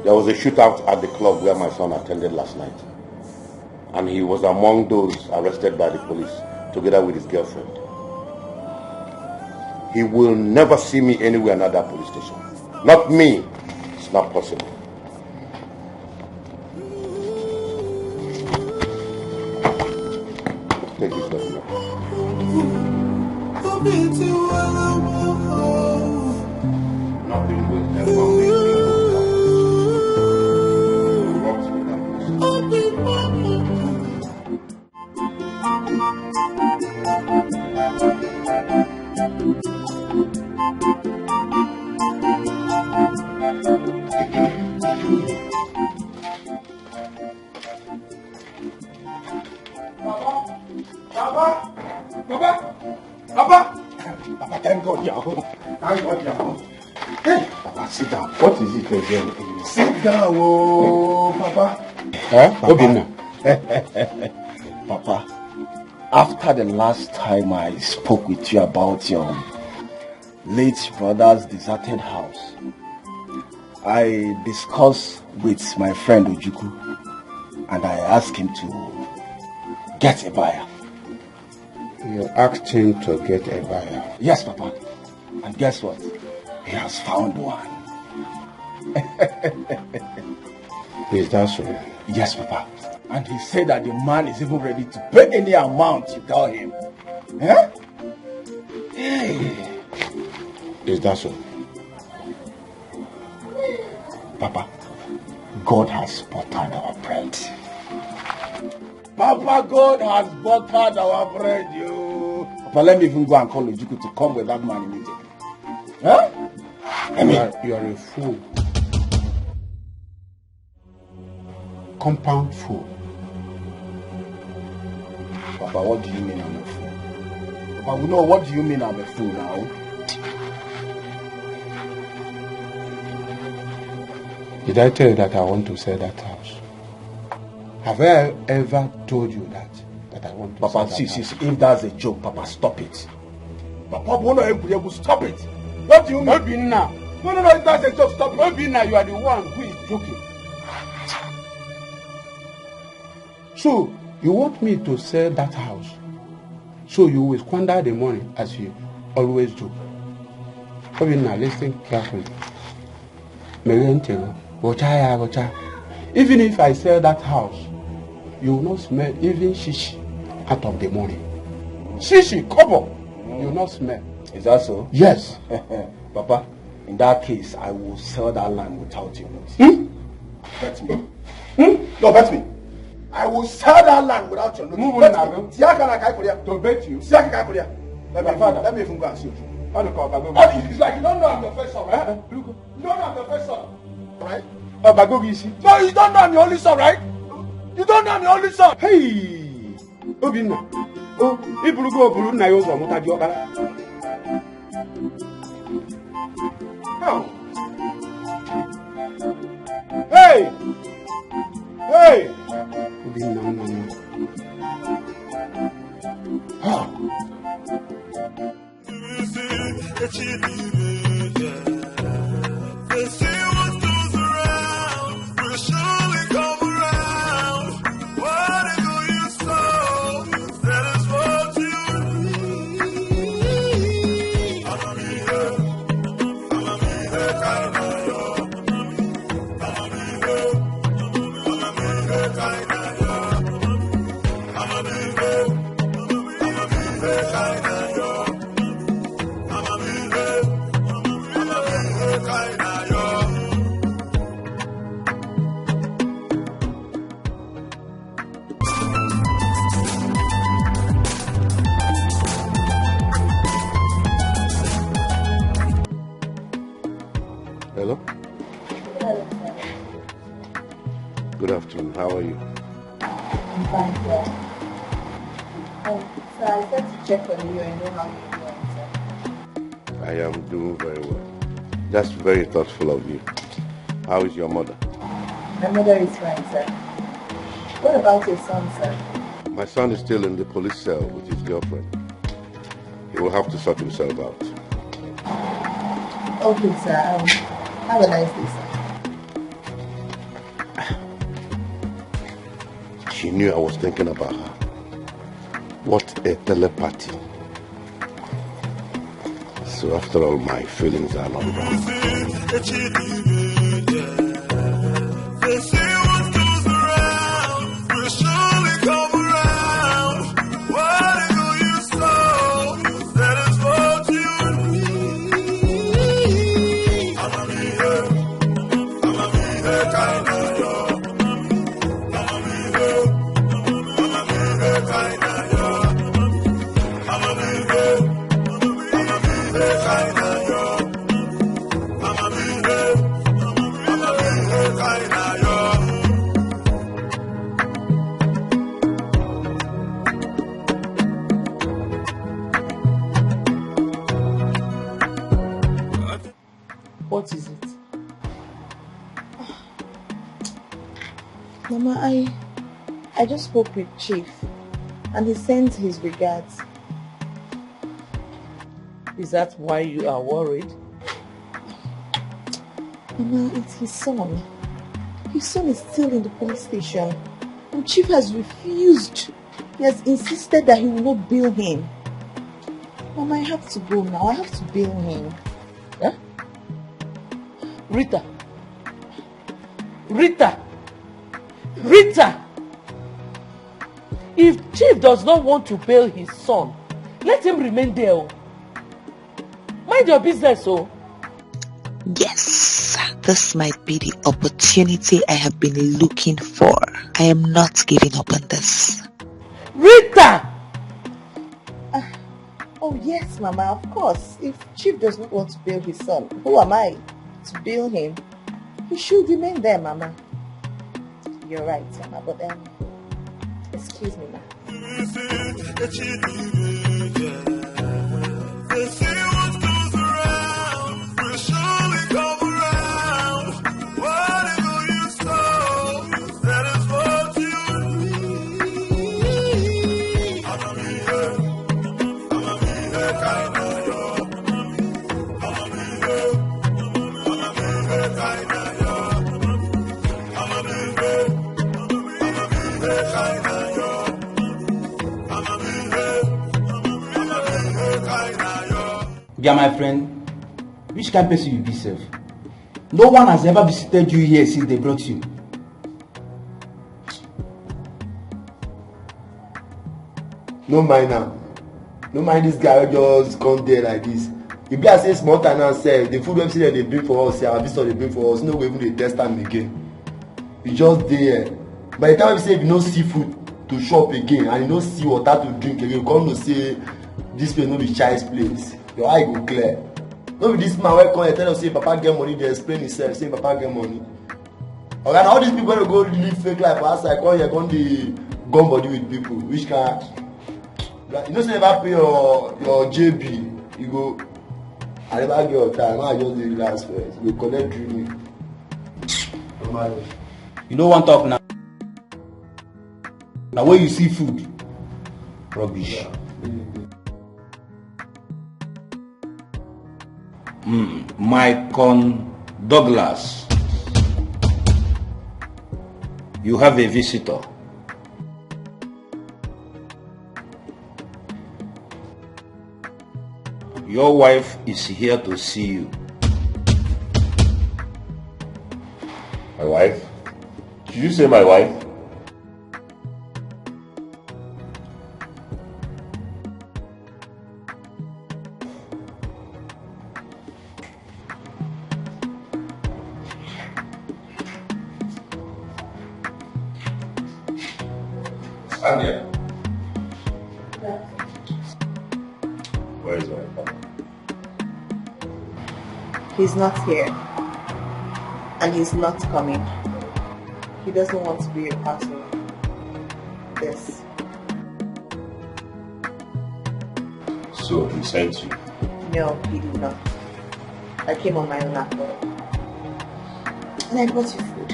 There was a shootout at the club where my son attended last night. And he was among those arrested by the police, together with his girlfriend. He will never see me anywhere near that police station. Not me. It's not possible. Take this document. Nothing will ever make me Papa, thank God, yeah. Thank God, yeah. Hey, Papa, sit down. What is it again? Sit down, oh, Papa. Huh? Papa. Papa, after the last time I spoke with you about your late brother's deserted house, I discussed with my friend Ojuku and I asked him to get a buyer. You asked him to get a buyer? Yes, Papa. And guess what? He has found one. Is that so? Yes, Papa. And he said that the man is even ready to pay any amount you tell him. Huh? Hey. Is that so? Papa, God has buttered our bread. Papa, God has buttered our bread, you. Papa, let me even go and call Ojuku to come with that man immediately. Huh? You are a fool. Compound fool. Papa, what do you mean I'm a fool? Papa, we know what do you mean I'm a fool now? Did I tell you that I want to sell that house? Have I ever told you that I want to Papa, sell see, that house? if that's a joke, Papa, stop it. Papa, stop it. What do you mean? No, if that's a joke, stop it. Now you are the one who is joking. So, you want me to sell that house? So you will squander the money as you always do. Now listen carefully. Even if I sell that house, you will not smell even shishi out of the money. Shishi, kobo, you will not smell. Is that so? Yes. Papa, in that case, I will sell that land without your notice. Bet me. No, bet me. I will sell that land without your notice. Bet me. To bet you. Let me even go and see you. It's like you don't know I'm your first son, right? You don't know I'm your first son, right? No, you don't know I'm your only son, right? You don't know I'm your only son. Hey! Obinna. Oh, Ibulugo Obulu na yozo mutaji okara. How? Hey! Hey! Obinna, no. How? They say what goes around will surely come around. Whatever you sow, that is what you reap. I'ma be here, kind of yo. I'ma be here, kind of yo. I'ma be here, kind of yo. Hello? Hello, Good afternoon. How are you? I'm fine, sir. So I said to check on you and know how you're doing, sir. I am doing very well. That's very thoughtful of you. How is your mother? My mother is fine, sir. What about your son, sir? My son is still in the police cell with his girlfriend. He will have to sort himself out. Okay, sir. Have a nice day, sir. she knew I was thinking about her. What a telepathy. So after all, my feelings are not wrong. They say what goes around will surely come around. Whatever you sow, that is what you reap. I'ma be here, kinda yo. I'ma be here, kinda yo. I'ma be here, kinda yo. I'ma be here, kinda yo. What is it? Mama, I just spoke with Chief and he sent his regards. Is that why you are worried? Mama, it's his son. His son is still in the police station. And Chief has refused. He has insisted that he will not bail him. Mama, I have to go now. I have to bail him. Huh? Rita! Rita! Rita! If Chief does not want to bail his son, let him remain there. Mind your business, oh. Yes, this might be the opportunity I have been looking for. I am not giving up on this. Rita! Oh yes, Mama, of course. If Chief does not want to bail his son, who am I to bail him? He should remain there, Mama. You're right, Mama, but excuse me, Ma. They say what goes around will surely come around. Whatever you sow, that is what you reap. I'ma be here, kinda yo. I'ma be here, kinda yo. I'ma be here, kinda yo. I'ma be here, kinda yo. Yeah, my friend, which kind of person you be, self? No one has ever visited you here since they brought you. No mind now. No mind this guy wey just come there like this. E be as say small time now sef, the food wey say they bring for us, our visitor they bring for us, no go even dey test am again. E just dey here. By the time we say if you no see food to chop again and you no see water to drink again, you come know say this place no be child's place. Your eye go clear. No be this man wey come here tell us say papa get money, dey explain himself say papa get money. Oga, na all these people wey go live fake life for outside come here come dey gum body with people. Which kind? You know say never pay your JB, you go. I never get your time. I just dey relax first. You go collect drink. You don't want to talk now. Now where you see food, rubbish. Michael Douglas, you have a visitor. Your wife is here to see you. My wife? Did you say my wife? Stand here. Where is my father? He's not here. And he's not coming. He doesn't want to be a part of this. So he sent you? No, he did not. I came on my own accord. And I brought you food.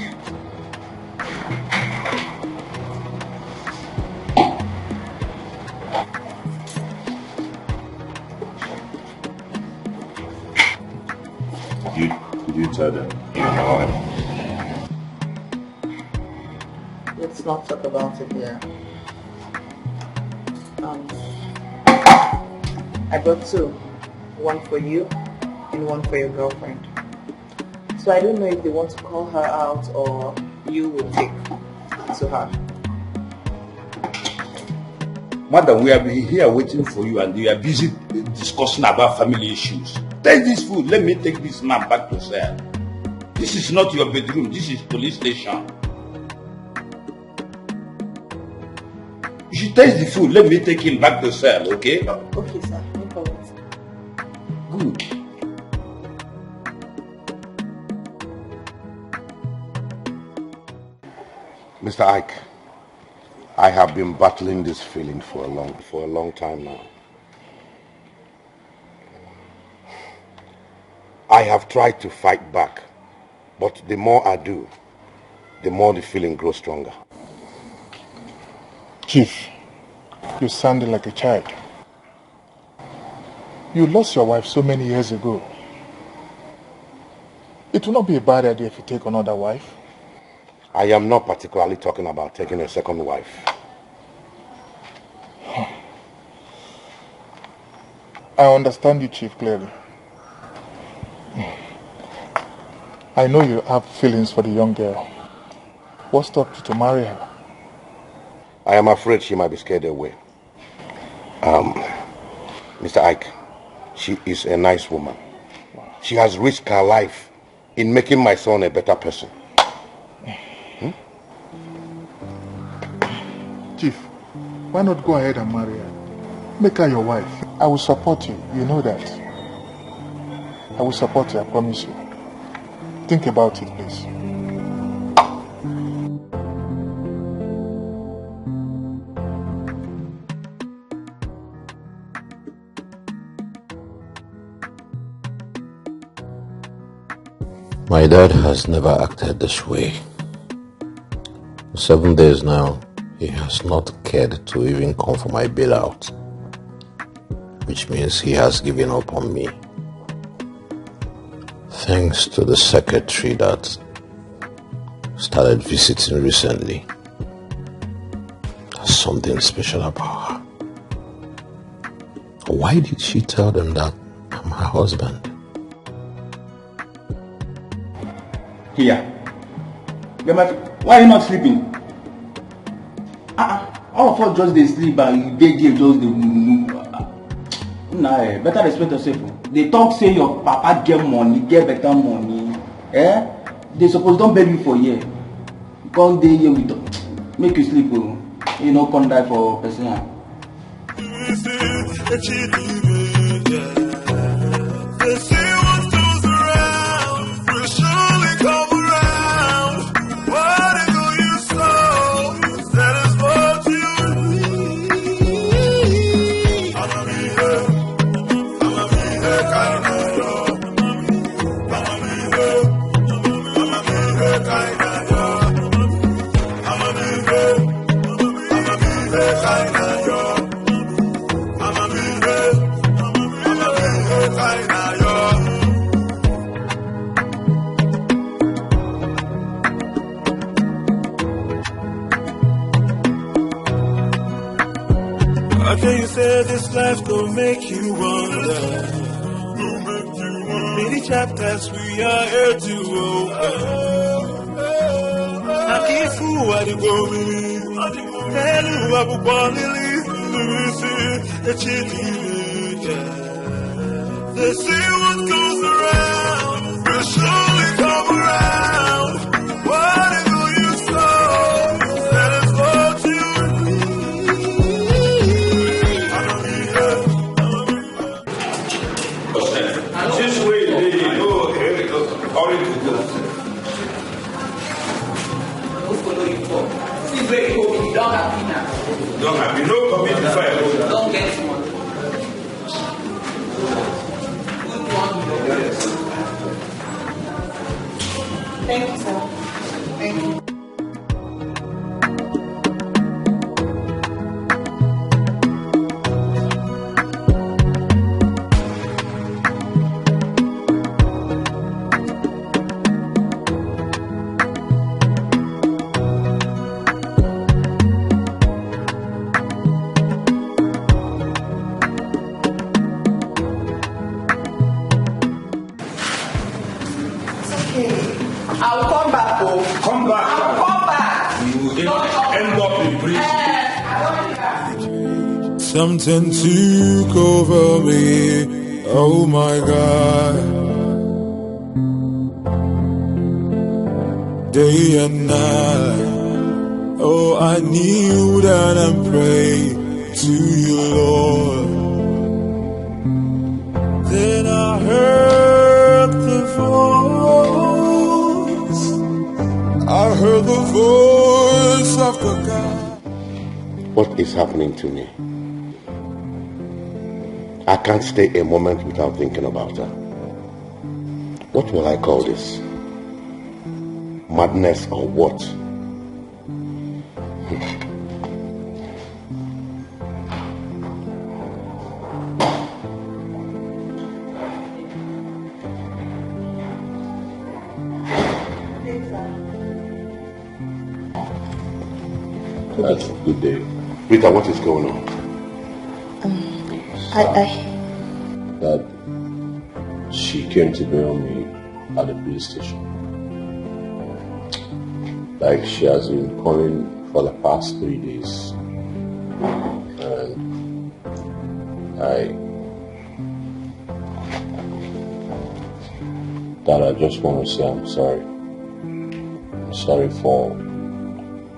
Did you tell them you know him? Let's not talk about it here. I brought two. One for you and one for your girlfriend. So I don't know if they want to call her out or you will take to her. Madam, we have been here waiting for you and we are busy discussing about family issues. Take this food, let me take this man back to cell. This is not your bedroom, this is police station. You should taste the food, let me take him back to cell, okay? Okay, sir, no problem. Good. Mr. Ike, I have been battling this feeling for a long time now. I have tried to fight back, but the more I do, the more the feeling grows stronger. Chief, you sounded like a child. You lost your wife so many years ago. It will not be a bad idea if you take another wife. I am not particularly talking about taking a second wife. I understand you, Chief, clearly. I know you have feelings for the young girl. What stopped you to marry her? I am afraid she might be scared away. Mr. Ike, she is a nice woman. She has risked her life in making my son a better person. Chief, why not go ahead and marry her? Make her your wife. I will support you, you know that. I will support you, I promise you. Think about it, please. My dad has never acted this way. 7 days now, he has not cared to even come for my bailout, which means he has given up on me. Thanks to the secretary that started visiting recently. There's something special about her. Why did she tell them that I'm her husband? Here. Why are you not sleeping? All of us just they sleep and they just nah, better respect yourself. They talk say your papa get money, get better money. They suppose don't beg you for year. Because they here with make you sleep, you know, come die for person. Okay, you said this life gon' make you wonder. Many chapters we are here to open. I keep fool what you go believe. Tell you what you want to leave. That you did. They say what goes around will surely come around. Whatever you sow, that is what you This way, they go according to the. See where you go, you don't have dinner. Don't have, you know, commit the fire. Don't get money. Thank you, sir. Thank you. Something took over me. Oh my God. Day and night. Oh, I kneeled and prayed to you, Lord. Then I heard the voice. I heard the voice of the God. What is happening to me? I can't stay a moment without thinking about her. What will I call this? Madness or what? That's a good day. Rita, what is going on? That she came to bail me at the police station. Like she has been calling for the past 3 days. And I just want to say I'm sorry. I'm sorry for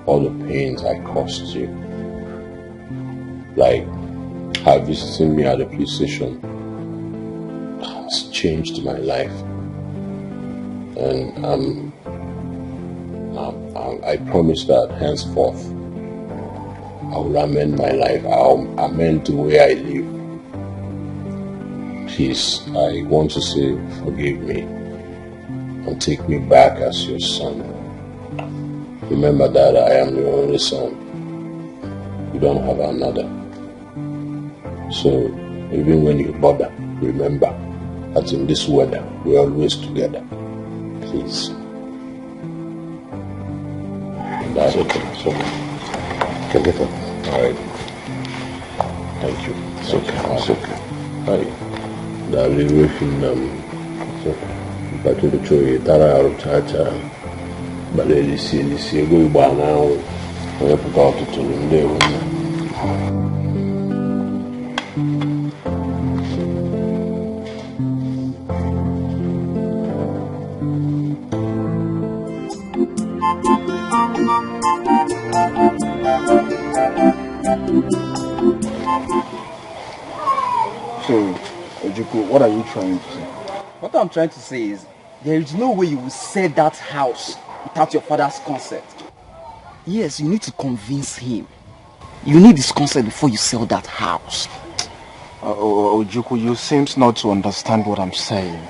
all the pains I caused you. Like, her visiting me at the police station has changed my life. And I promise that henceforth I will amend my life. I'll amend the way I live. Please, I want to say forgive me and take me back as your son. Remember that I am your only son. You don't have another. So even when you bother, remember that in this weather we're always together. Please. That's okay. It's okay. You can get up. Alright. Thank you. It's okay. It's okay. Alright. That will be it's okay. But to the truth, that I have but they see go by now. We have to go to them there. So, Ojuku, what are you trying to say? What I'm trying to say is, there is no way you will sell that house without your father's consent. Yes, you need to convince him. You need his consent before you sell that house. Ojuku, you seem not to understand what I'm saying.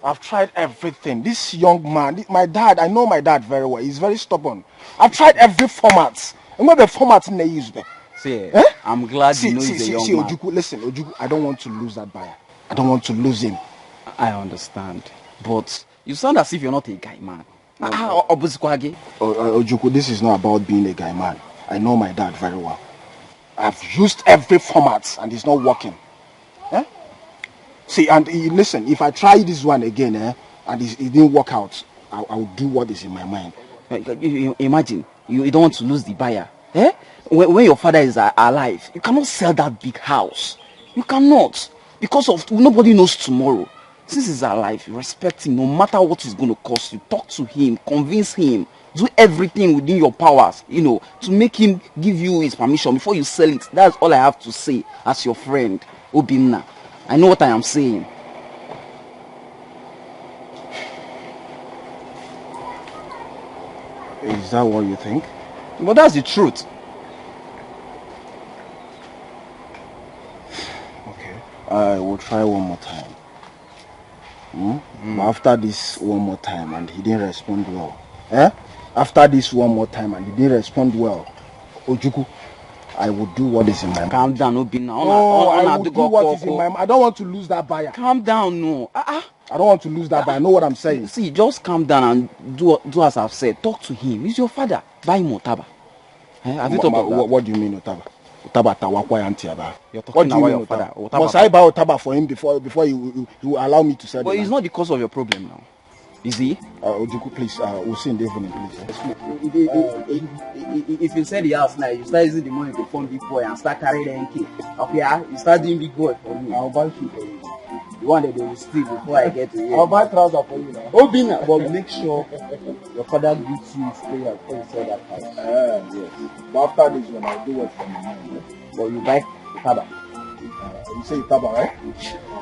I've tried everything. This young man, my dad, I know my dad very well. He's very stubborn. I've tried every format. And what the format they use there? See, I'm glad you know he's a young man. Ojuku, listen, Ojuku, I don't want to lose that buyer. I don't want to lose him. I understand. But you sound as if you're not a guy man. Ojuku, this is not about being a guy man. I know my dad very well. I've used every format and it's not working. See, and listen, if I try this one again and it didn't work out, I will do what is in my mind. Imagine, you don't want to lose the buyer. When your father is alive, you cannot sell that big house. You cannot. Because of nobody knows tomorrow. Since he's alive, respect him no matter what it's going to cost you. Talk to him, convince him, do everything within your powers, to make him give you his permission before you sell it. That's all I have to say as your friend, Obinna. I know what I am saying. Is that what you think? But that's the truth. Okay, I will try one more time. But after this one more time and he didn't respond well. After this one more time and he didn't respond well, Ojuku, I will do what is in my mind. Calm down, Obinna. I will do what is in my mind. I don't want to lose that buyer. Calm down, no. I don't want to lose that buyer. I know what I'm saying. See, just calm down and do as I've said. Talk to him. He's your father. Buy him Otaba. Have you talked about that? What do you mean Otaba? Otaba Tawakwa Yantiaba. You're talking about your father. Must I buy Otaba for him before he will allow me to sell it? But it's not the cause of your problem now. Is he? Wazico, please, we'll see in the evening, please. If you sell the house now, you start using the money to fund big boy and start carrying the NK. Okay, you start doing big boy for me. I'll buy shoe for you. The one that they will steal before I get to you. I'll buy trouser for you now. Obina, but make sure your father gives you his prayer before you sell that house. Yes. But after this one, I'll do what for you. But you buy Okada. You say Taba, right?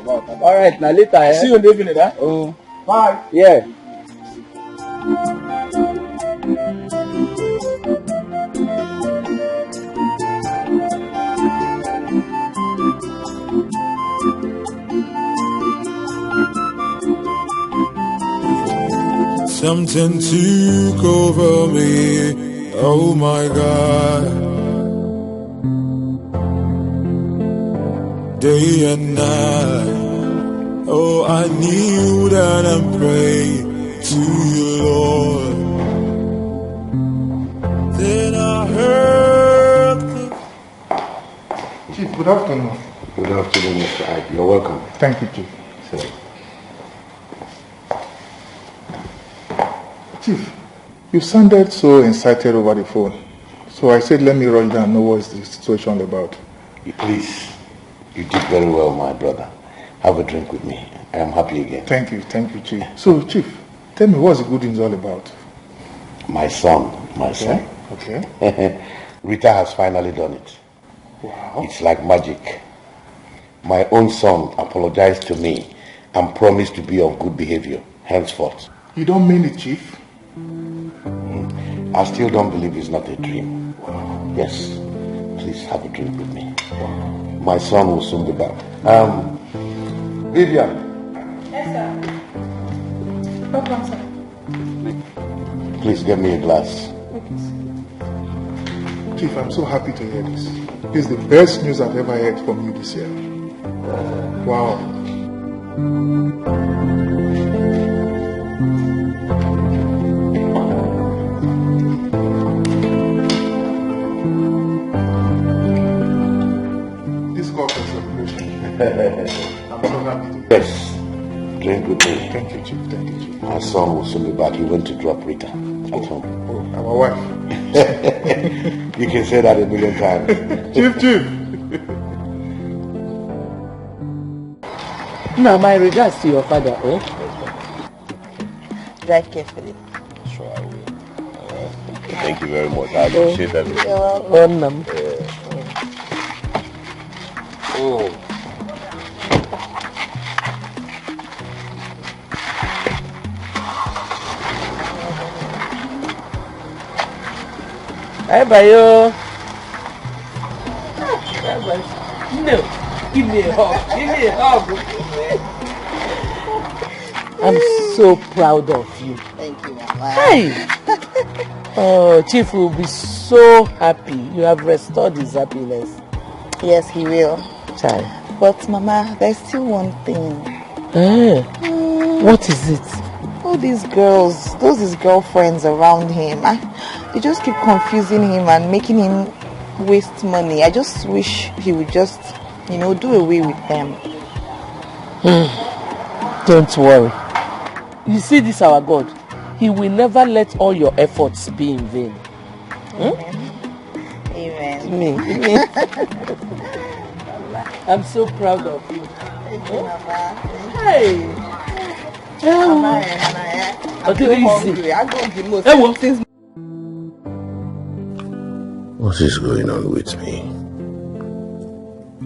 Alright, now later. See you in the evening, eh? Oh. Bye. Yeah. Something took over me, oh my God. Day and night, oh I kneel down and pray to you, Lord. Then I heard Chief, good afternoon. Good afternoon, Mr. Ike. You're welcome. Thank you, Chief. Sit. Chief, you sounded so excited over the phone. So I said, let me rush down and know what's the situation about. Please, you did very well, my brother. Have a drink with me. I am happy again. Thank you, Chief. So, Chief, tell me what's the good news all about? My son. Okay. Rita has finally done it. Wow. It's like magic. My own son apologized to me and promised to be of good behavior henceforth. You don't mean it, Chief? I still don't believe it's not a dream. Yes, please have a drink with me. My son will soon be back. Vivian. Yes, sir. Welcome, sir. Please get me a glass. Okay, sir. Chief, I'm so happy to hear this. This is the best news I've ever heard from you this year. Wow. This calls for celebration. I'm so happy to. Yes, drink with me. Thank you, Chief. My son will soon be back. He went to drop Rita at home. Oh, our wife. You can say that a million times. Chief. Now, my regards to your father, oh? Drive carefully. Sure, I will. Thank you very much. I appreciate everything. Welcome. Oh. Bye bye, yo. No, give me a hug. I'm so proud of you. Thank you, Mama. Hey! Oh, Chief will be so happy. You have restored his happiness. Yes, he will. Child. But, Mama, there's still one thing. What is it? All these girls, his girlfriends around him, they just keep confusing him and making him waste money. I just wish he would just, do away with them. Don't worry. You see this, our God, he will never let all your efforts be in vain. Amen. Me. I'm so proud of you. Thank you, Mama. Hey. Mama, I'm so hungry. I go the most things. What is going on with me?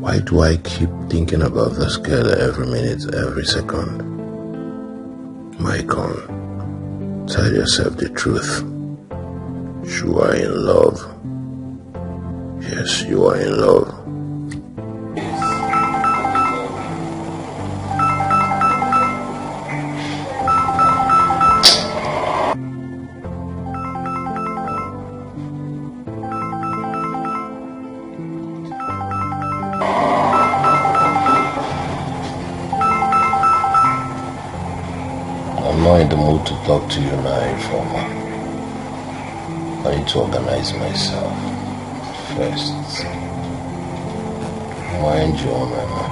Why do I keep thinking about this girl every minute, every second? Maicon, tell yourself the truth. You are in love. Yes, you are in love. I'm not in the mood to talk to you now, Informer. I need to organize myself first. Mind you, Mama.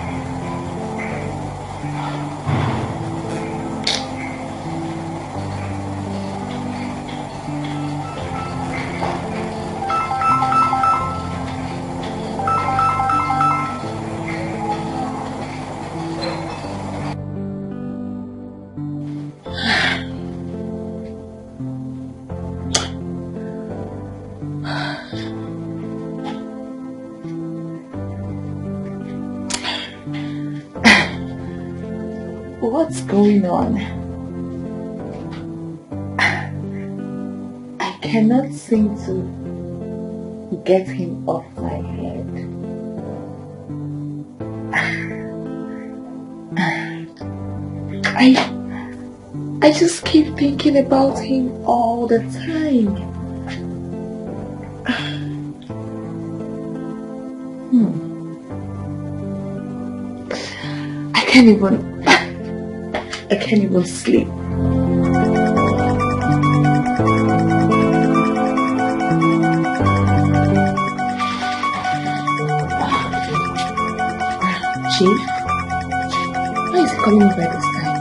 What's going on? I cannot seem to get him off my head. I just keep thinking about him all the time. I can't even sleep. Chief, why is he calling me by this time?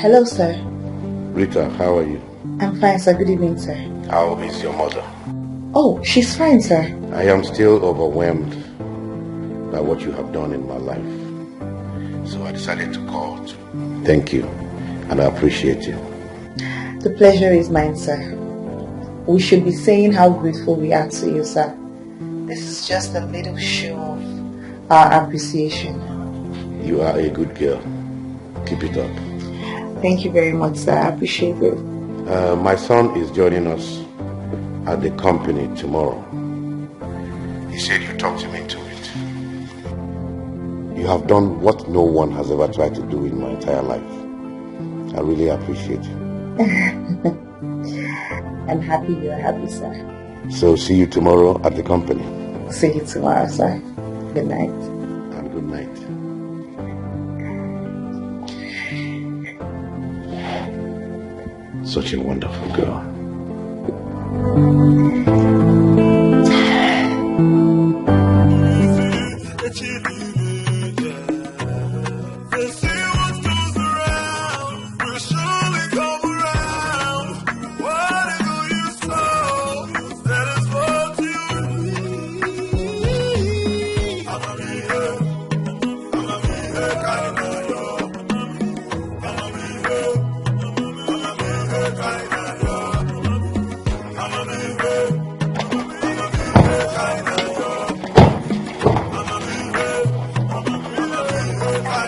Hello, sir. Rita, how are you? I'm fine, sir. Good evening, sir. How is your mother? Oh, she's fine, sir. I am still overwhelmed by what you have done in my life. So I decided to call to thank you, and I appreciate you. The pleasure is mine, sir. We should be saying how grateful we are to you, sir. This is just a little show of our appreciation. You are a good girl. Keep it up. Thank you very much, sir. I appreciate it. My son is joining us at the company tomorrow. He said you talked him into it. You have done what no one has ever tried to do in my entire life. I really appreciate it. I'm happy you're happy, sir. So see you tomorrow at the company. See you tomorrow, sir. Good night. And good night. Such a wonderful girl.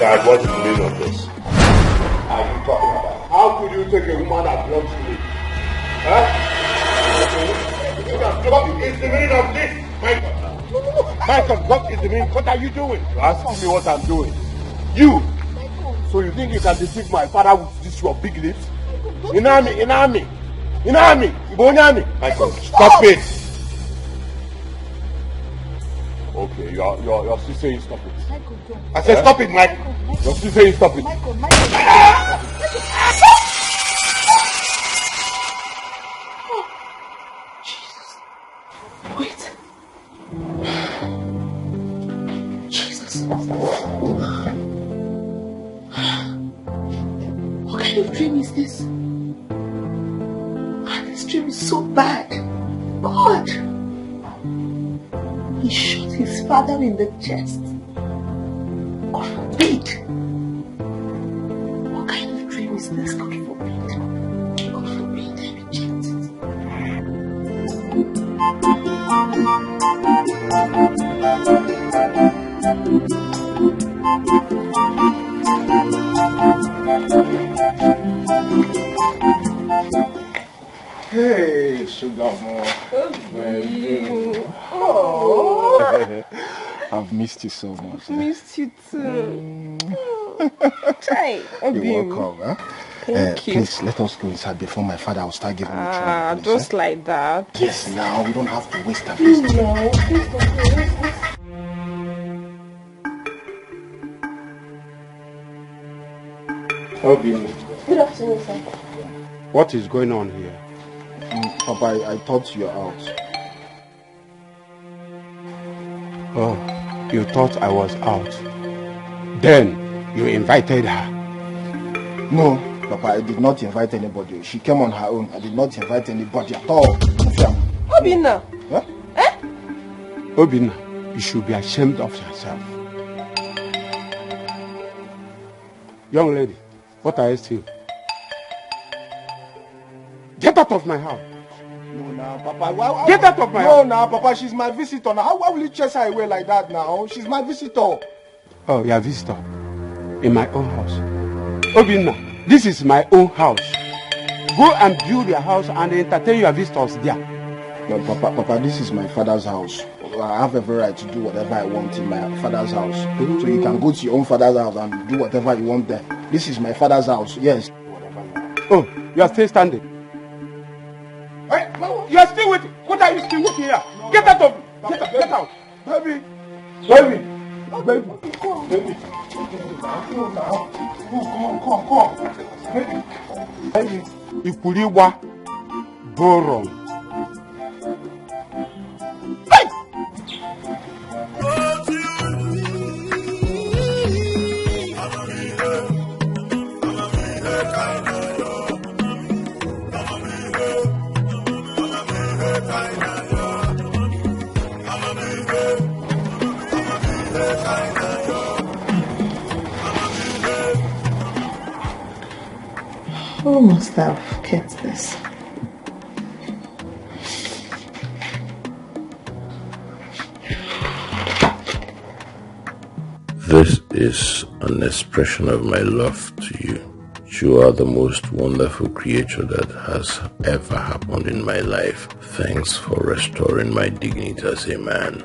Dad, what's the meaning of this? Are you talking about? How could you take a woman that belongs to me? Huh? What is the meaning of this, Michael? Michael, what is the meaning? What are you doing? You ask me what I'm doing. You! So you think you can deceive my father with this your big lips? Inami! Michael, stop it! Okay, you're still saying stop it. Michael, don't. I said stop it, Mike. You're still saying stop it. Michael. Wait. Jesus. What kind of dream is this? This dream is so bad. God. He shot his father in the chest. God forbid. What kind of dream is this? God forbid. God forbid. I reject Hey, sugar more. Oh. I've missed you so much. Missed you too. Try. You're welcome. Huh? Thank you. Please let us go inside before my father will start giving me trouble. Just like that. Yes, now we don't have to waste time. No, please don't. Good afternoon, sir. What is going on here? Papa, I thought you were out. Oh, you thought I was out. Then you invited her. No, Papa, I did not invite anybody. She came on her own. I did not invite anybody at all. Obinna. Huh? Obinna, you should be ashamed of yourself. Young lady, what are you still? Get out of my house. No, now, Papa. Get out of my house. No, now, Papa, she's my visitor. Now, how will you chase her away like that now? She's my visitor. Oh, you're a visitor. in my own house. Obinna, this is my own house. Go and build your house and entertain your visitors there. But Papa, this is my father's house. I have every right to do whatever I want in my father's house. So you can go to your own father's house and do whatever you want there. This is my father's house, yes. Oh, you are still standing. Hey, you are still waiting. What are you still waiting here? Get out of get out. Baby. Baby. Come. Baby. Come. Baby. Ikuliwa Boron. Who must have kept this? This is an expression of my love to you. You are the most wonderful creature that has ever happened in my life. Thanks for restoring my dignity as a man.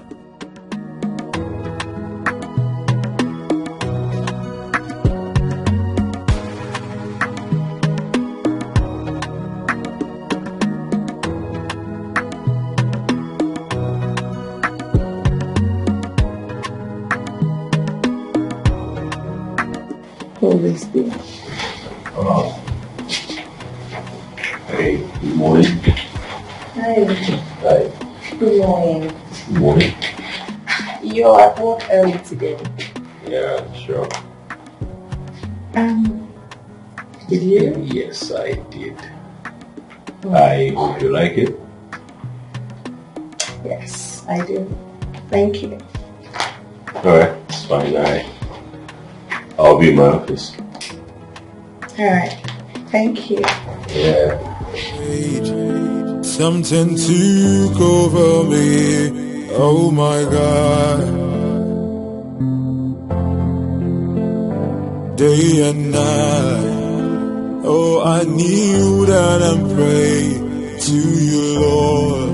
Always be. Hey, good morning. Hi. Hi. Good morning. Good morning. You're at work early today. Yeah, sure. Did you? Yes, I did. I hope you like it. Yes, I do. Thank you. Alright, it's fine. I'll be in my office. Alright. Thank you. Yeah. Something took over me. Oh my God. Day and night. Oh, I kneel down and pray to you, Lord.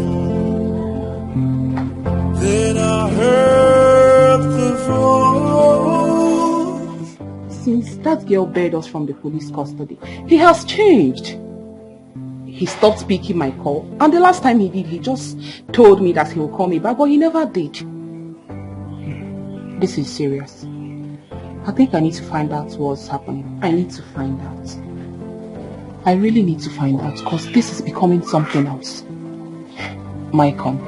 Then I heard the voice. Since that girl bailed us from the police custody, he has changed. He stopped picking my call, and the last time he did, he just told me that he will call me back, but he never did. This is serious. I think I need to find out what's happening. I need to find out. I really need to find out, because this is becoming something else. Maicon,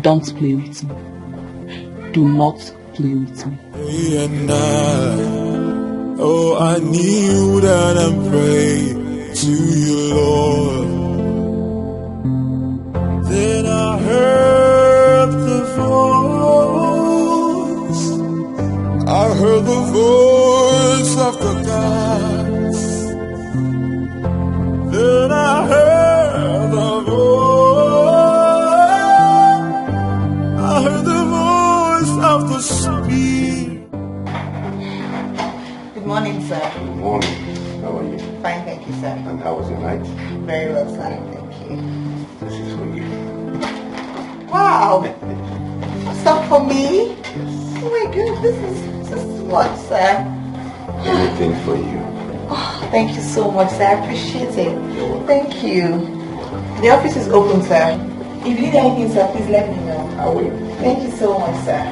don't play with me. Do not play with me. Day and night, oh, I kneel down and pray to you, Lord. Then I heard the voice. I heard the voice of the gods. Then I heard the voice. I heard the voice of the Spirit. Good morning, sir. Good morning. How are you? Fine, thank you, sir. And how was your night? Very well, sir. Thank you. This is for you. Wow! Stuff for me? Oh my God, this is what, sir? Anything for you. Oh, thank you so much, sir. I appreciate it. Thank you. The office is open, sir. If you need anything, sir, please let me know. I will. Thank you so much, sir.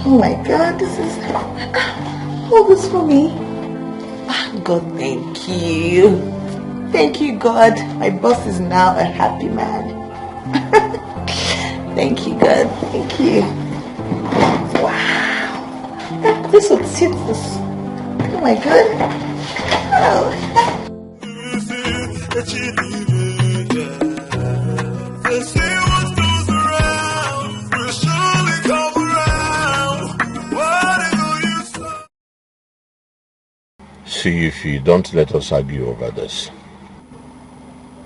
Oh my God, this is all this for me. God, thank you. Thank you, God. My boss is now a happy man. Thank you, God. Thank you. Wow. This would sit this. Oh my God. Oh. They say what goes around will surely come around. Whatever you say. See if you don't let us argue over this.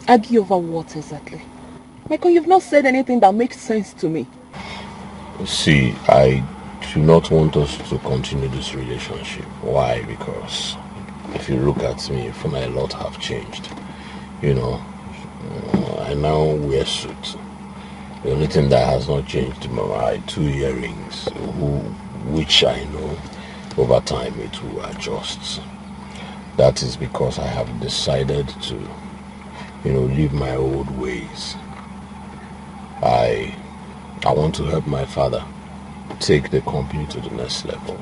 Argue over what exactly? Michael, you've not said anything that makes sense to me. See, I do not want us to continue this relationship. Why? Because if you look at me, I feel like a lot have changed. You know, I now wear suits. The only thing that has not changed are my 2 earrings, which I know over time it will adjust. That is because I have decided to, leave my old ways. I want to help my father take the company to the next level.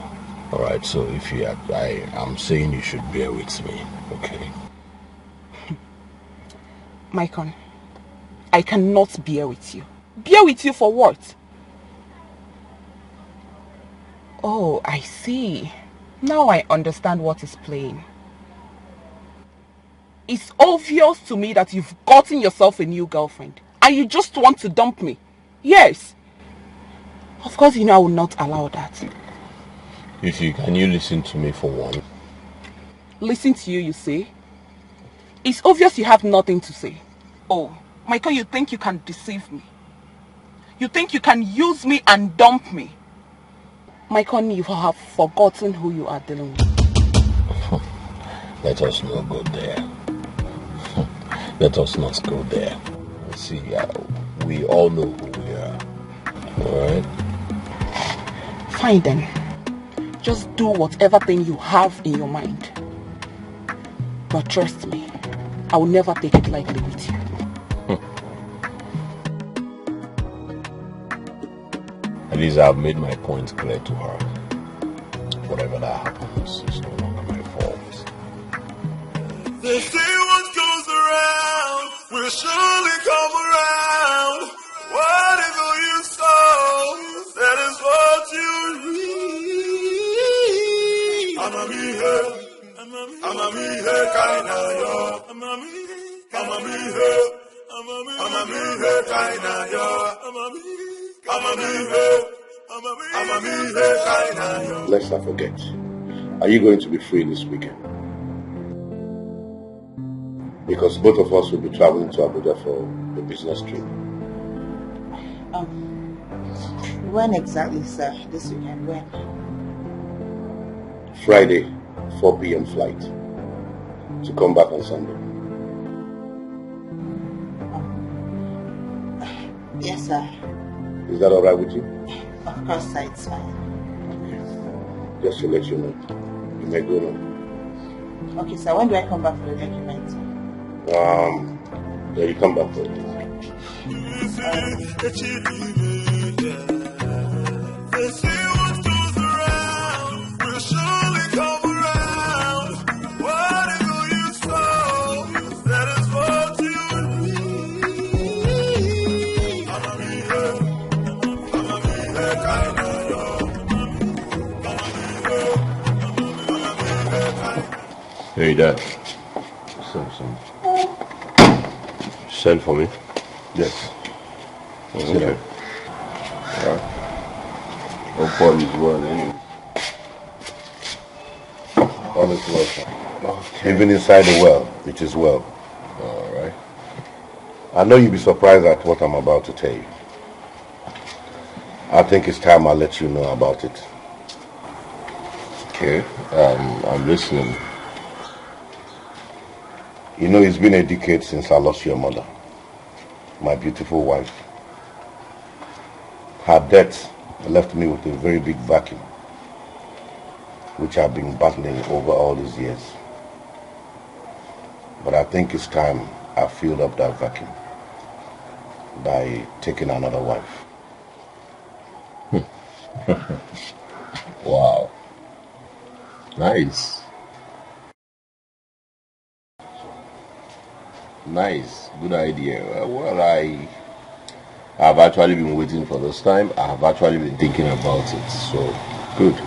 Alright, so I'm saying you should bear with me, okay? Maicon, I cannot bear with you. Bear with you for what? Oh, I see. Now I understand what is playing. It's obvious to me that you've gotten yourself a new girlfriend and you just want to dump me. Yes. Of course, I will not allow that. Can you listen to me for one? Listen to you, you say? It's obvious you have nothing to say. Oh, Michael, you think you can deceive me? You think you can use me and dump me? Michael, you have forgotten who you are dealing with. Let us not go there. Let us not go there. See, we all know who we are. Alright? Fine then. Just do whatever thing you have in your mind. But trust me, I will never take it lightly with you. At least I've made my point clear to her. Whatever that happens, it's no longer my fault. They say what goes around will surely come around. Whatever you sow, that is what you reap. I'ma be here kinda yo. I'ma be here kinda yo. Let's not forget. Are you going to be free this weekend? Because both of us will be traveling to Abuja for the business trip. When exactly, sir? This weekend, when? Friday, 4 p.m. flight. To come back on Sunday. Yes, sir. Is that alright with you? Of course, sir, it's fine. Just to let you know. You may go now. Okay, sir, when do I come back for the document? Yeah, you come back for it. They say what goes around will surely come around. Whatever you sow, that is what you reap. I'ma be here kinda yo. Hey, Dad. Send for me? Yes. Okay. Alright. Hope all is well anyway. All is well, sir. Even inside the well, it is well. Alright. I know you'll be surprised at what I'm about to tell you. I think it's time I let you know about it. Okay. I'm listening. You know, it's been a decade since I lost your mother, my beautiful wife. Her death left me with a very big vacuum, which I've been battling over all these years. But I think it's time I filled up that vacuum by taking another wife. Wow. Nice. Nice. Good idea. Well, I've actually been waiting for this time. I've actually been thinking about it. So, good.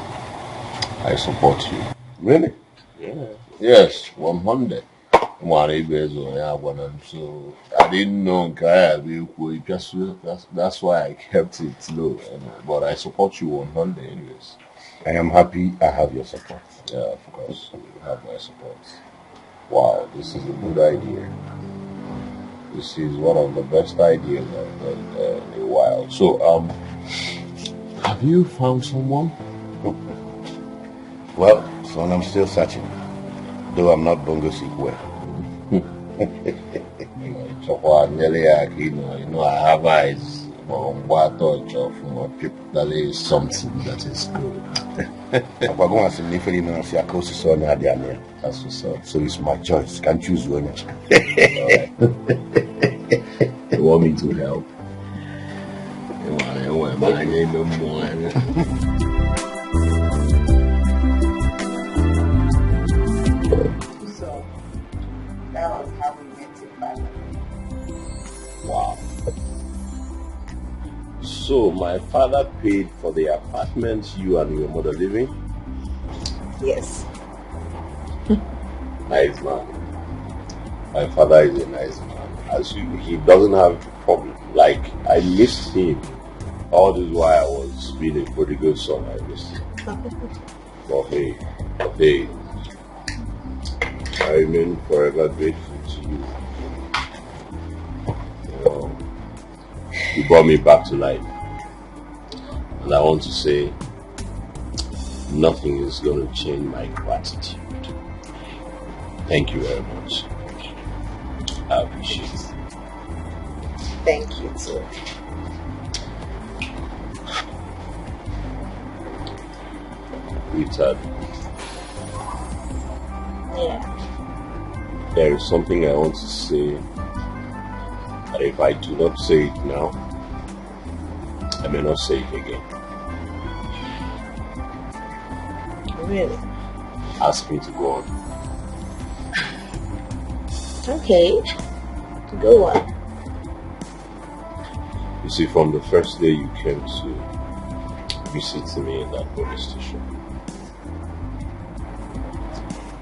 I support you. Really? Yeah. Yes, 100. So I didn't know that's why I kept it low. But I support you 100 anyways. I am happy I have your support. Yeah, of course. You have my support. Wow, this is a good idea. This is one of the best ideas in a while. So, Have you found someone? Well, son, I'm still searching. Though I'm not bongo sick well. I have eyes for what touch of people. That is something that is good. That's what's up. So it's my choice. Can't choose one. You want me to help? So that was how we met your father. Wow. So my father paid for the apartment you and your mother live in? Yes. Nice man. My father is a nice man. He doesn't have a problem. Like, I missed him. All this while I was being a prodigal son, I missed him. But hey, I remain forever grateful to you. You brought me back to life. And I want to say, nothing is going to change my gratitude. Thank you very much. I appreciate it. Thank you too. Richard. Yeah. There is something I want to say, but if I do not say it now, I may not say it again. Really? Ask me to go on. Okay. Go on. You see, from the first day you came to visit me in that police station,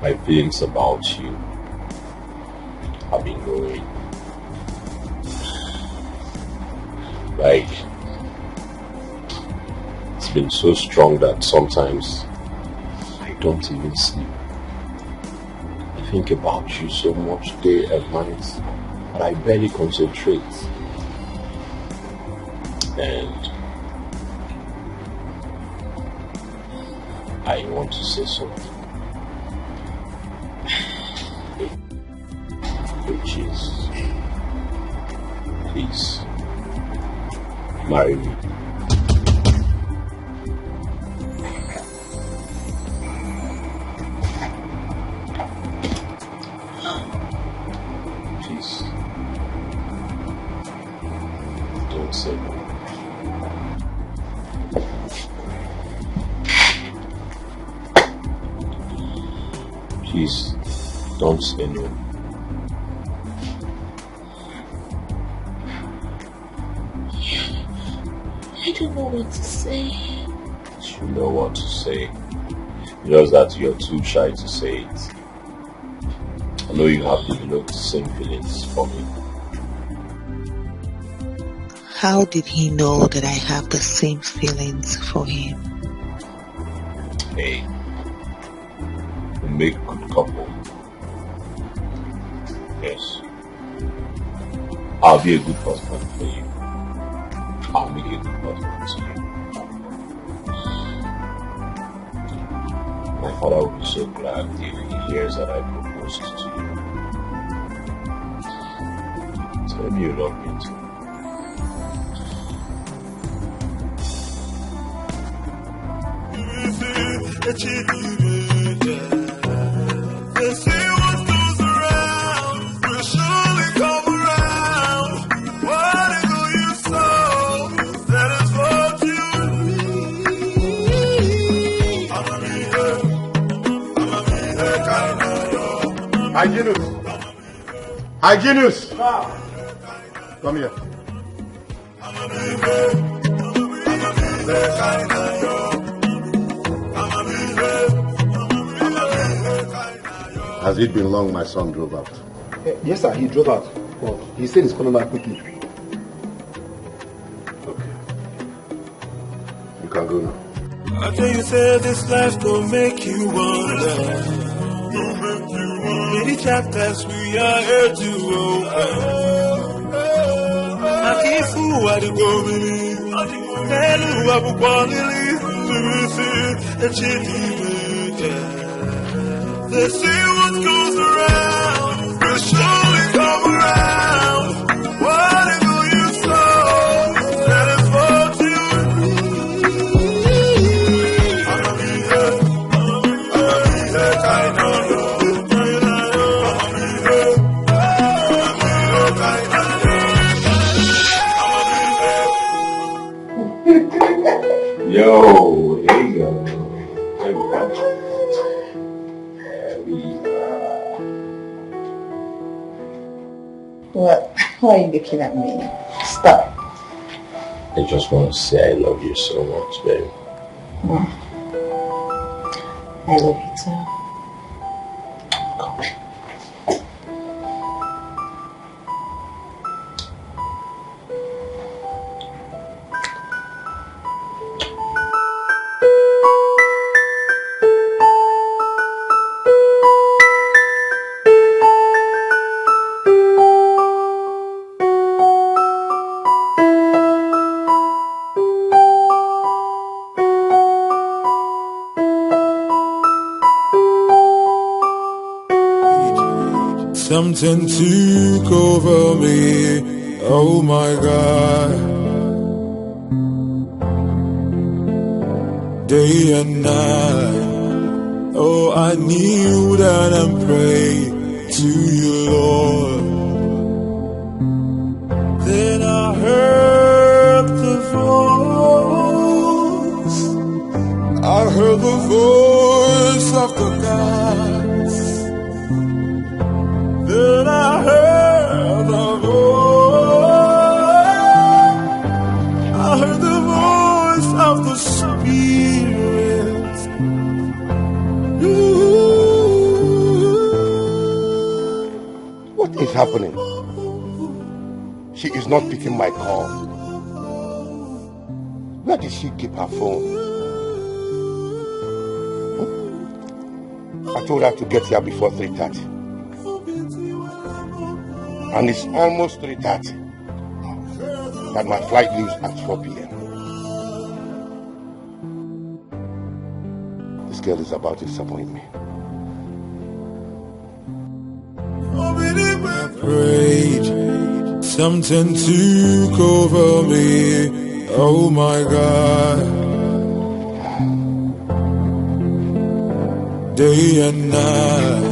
my feelings about you have been growing. Like, it's been so strong that sometimes I don't even sleep. I think about you so much day and night that I barely concentrate. And I want to say something, which is, please marry me. Please, don't say no. Please, don't say no. I don't know what to say. You know what to say. Just that you're too shy to say it. I know you have developed the same feelings for me. How did he know that I have the same feelings for him? Hey, we make a good couple. Yes. I'll be a good husband for you. I'll make a good husband to you. My father will be so glad if he hears that I proposed to you. Tell me you love me too. They see what goes around will surely come around. Whatever you sow, that is what you need. I'ma be here, kind of. Hygienus! Come here. I'ma be here, kind of. Has it been long my son drove out? Yes, sir, he drove out. But he said he's coming back quickly. Okay. You can go now. I tell you, say this life gon' make you wonder. Many chapters we are here to open. I can't fool what you go believe. They say what goes around will surely come around. Whatever you sow, that is what you reap. I'ma be there, I know you. Yo, here you go. There we go. What? Why are you looking at me? Stop. I just want to say I love you so much, babe. I love you too. Something took over me, oh my God. Day and night, oh I kneeled and prayed to you, Lord. Then I heard the voice of the gods. Then I heard the voice of the Spirit. What is happening? She is not picking my call. Where did she keep her phone? I told her to get here before 3:30. And it's almost 3:30 that my flight leaves at 4 p.m. This girl is about to disappoint me. I prayed, something took over me, oh my God. Day and night,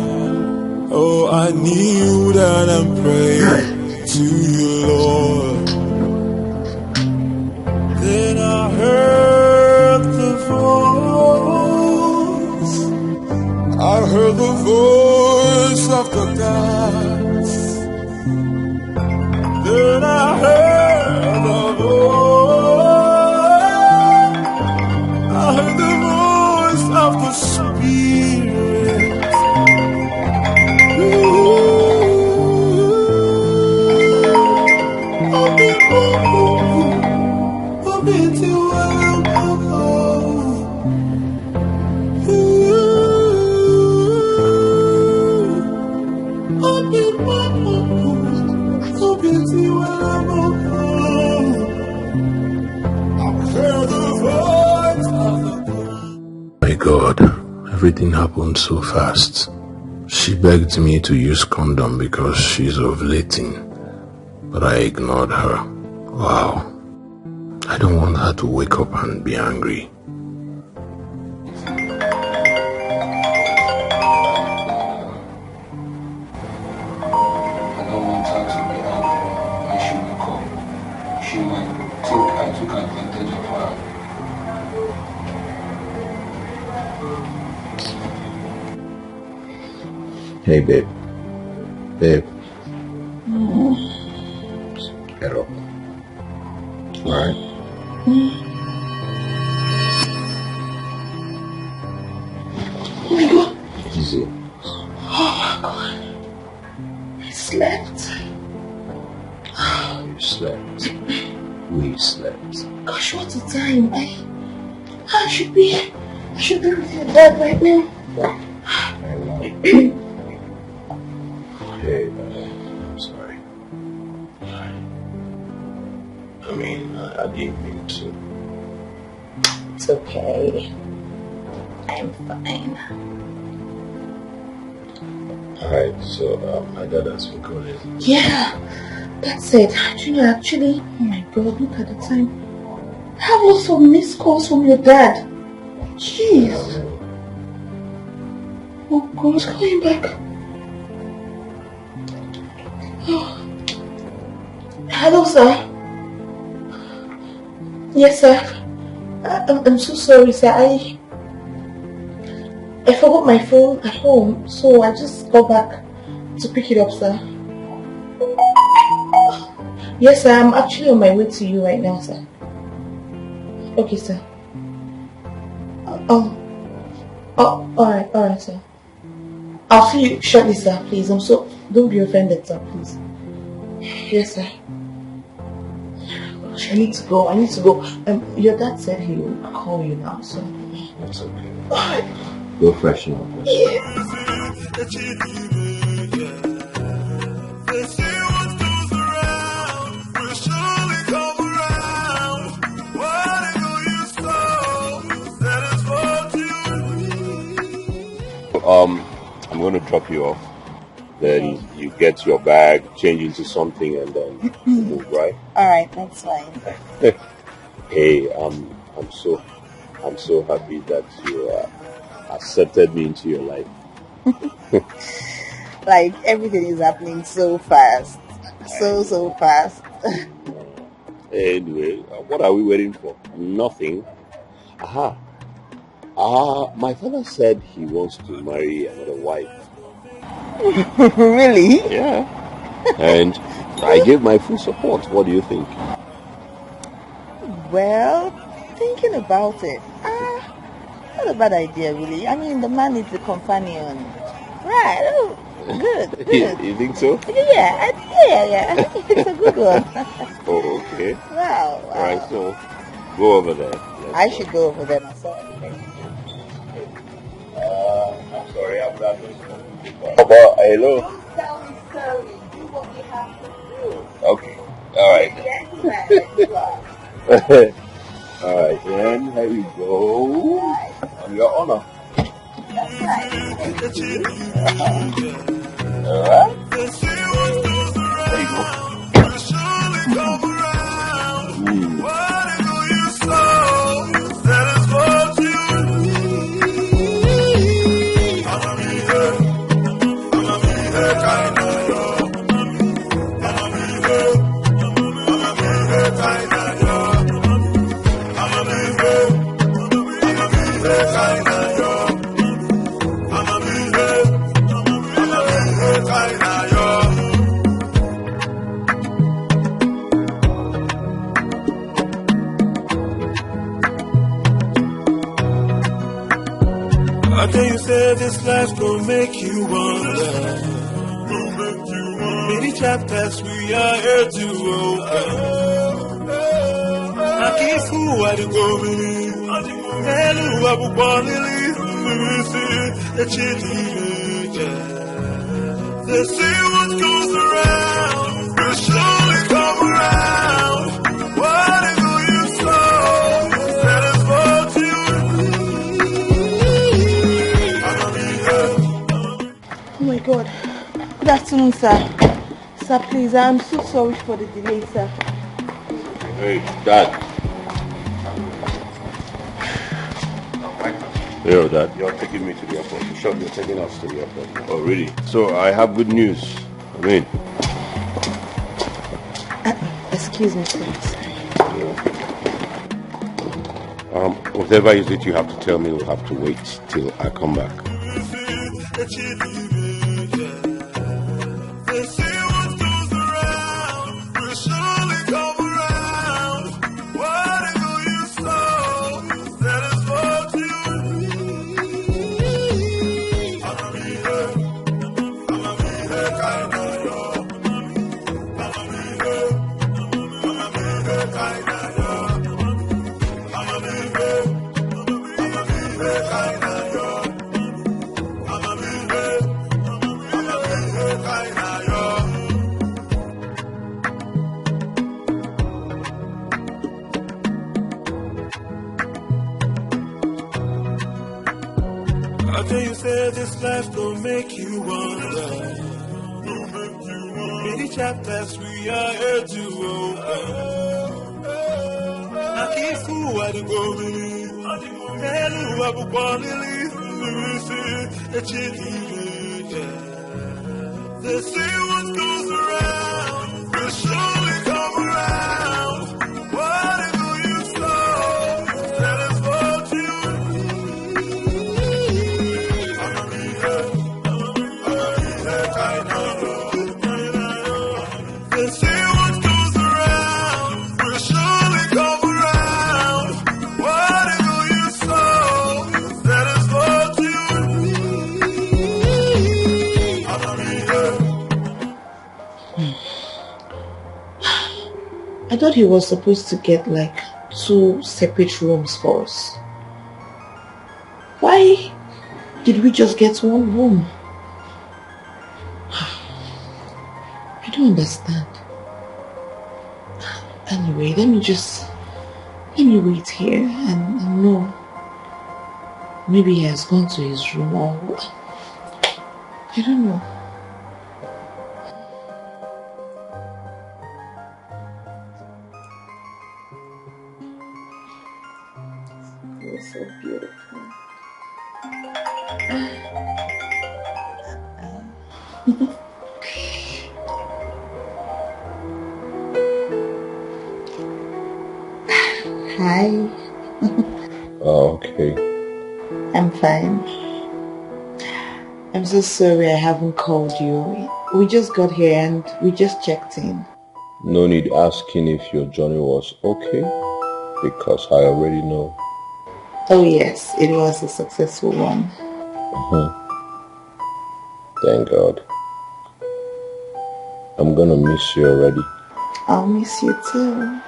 oh, I kneeled and prayed to you, Lord. Then I heard the voice of the gods. Then I heard the voice of the Spirit. My God, everything happened so fast. She begged me to use condom because she's ovulating, but I ignored her. Wow. I don't want her to wake up and be angry. I don't want her to be angry when she wake up. She might think I took advantage of her. Hey, babe. Babe. Get up. Alright? Oh my God. Easy. Oh my God. I slept. You slept. We slept. Gosh, what's the time? I should be with your dad right now. Hey, I'm sorry. I mean, I didn't mean to. It's okay. I'm fine. Alright, so my dad has been calling. Yeah, that's it. Actually, oh my God, look at the time. I have lots of missed calls from your dad. Jeez. Oh God, he's coming back. Oh. Hello, sir. Yes, sir. I'm so sorry, sir. I forgot my phone at home, so I just got back to pick it up, sir. Yes, sir. I'm actually on my way to you right now, sir. Okay, sir. Alright, sir. I'll see you shortly, sir. Please, don't be offended, sir. Please. Yes, sir. Gosh, I need to go. Your dad said he would call you now, so. That's okay. Alright. Go freshen up. Yeah. I'm going to drop you off. Then you get your bag, change into something, and then move, right? Alright, that's fine. Hey, I'm so happy that you accepted me into your life. Like, everything is happening so fast. So fast. Anyway, what are we waiting for? Nothing. Aha. My father said he wants to marry another wife. Really? Yeah. And I gave my full support. What do you think? Well, thinking about it, not a bad idea, really. I mean, the man needs a companion. Right. Oh, good. You think so? Yeah. It's a good one. Oh, okay. Wow. All right, so go over there. I should go over there myself. I'm sorry, I'm not listening. Hello. Don't tell me sorry. Do what you have to do. Okay. All right. Yes, All right, then here we go. On your honor. that's nice. Thank you. All right. There you go. How can you say this life gon' make you wonder? Many chapters we are here to open. I keep who I do go believe. And who I will want to leave. The they say what goes around will surely come around. Whatever you sow, that is what you Oh my God. Good afternoon, sir. Sir, please, I'm so sorry for the delay, sir. Hey, Dad. Yo, Dad, you're taking me to the airport. You sure you're taking us to the airport? Oh, really? So I have good news. I mean, Excuse me, please. whatever is it you have to tell me will have to wait till I come back. life don't make you wonder. Many chapters we are here to open. I keep fool what you go believe. Hello, I will born they say what goes around will surely come around. What do you sow? That is what they say what goes around will surely come around. What do you sow? That is what I thought he was supposed to get like 2 separate rooms for us. Why did we just get 1 room? I don't understand. Anyway, let me wait here and know. Maybe he has gone to his room or I don't know. You're so beautiful. Hi. Oh, okay. I'm fine. I'm so sorry I haven't called you. We just got here and we just checked in. No need asking if your journey was okay, because I already know. Oh yes, it was a successful one. Thank God. I'm gonna miss you already. I'll miss you too.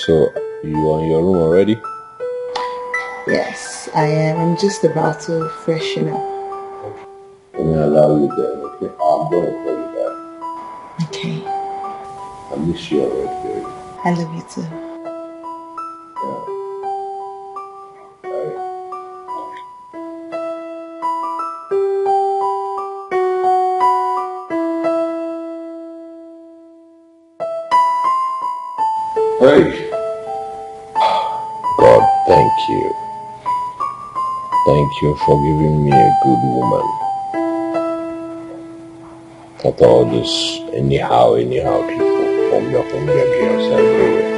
So, you are in your room already? Yes, I am. I'm just about to freshen up. Let me allow you then, okay? I'm gonna call you back. Okay. I miss you already, baby. I love you too. Hey! God, thank you. Thank you for giving me a good woman. Not all this anyhow people from your girls everywhere.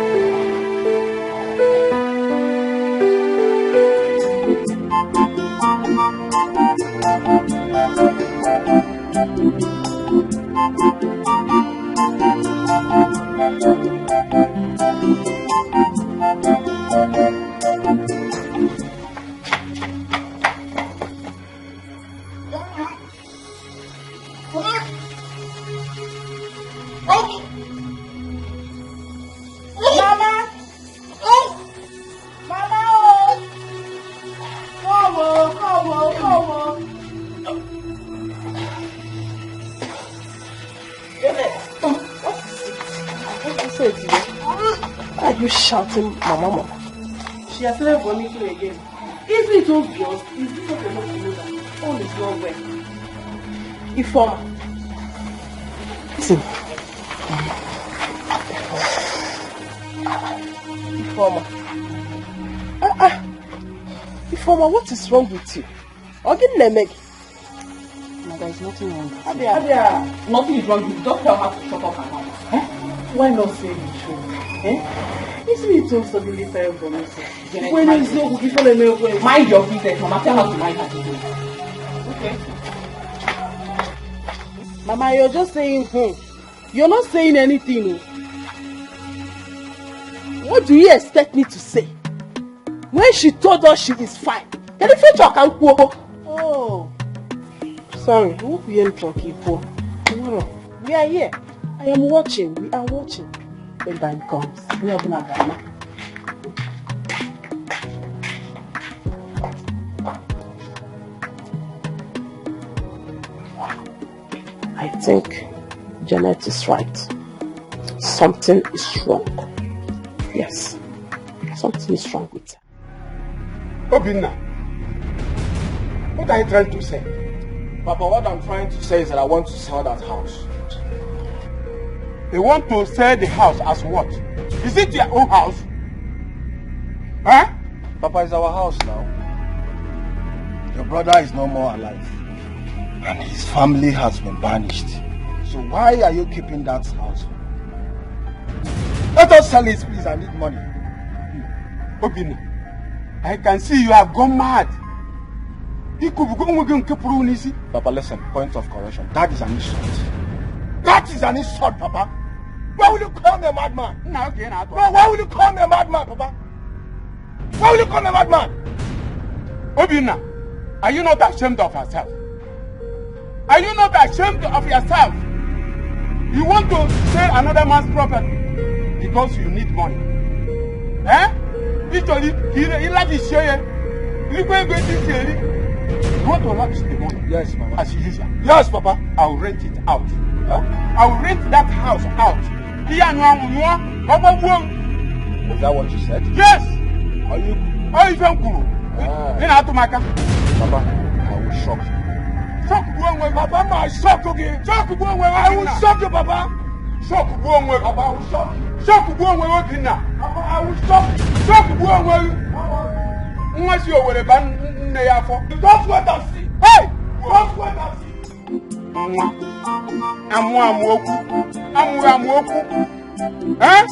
Why are you shouting, Mama? She has started vomiting again. Isn't it obvious? Is this not enough to know that all is not well? Ifoma. Listen. Ifoma. Ifoma, what is wrong with you? There is nothing wrong with you. Abia, nothing is wrong with you. Don't tell her to shut up her mouth. Why not say the truth? Isn't it so suddenly fair for me? When is no cookie for the milk? Mind your business, Mama. Tell her to mind her business. Okay. Mama, you're just saying, You're not saying anything. What do you expect me to say? When she told us she is fine. Can you fetch her? Oh. Sorry, we won't be in talking for tomorrow. We are here. I am watching. We are watching. When time comes, we are gonna go. I think Janet is right. Something is wrong. Yes, something is wrong with her. Obinna, What are you trying to say? Papa, what I'm trying to say is that I want to sell that house. You want to sell the house as what? Is it your own house? Huh? Papa, it's our house now. Your brother is no more alive. And his family has been banished. So why are you keeping that house? Let us sell it, please. I need money. Obina, I can see you have gone mad. Papa, listen, point of correction. That is an insult. That is an insult, Papa. Why will you call me a madman? No, why will you call me a madman, Papa? Why will you call me a madman? Obina, are you not ashamed of yourself? Are you not ashamed of yourself? You want to sell another man's property because you need money. Eh? Literally, he like to share. You want to lavish the money? Yes, Papa. As usual. Yes, Papa. I'll rent it out. Huh? I'll rent that house out. Is that what you said? Yes. Are you? Papa, I will shock you. Shock Papa, my shock again. Shock I will shock you, Papa. Shock Papa, I will shock you. Shock Papa, I will shock you. Shock unless you were a band, don't wait and see. Hey! Don't wait and see. I'm woke. Huh?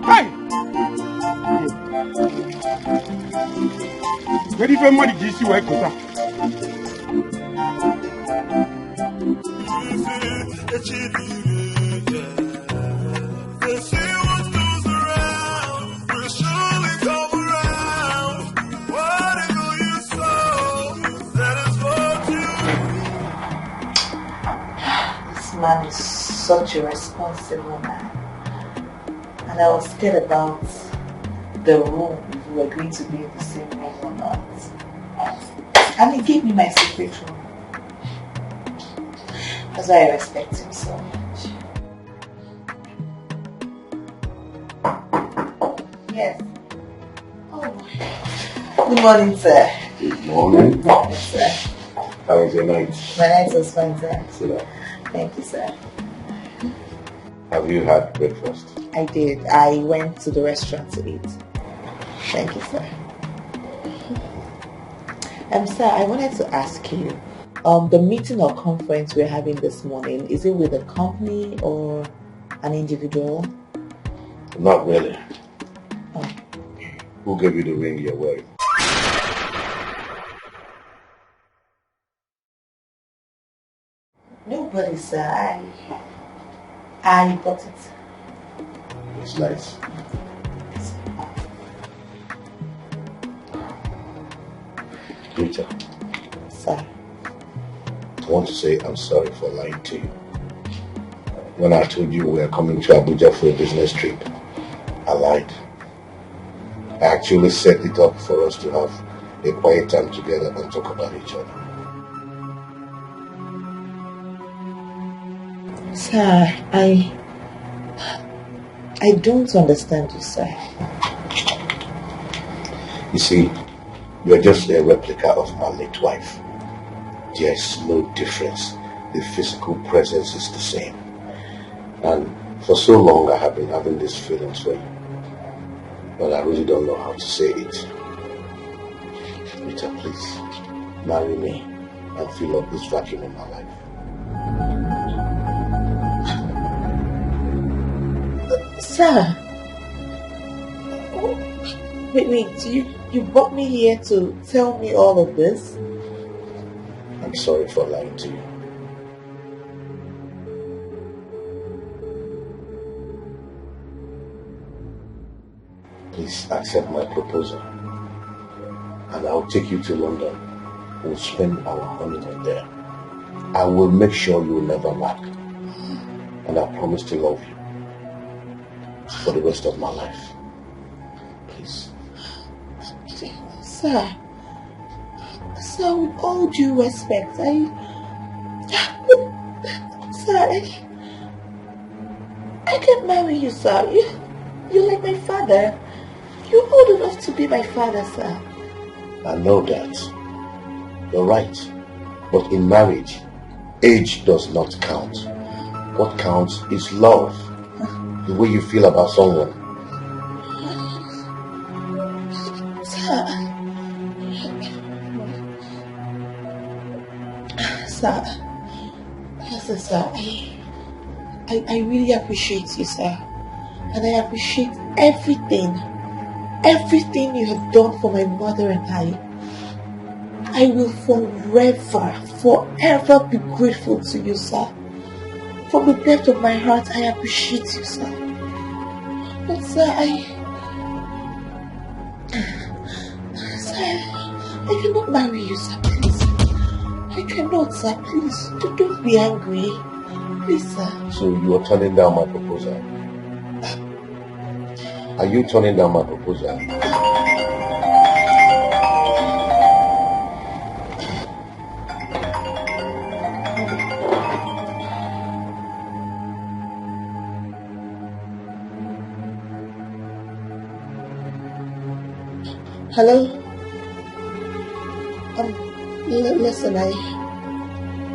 Hey! Where did money give you? Man is such a responsible man, and I was scared about the room, if we were going to be in the same room or not. And he gave me my secret room. That's why I respect him so much. Yes. Oh boy. Good morning, sir. Good morning. Yes, sir. How was your night? My night was fine, sir. Sit down. Thank you, sir. Have you had breakfast? I did. I went to the restaurant to eat. Thank you, sir. Sir, I wanted to ask you, the meeting or conference we're having this morning, is it with a company or an individual? Not really. Oh. Who gave you the ring you're wearing? Nobody, sir. I got it. It's nice. Rita. Sir. I want to say I'm sorry for lying to you. When I told you we were coming to Abuja for a business trip, I lied. I actually set it up for us to have a quiet time together and talk about each other. Sir, I don't understand you, sir. You see, you're just a replica of my late wife. There's no difference. The physical presence is the same. And for so long I have been having these feelings for you. But I really don't know how to say it. Rita, please, marry me and fill up this vacuum in my life. Sir, wait, you brought me here to tell me all of this? I'm sorry for lying to you. Please accept my proposal and I'll take you to London. We'll spend our honeymoon there. I will make sure you will never lack. And I promise to love you for the rest of my life. Please. Sir, with all due respect, I can't marry you, sir. You're like my father. You're old enough to be my father, sir. I know that. You're right. But in marriage, age does not count. What counts is love. The way you feel about someone. Sir, I really appreciate you, sir. And I appreciate everything you have done for my mother and I will forever be grateful to you, sir. From the depth of my heart, I appreciate you, sir. But sir, I cannot marry you, sir, please. I cannot, sir, please. Don't be angry. Please, sir. So you are turning down my proposal? Are you turning down my proposal? Hello? Listen,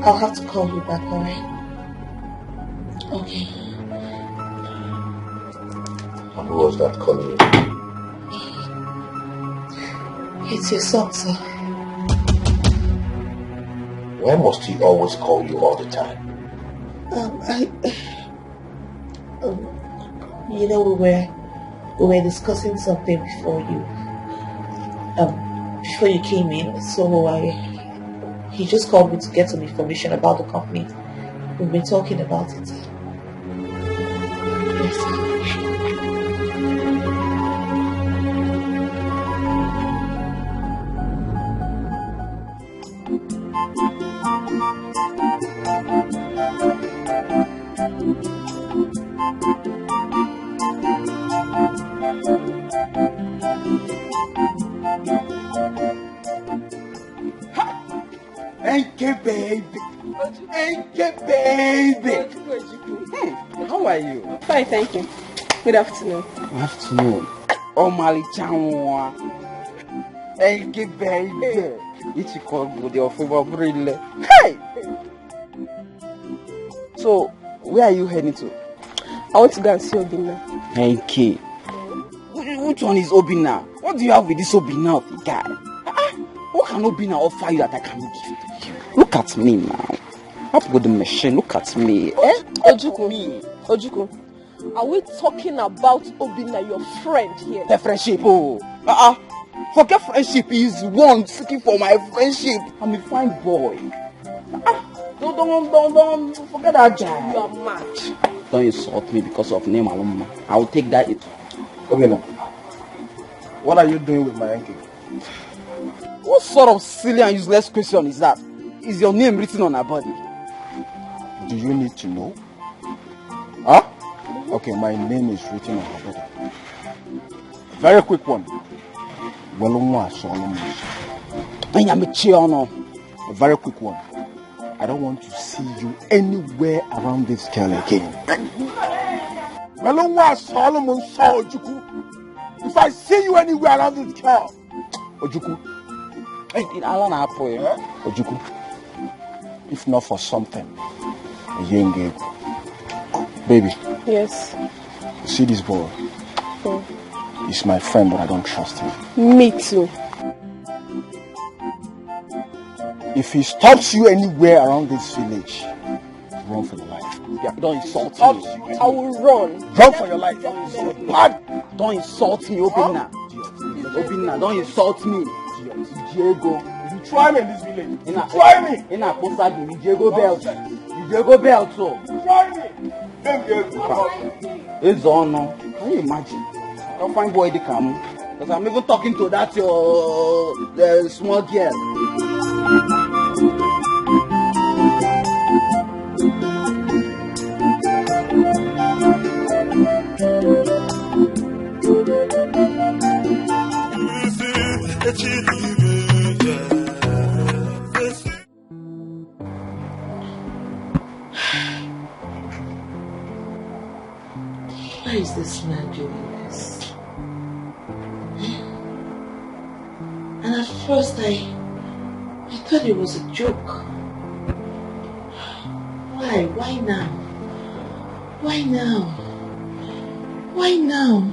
I'll have to call you back, alright? Okay. And who was that calling you? It's your son, sir. Why must he always call you all the time? You know, we were discussing something before you came in, so he just called me to get some information about the company. We've been talking about it. Yes, sir. How are you? Fine, thank you. Good afternoon. Good afternoon. Oh, Mali Chanwa. Thank you, baby. It's called your favorite. Hey! So, where are you heading to? I want to go and see Obina. Thank you. Which one is Obina? What do you have with this Obina of the guy? What can Obina offer you that I cannot give to you? Look at me now. Up with the machine, look at me. Ojuku, are we talking about Obina, your friend here? The friendship, forget friendship, he's one seeking for my friendship. I'm a fine boy. Don't forget that guy. You are mad. Don't insult me because of name alone. I'll take that. Obina, what are you doing with my ankle? What sort of silly and useless question is that? Is your name written on her body? Do you need to know? Huh? Okay, my name is written on her body. Very quick one. A very quick one. I don't want to see you anywhere around this girl again. If I see you anywhere around this girl, Ojuku. Ojuku. If not for something, baby. Yes. See this boy? He's my friend, but I don't trust him. Me too. If he stops you anywhere around this village, run for your life. Yeah, don't insult me. I will run. Run for your life. Don't insult me, Obina. Obina, don't insult me. Diego. If you try me in this village, try me. In a Posagi, Diego Belt. Diego Belt, so. Try me. It's on now. Can you imagine? Don't find boy to come. Because I'm even talking to that the small girl. Why is this man doing this? And at first I thought it was a joke. Why? Why now? Why now? Why now?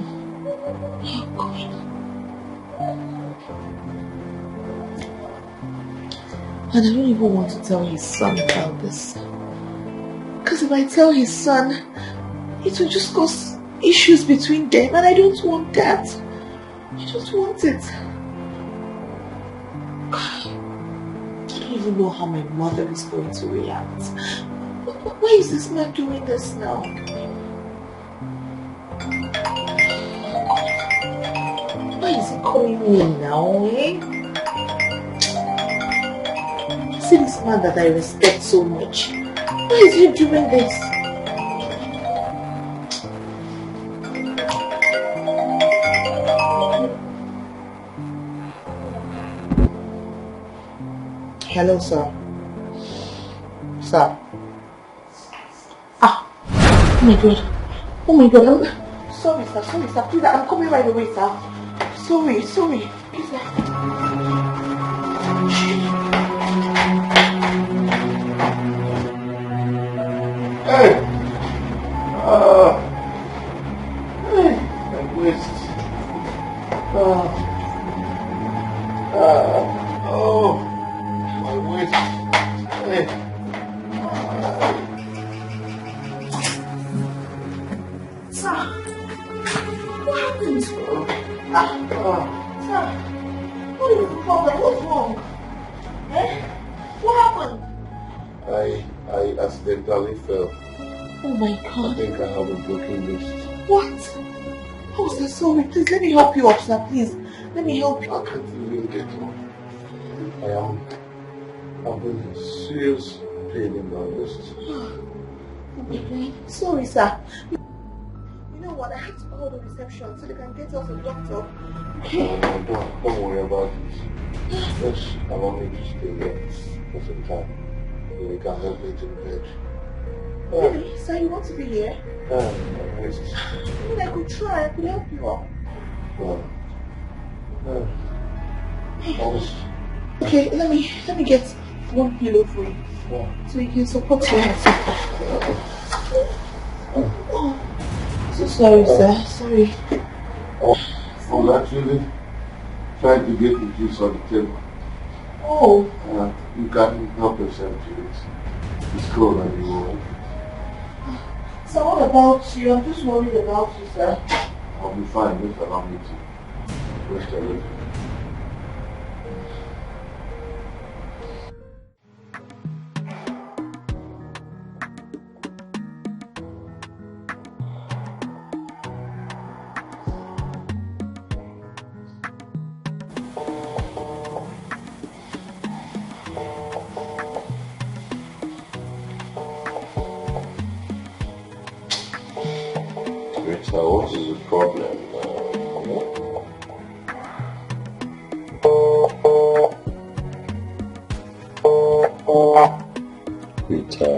Oh God. And I don't even want to tell his son about this. Because if I tell his son, it will just cause issues between them, and I don't want that. I don't want it. I don't even know how my mother is going to react. Why is this man doing this now? Why is he calling me now, eh? See this man that I respect so much. Why is he doing this? Hello, sir. Sir. Ah. Oh my God. Oh my God. Sorry, sir. Sorry, sir. Please, I'm coming right away, sir. Sorry. Please, sir. Hey! Hey! My waist. Oh, my waist. Hey! Sir, what happened? Sir, what is the problem? What's wrong? Eh? What happened? I accidentally fell. Oh my I God. think I have a broken wrist. What? Oh, sir, sorry. Please, let me help you up, sir. Please, let me help you. I can't even get up. I'm in serious pain in my wrist. Okay. Sorry, sir. You know what? I have to call the reception so they can get us a doctor. Okay. No, don't worry about it. Just allow me to stay here for some time. You can help me to bed. Really? Sir, you want to be here? My wrist. I mean, I could try. I could help you up. Okay, let me get one pillow for you. So you can support your head. Oh, so sorry, sir. Sorry. I was actually trying to get the juice on the table. Oh. You can't help yourself to it. It's cold and you won't. So what about you? I'm just worried about you, sir. I'll be fine. Just allow me to rest a little. So what is the problem? Rita,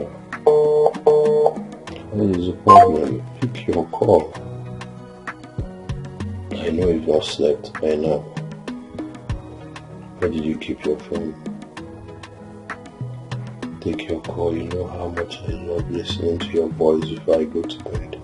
what is the problem? Pick your call. I know you've not slept by now. Where did you keep your phone? Take your call. You know how much I love listening to your voice before I go to bed.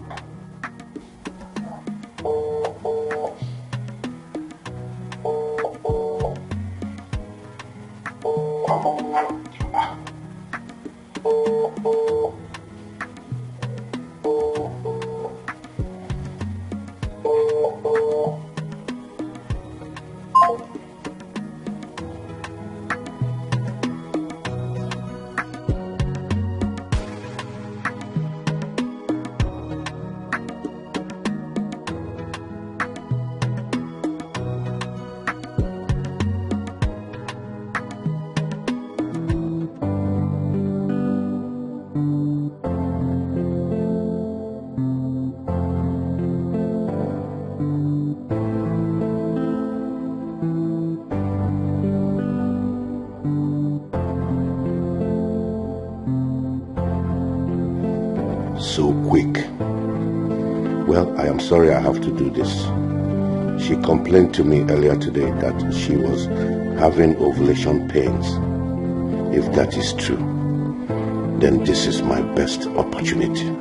So quick. Well, I am sorry I have to do this. She complained to me earlier today that she was having ovulation pains. If that is true, then this is my best opportunity.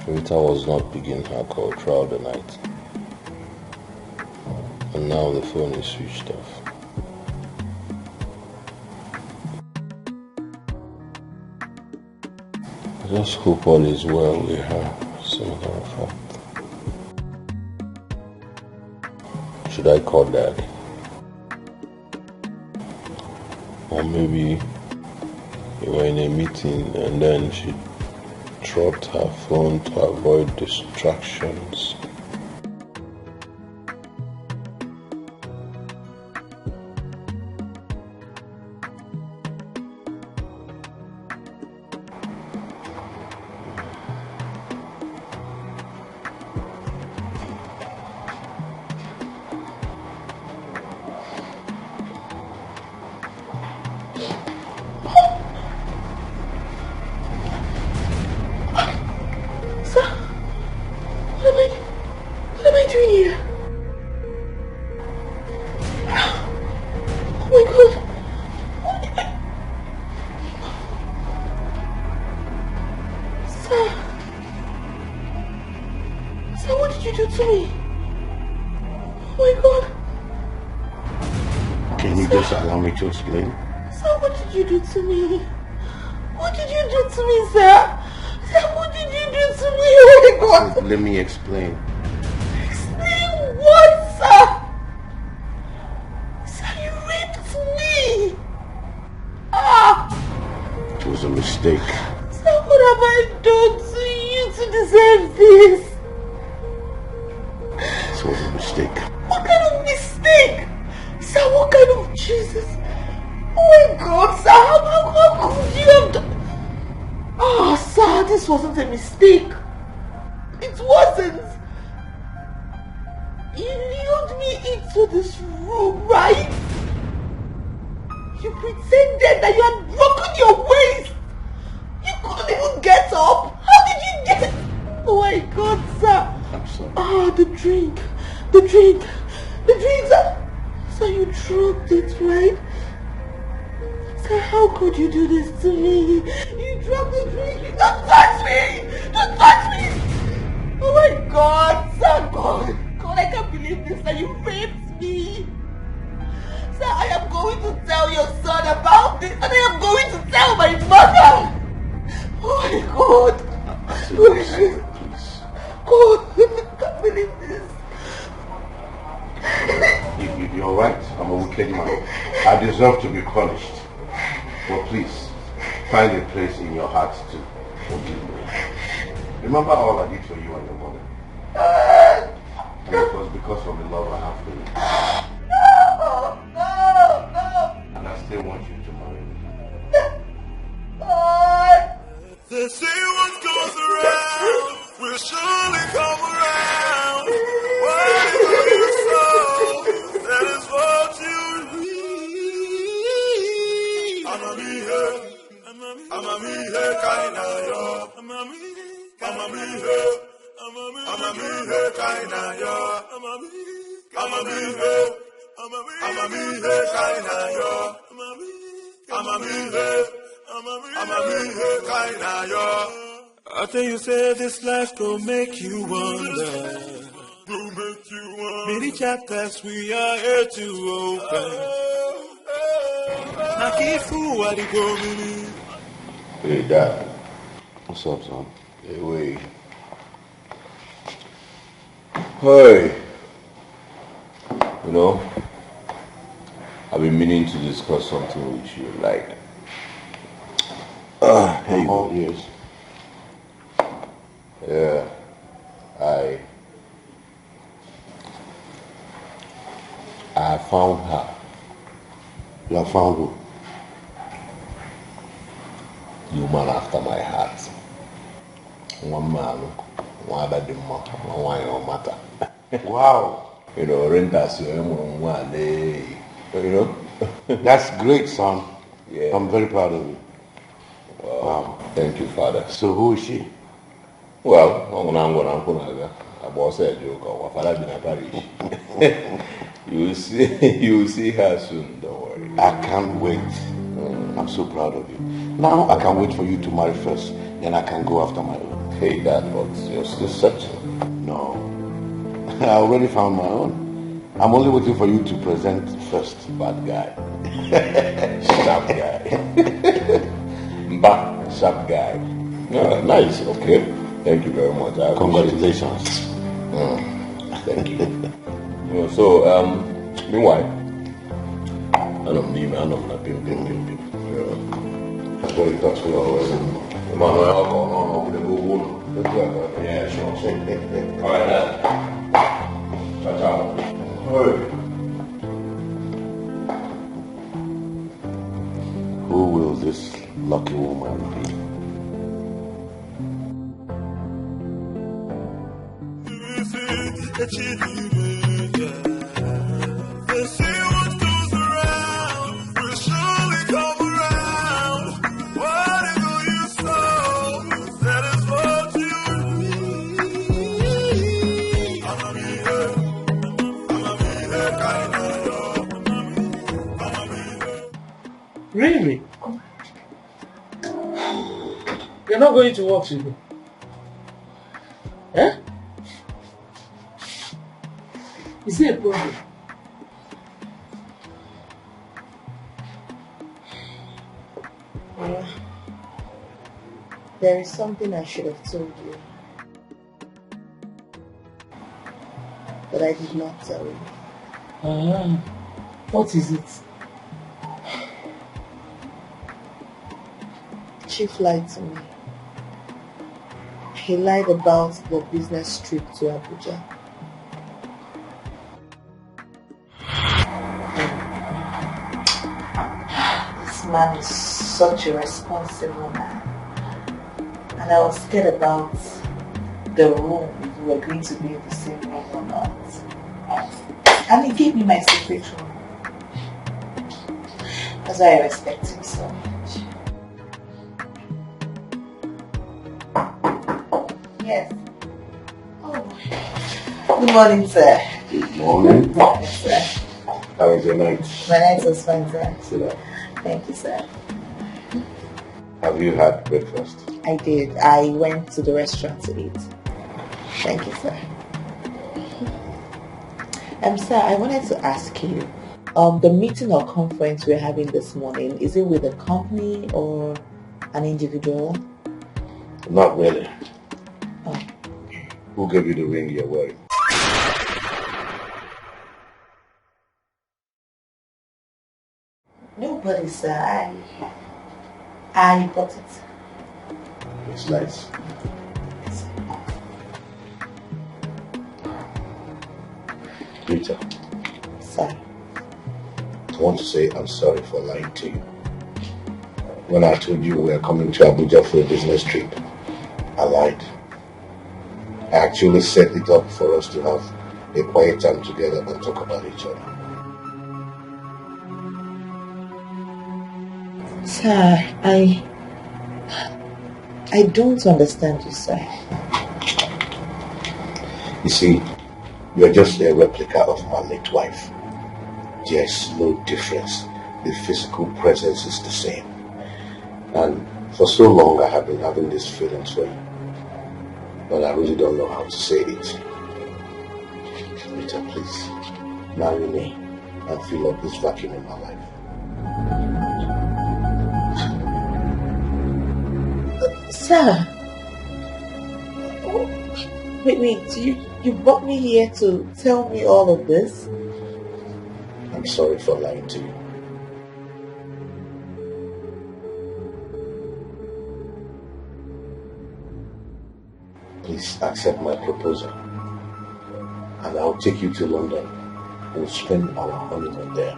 Rita was not picking her call throughout the night. And now the phone is switched off. I just hope all is well with her, as a matter of fact. Should I call Dad? Or maybe we were in a meeting and then she dropped her phone to avoid distractions. To explain. Sir, what did you do to me? What did you do to me, sir? Sir, what did you do to me? Oh my God! Let me explain. Explain what, sir? Sir, you raped me! Ah! It was a mistake. Sir, what have I done to you to deserve this? It was a mistake. What kind of mistake? Sir, what kind of Jesus? Oh my God, sir, how could you have done? Oh, sir, this wasn't a mistake. It wasn't. You lured me into this room, right? You pretended that you had broken your waist. You couldn't even get up. How did you get it? Oh my God, sir. I'm sorry. Ah, the drink, sir. So you drugged it, right? Sir, how could you do this to me? You drugged the drink. Don't touch me! Don't touch me! Oh my God, sir, God, I can't believe this, that you raped me. Sir, I am going to tell your son about this, and I am going to tell my mother. Oh my God. Please. God, I can't believe this. You're right. I'm a wicked man. I deserve to be punished. But please, find a place in your heart to forgive me. Remember all I did for you and your mother. And it was because of the love I have for you. No. And I still want you to marry me. They say what goes around will surely come around. Whatever you sow, that is what you reap. I'ma be here, kinda yo. I'ma be here, kinda yo. I'ma be here, kinda yo. I'ma be here. I think you said this life will make you wonder. Many chapters we are here to open. Hey, Dad. What's up, son? Hey, wait. Hey. You know, I've been meaning to discuss something with you, like... here you go. Yes. Yeah. I found her. You have found who? The woman after my heart. One man, one bad one matter. Wow. You know, renters, you know. That's great, son. Yeah. I'm very proud of you. Wow. Thank you, Father. So who is she? Well, I boss a joke or Father been a parish. You will see her soon, don't worry. I can't wait. I'm so proud of you. Now I can't wait for you to marry first, then I can go after my own. Hey, Dad, but you're still searching. No. I already found my own. I'm only waiting for you to present first. Bad guy. Sharp guy. Sharp guy. Yeah, nice, okay. Thank you very much. Congratulations. Thank you. So, meanwhile, I don't need man, I'm not being. That's what you talk to always. Yeah, sure. All right, Dad. Ciao, ciao. Who will this lucky woman be? Really? You're not going to work today? Eh? Is there a problem? Yeah. There is something I should have told you, but I did not tell you. What is it? Chief lied to me. He lied about the business trip to Abuja. This man is such a responsible man. And I was scared about the room, if we were going to be in the same room or not. And he gave me my secret room. That's why I respect him so much. Yes. Oh. Good morning, sir. Good morning. Yes, sir. How was your night? My night was fine, sir. Sit down. Thank you, sir. Have you had breakfast? I did. I went to the restaurant to eat. Thank you, sir. Sir, I wanted to ask you, the meeting or conference we're having this morning, is it with a company or an individual? Not really. Oh. Who gave you the ring you're wearing? Nobody, sir. I bought it. It's nice. Rita. Sir. I want to say I'm sorry for lying to you. When I told you we were coming to Abuja for a business trip, I lied. I actually set it up for us to have a quiet time together and talk about each other. Sir, I don't understand you, sir. You see, you're just a replica of my late wife. There's no difference. The physical presence is the same. And for so long I have been having these feelings for you. But I really don't know how to say it. Rita, please, marry me and fill up this vacuum in my life. Sir. Wait, you brought me here to tell me all of this? I'm sorry for lying to you. Please accept my proposal, and I'll take you to London. We'll spend our honeymoon there.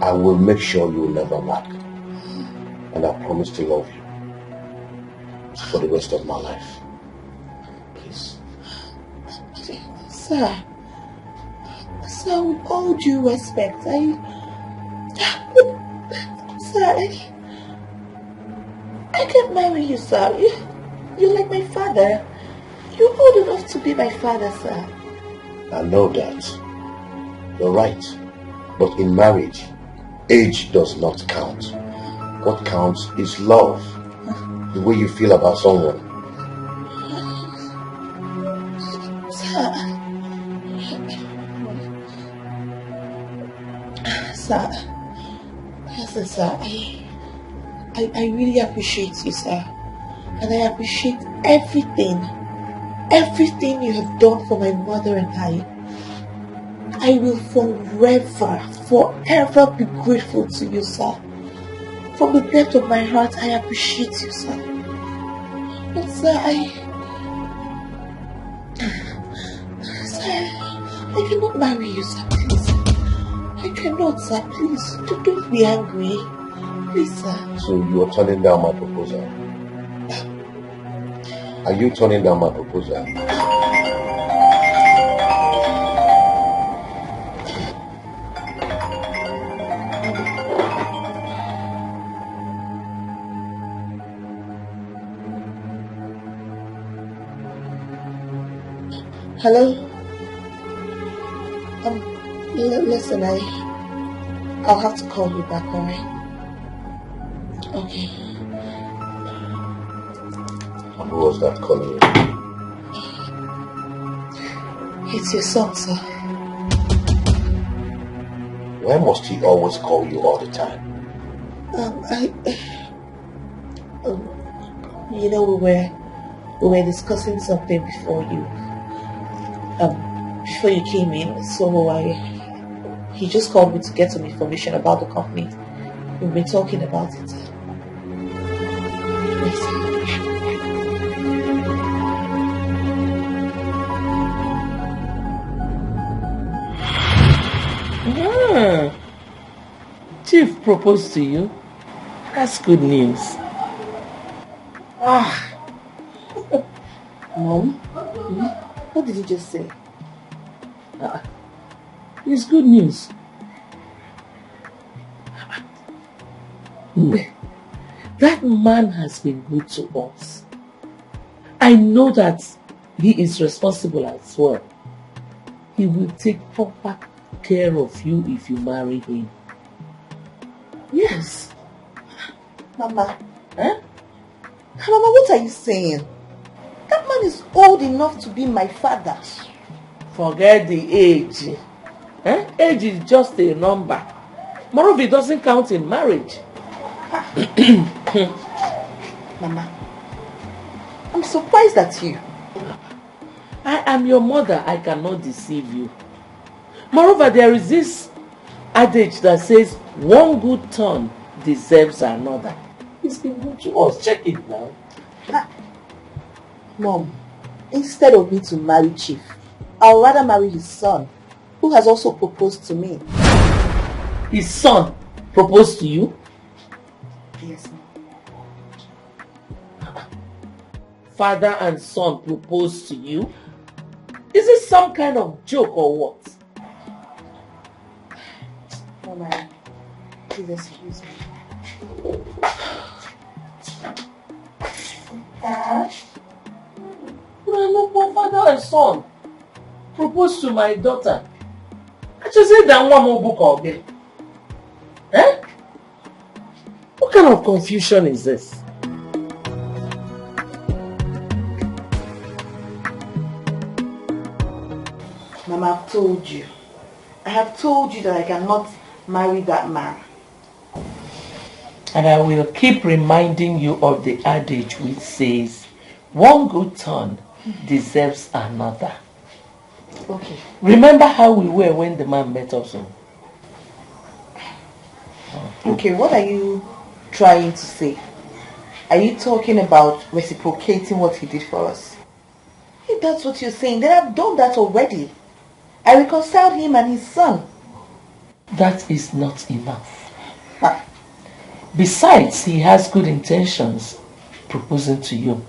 I will make sure you'll never lack, and I promise to love you for the rest of my life. Please. Sir, with all due respect, I can't marry you, sir. You're like my father. You're old enough to be my father, sir. I know that. You're right. But in marriage, age does not count. What counts is love. The way you feel about someone. Sir, I really appreciate you, sir. And I appreciate everything you have done for my mother and I will forever be grateful to you, sir. From the depth of my heart, I appreciate you, sir. But sir, I cannot marry you, sir, please. I cannot, sir, please. Don't be angry. Please, sir. So you are turning down my proposal? Are you turning down my proposal? Hello? Listen, I'll have to call you back, alright? Okay. And who was that calling you? It's your son, sir. Why must he always call you all the time? We were discussing something before you came in, so he just called me to get some information about the company. We've been talking about it. Chief proposed to you. That's good news. Mom, what did you just say? It's good news. That man has been good to us. I know that he is responsible as well. He will take proper care of you if you marry him. Yes. Mama. Mama, what are you saying? That man is old enough to be my father. Forget the age. Age is just a number. Moreover, it doesn't count in marriage. Mama, I'm surprised at you. I am your mother. I cannot deceive you. Moreover, there is this adage that says one good turn deserves another. It's been good to us. Check it now. Mom, instead of me to marry Chief, I would rather marry his son, who has also proposed to me. His son proposed to you? Yes, Mom. Father and son proposed to you? Is this some kind of joke or what? Mama, please excuse me. Dad? No, father and son proposed to my daughter. I just said that one more book of it. What kind kind of confusion is this? Mama, I've told you. I have told you that I cannot marry that man. And I will keep reminding you of the adage which says, one good turn deserves another. Okay. Remember how we were when the man met us? Okay, what are you trying to say? Are you talking about reciprocating what he did for us? If that's what you're saying, then I've done that already. I reconciled him and his son. That is not enough. Besides, he has good intentions proposing to you.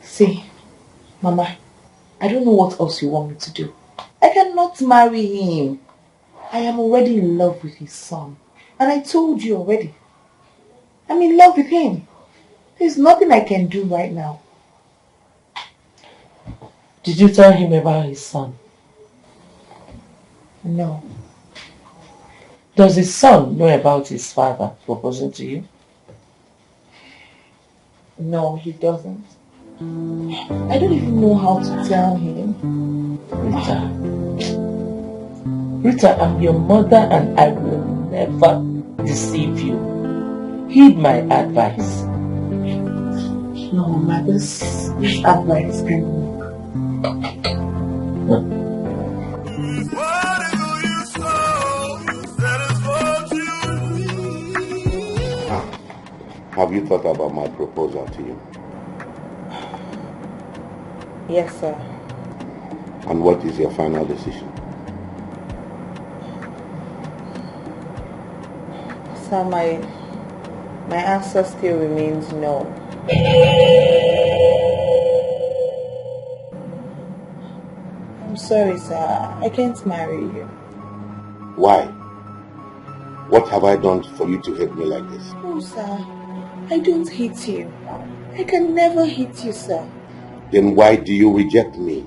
See, Mama, I don't know what else you want me to do. I cannot marry him. I am already in love with his son. And I told you already. I'm in love with him. There's nothing I can do right now. Did you tell him about his son? No. Does his son know about his father proposing to you? No, he doesn't. I don't even know how to tell him. Rita, I'm your mother and I will never deceive you. Heed my advice. No, Mama, this advice can Have you thought about my proposal to you? Yes, sir. And what is your final decision? Sir, my answer still remains no. I'm sorry, sir. I can't marry you. Why? What have I done for you to hate me like this? Oh, sir. I don't hate you. I can never hate you, sir. Then why do you reject me?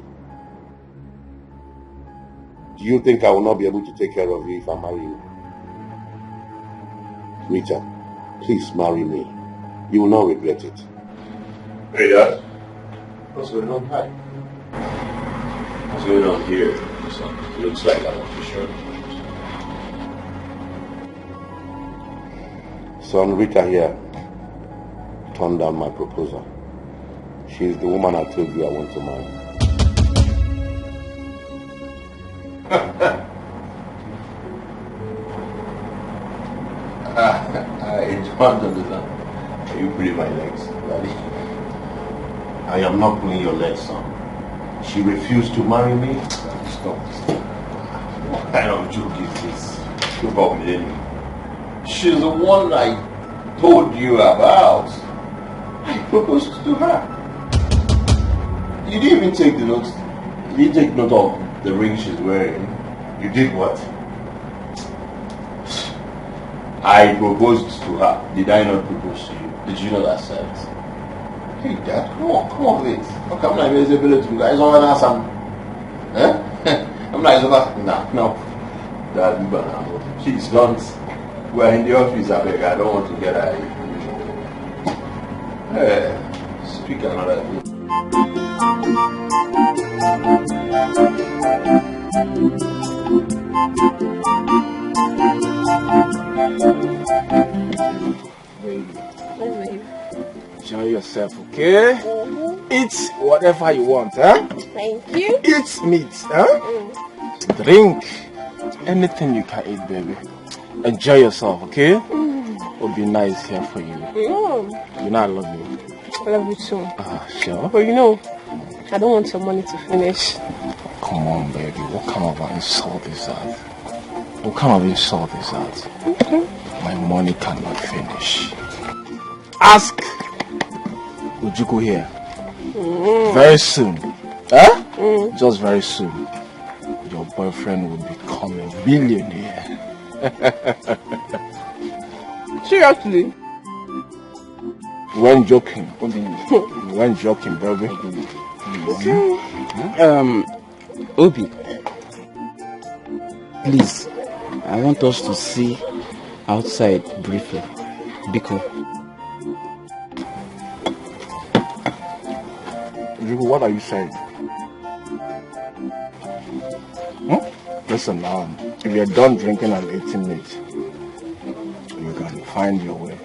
Do you think I will not be able to take care of you if I marry you? Rita, please marry me. You will not regret it. Hey, Dad. What's going on? Hi. What's going on here? It looks like I'm official. Son, Rita here turned down my proposal. She is the woman I told you I want to marry. I don't understand. Are you pulling my legs, Daddy? I am not pulling your legs, son. She refused to marry me. Stop. What kind of joke is this? About Millennium. She's the one I told you about. I proposed to her. You didn't even take the note. You didn't take note of the ring she's wearing. You did what? I proposed to her. Did I not propose to you? Did you not accept? Hey, Dad, come on, wait. Okay, I'm not even able to guys on an some. Eh? I'm not even. No. Dad, please don't. We're in the office, I beg. I don't want to get out of here. Speak another thing. Baby. Enjoy yourself, okay? Eat whatever you want, huh? Thank you. Eat meat, huh? Drink anything you can eat, baby. Enjoy yourself, okay? It'll be nice here for you. You know I love you. I love you too. Sure. But you know, I don't want your money to finish. Come on, baby. What kind of insult is that? What kind of insult is that? My money cannot finish. Ask Wazico here. Very soon. Huh? Just very soon. Your boyfriend will become a billionaire. Seriously? When joking. When joking, baby. Obi, please, I want us to see outside briefly. Biko. Rico, what are you saying? Listen, if you're done drinking and eating meat, you can find your way.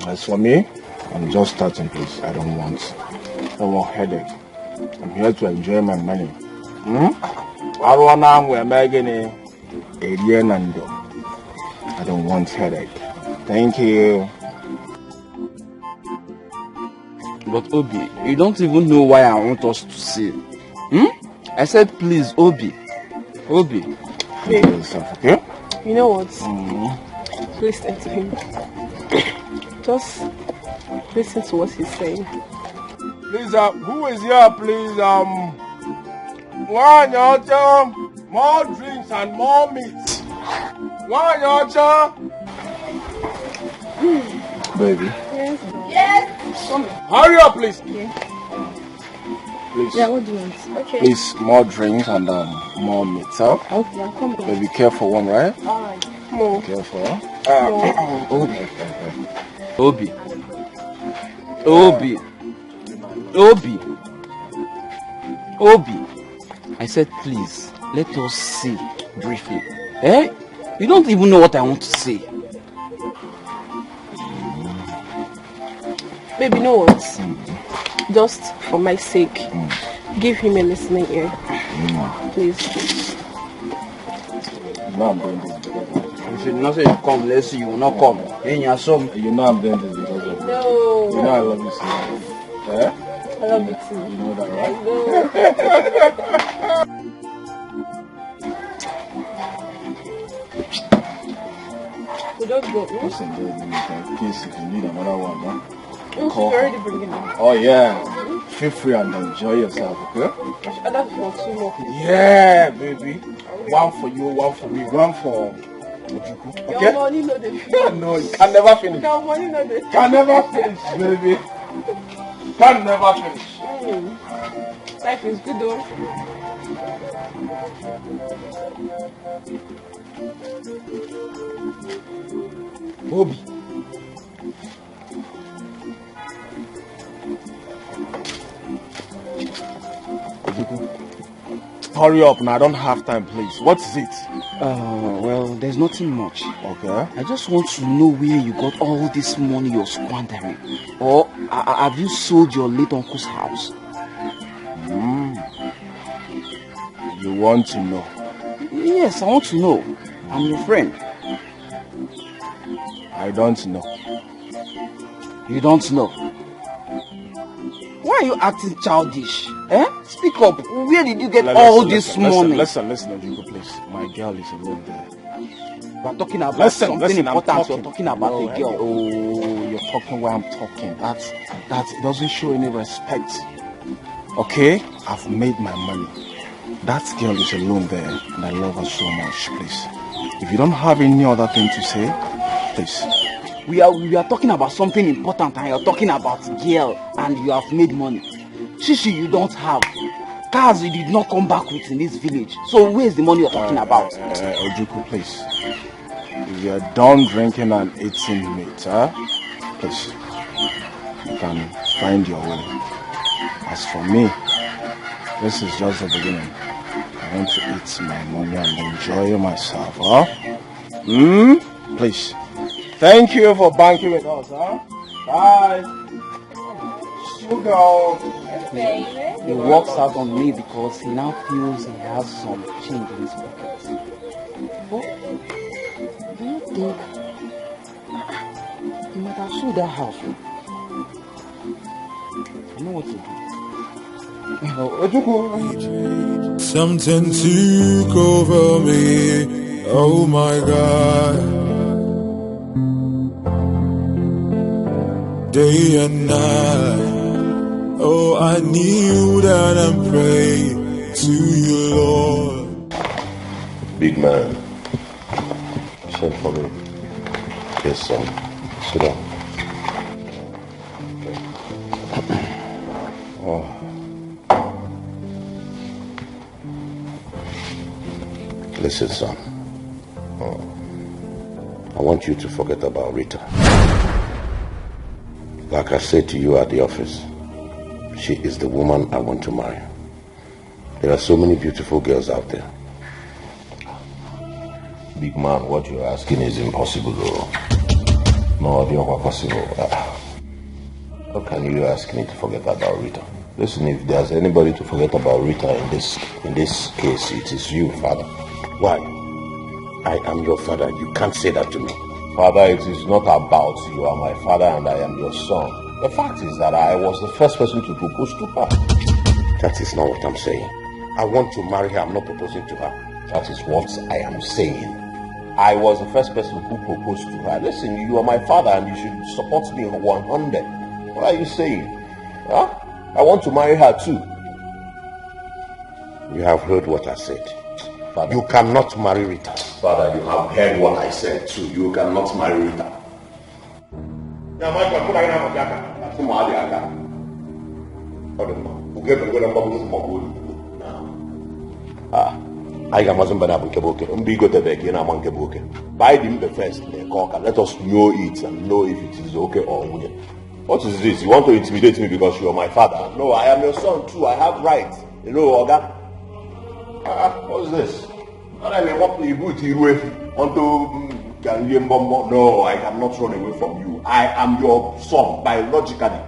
As for me, I'm just starting, please. I don't want headache. I'm here to enjoy my money. I don't want headache. Thank you. But Obi, you don't even know why I want us to see. I said please, Obi. Obi. Please. Okay? You know what? Listen to him. Just listen to what he's saying. Please, who is here, please? One yacha, more drinks and more meat. One yacha. Baby. Yes. Yes. Come. Hurry up, please. Yeah. Please. Yeah, what do you want? Okay. Please, more drinks and more meat, huh? Okay, I'll come. Baby, careful one, right? Alright. More. Careful. Obi. Obi. Obi. Obi. I said please, let us see briefly. Eh? You don't even know what I want to say. Baby, you know what? Just for my sake, give him a listening ear. Please. No, I'm doing this because of you. If you not say you come, let's see, you will not come. You know I'm doing this because of you. No. You know I love you so much. Eh? I love you too. You know that, right? We don't go. Listen, baby, in case if you need another one, huh? She's already bringing them. Oh, yeah. Feel free and enjoy yourself, okay? I don't want two more. Yeah, baby. One for you, one for me, one for Wazico. Okay? Your money no dey finish. No, you can never finish. Your money no dey finish. Can never finish, baby. Can never finish. Life is good though. Obi. Hurry up now, I don't have time, please. What is it? Well, there's nothing much. Okay. I just want to know where you got all this money you're squandering. Or have you sold your late uncle's house? You want to know? Yes, I want to know. I'm your friend. I don't know. You don't know? Why are you acting childish? Eh? Speak up. Where did you get all this money? Listen, Wazico, please. My girl is alone there. We're talking about something important. You're talking about a girl. Oh, you're talking while I'm talking. That doesn't show any respect. Okay? I've made my money. That girl is alone there, and I love her so much, please. If you don't have any other thing to say, please. We are talking about something important, and you're talking about girl, and you have made money. Shishi, you don't have. Cars you did not come back with in this village. So where's the money you're talking about? Wazico, please. If you're done drinking and eating meat, please, you can find your way. As for me, this is just the beginning. I want to eat my money and enjoy myself, Please. Thank you for banking with us, Bye. Sugar. He walks out on me because he now feels he has some change in his pocket. But do you think he might have sold that house? I know what to do. Something took over me. Oh my God. Day and night. Oh, I kneel down and pray to you, Lord. Big man, send for me. Yes, son. Sit down. Oh. Listen, son. I want you to forget about Rita. Like I said to you at the office, she is the woman I want to marry. There are so many beautiful girls out there. Big man, what you're asking is impossible, though. No, it's not possible. How can you ask me to forget about Rita? Listen, if there's anybody to forget about Rita in this case, it is you, Father. Why? I am your father. You can't say that to me. Father, it is not about you are my father and I am your son. The fact is that I was the first person to propose to her. That is not what I'm saying. I want to marry her. I'm not proposing to her. That is what I am saying. I was the first person who proposed to her. Listen, you are my father and you should support me 100. What are you saying? Huh? I want to marry her too. You have heard what I said. Father, you cannot marry Rita. Father, you have heard what I said too. You cannot marry Rita. I am Mazumba Buke. Umbigo Tebeki and Amanke Buke. Buy them the first, let us know it and know if it is okay or not. What is this? You want to intimidate me because you are my father? No, I am your son too. I have rights. You know, Oga? What is this? No, I cannot run away from you. I am your son biologically.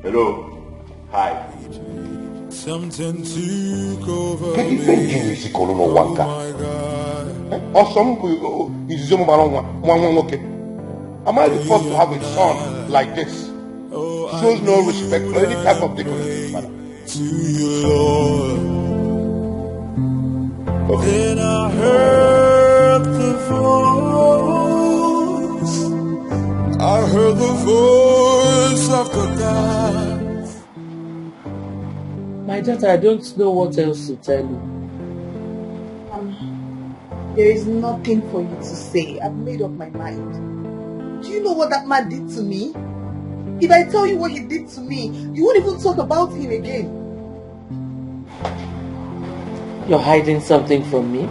Hello? Hi. Something took over me. Oh my God. Am I the first to have a son like this? Shows no respect for any type of dignity, Father. To you, Lord. Then I heard the voice. I heard the voice of God. My daughter, I don't know what else to tell you. There is nothing for you to say. I've made up my mind. Do you know what that man did to me? If I tell you what he did to me, you won't even talk about him again. You're hiding something from me?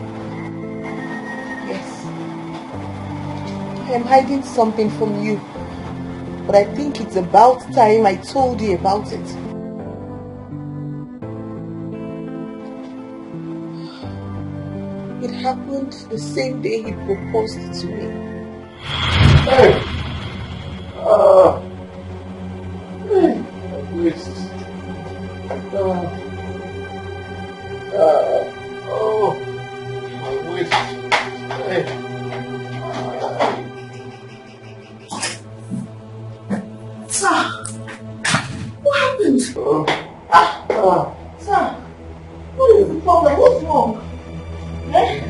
Yes. I am hiding something from you. But I think it's about time I told you about it. It happened the same day he proposed to me. Hey! Sir! What happened? Sir! What is the problem? What's wrong? Eh?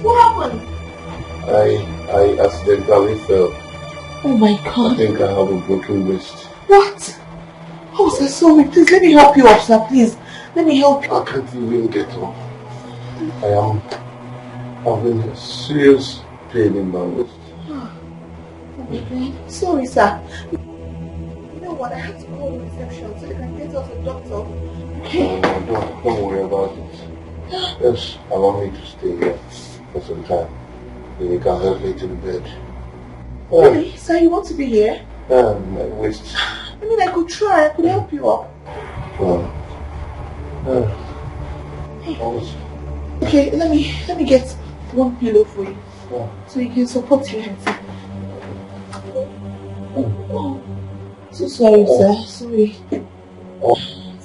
What happened? I accidentally fell. Oh my God. I think I have a broken wrist. What? Oh, sir, sorry. Please, let me help you up, sir. Please. Let me help you. I can't even get up. I am having a serious pain in my wrist. Oh my God. Sorry, sir. You know what? I have to call the reception so they can get us a doctor. Okay? No, don't worry about it. Just allow me to stay here for some time. Then you can help me to the bed. Really? Sir, you want to be here? My waist. I mean, I could try. I could help you up. Okay, let me get one pillow for you. So you can support your head. Oh, so sorry, sir. Sorry.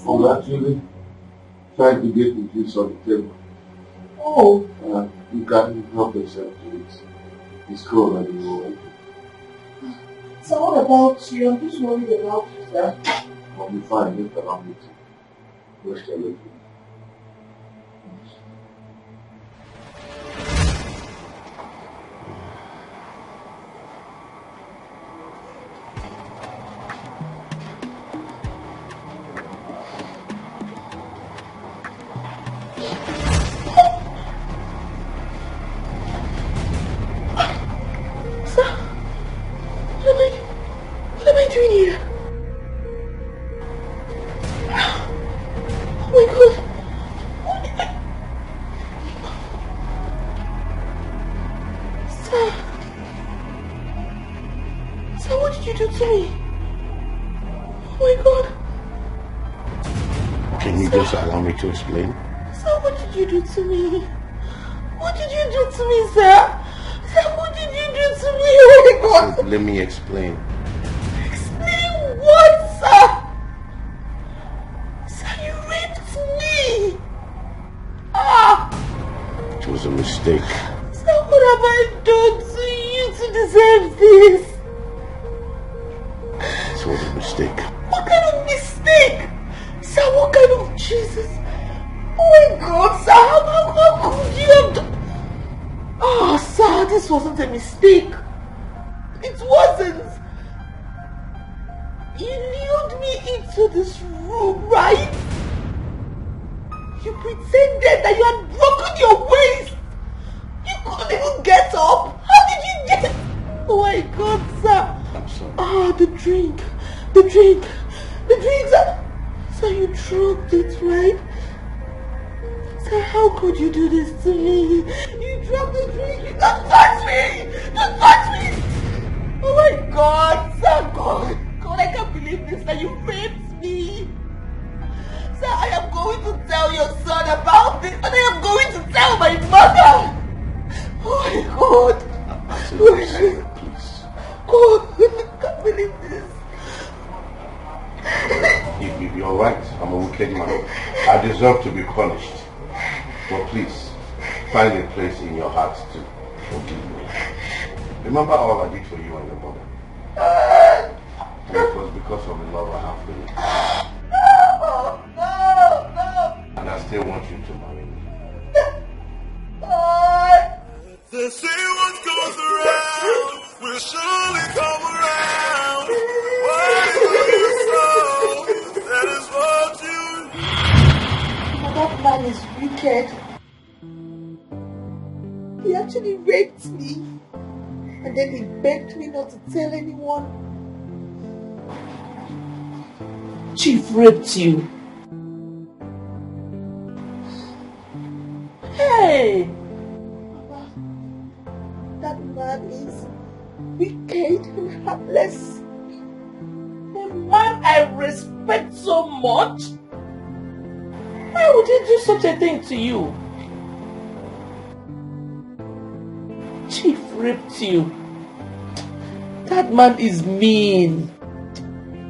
I'm actually trying to get the juice on the table. Oh. You can't help yourself to it. It's cold and you will. So what about you? I'm just worried about you, sir. I'll be fine. Just allow me to rest a little. What am I doing here? Oh my God. Sir, what did you do to me? Can you just allow me to explain? Sir, what did you do to me? What did you do to me, sir? Sir, what did you do to me? Oh my God! So let me explain. Explain what, sir? Sir, you raped me! Ah! It was a mistake. Sir, what have I done to you to deserve this? It was a mistake. What kind of mistake? Sir, what kind of Jesus? Oh my God, sir, how could you have done? Oh, sir, this wasn't a mistake. It wasn't. You lured me into this room, right? You pretended that you had broken your waist. You couldn't even get up. How did you get? Oh my God, sir. I'm sorry. Ah, the drink, sir. Sir, you drugged it, right? Sir, how could you do this to me? You dropped the drink. Don't touch me! Don't touch me! Oh my God, sir, God, I can't believe this. That you raped me. Sir, I am going to tell your son about this, and I am going to tell my mother. Oh my God. Absolutely, Sarah, please. God, I can't believe this. You're right. I'm a wicked man. I deserve to be punished. But please, find a place in your heart to forgive me. Remember all I did for you and your mother. And it was because of the love I have for you. No. And I still want you to marry me. They say what goes around will surely come around. Whatever you sow, that is what you reap. That man is wicked. He actually raped me. And then he begged me not to tell anyone. Chief raped you. Hey! Mama, that man is wicked and heartless. A man I respect so much. Why would he do such a thing to you? Chief raped you. That man is mean.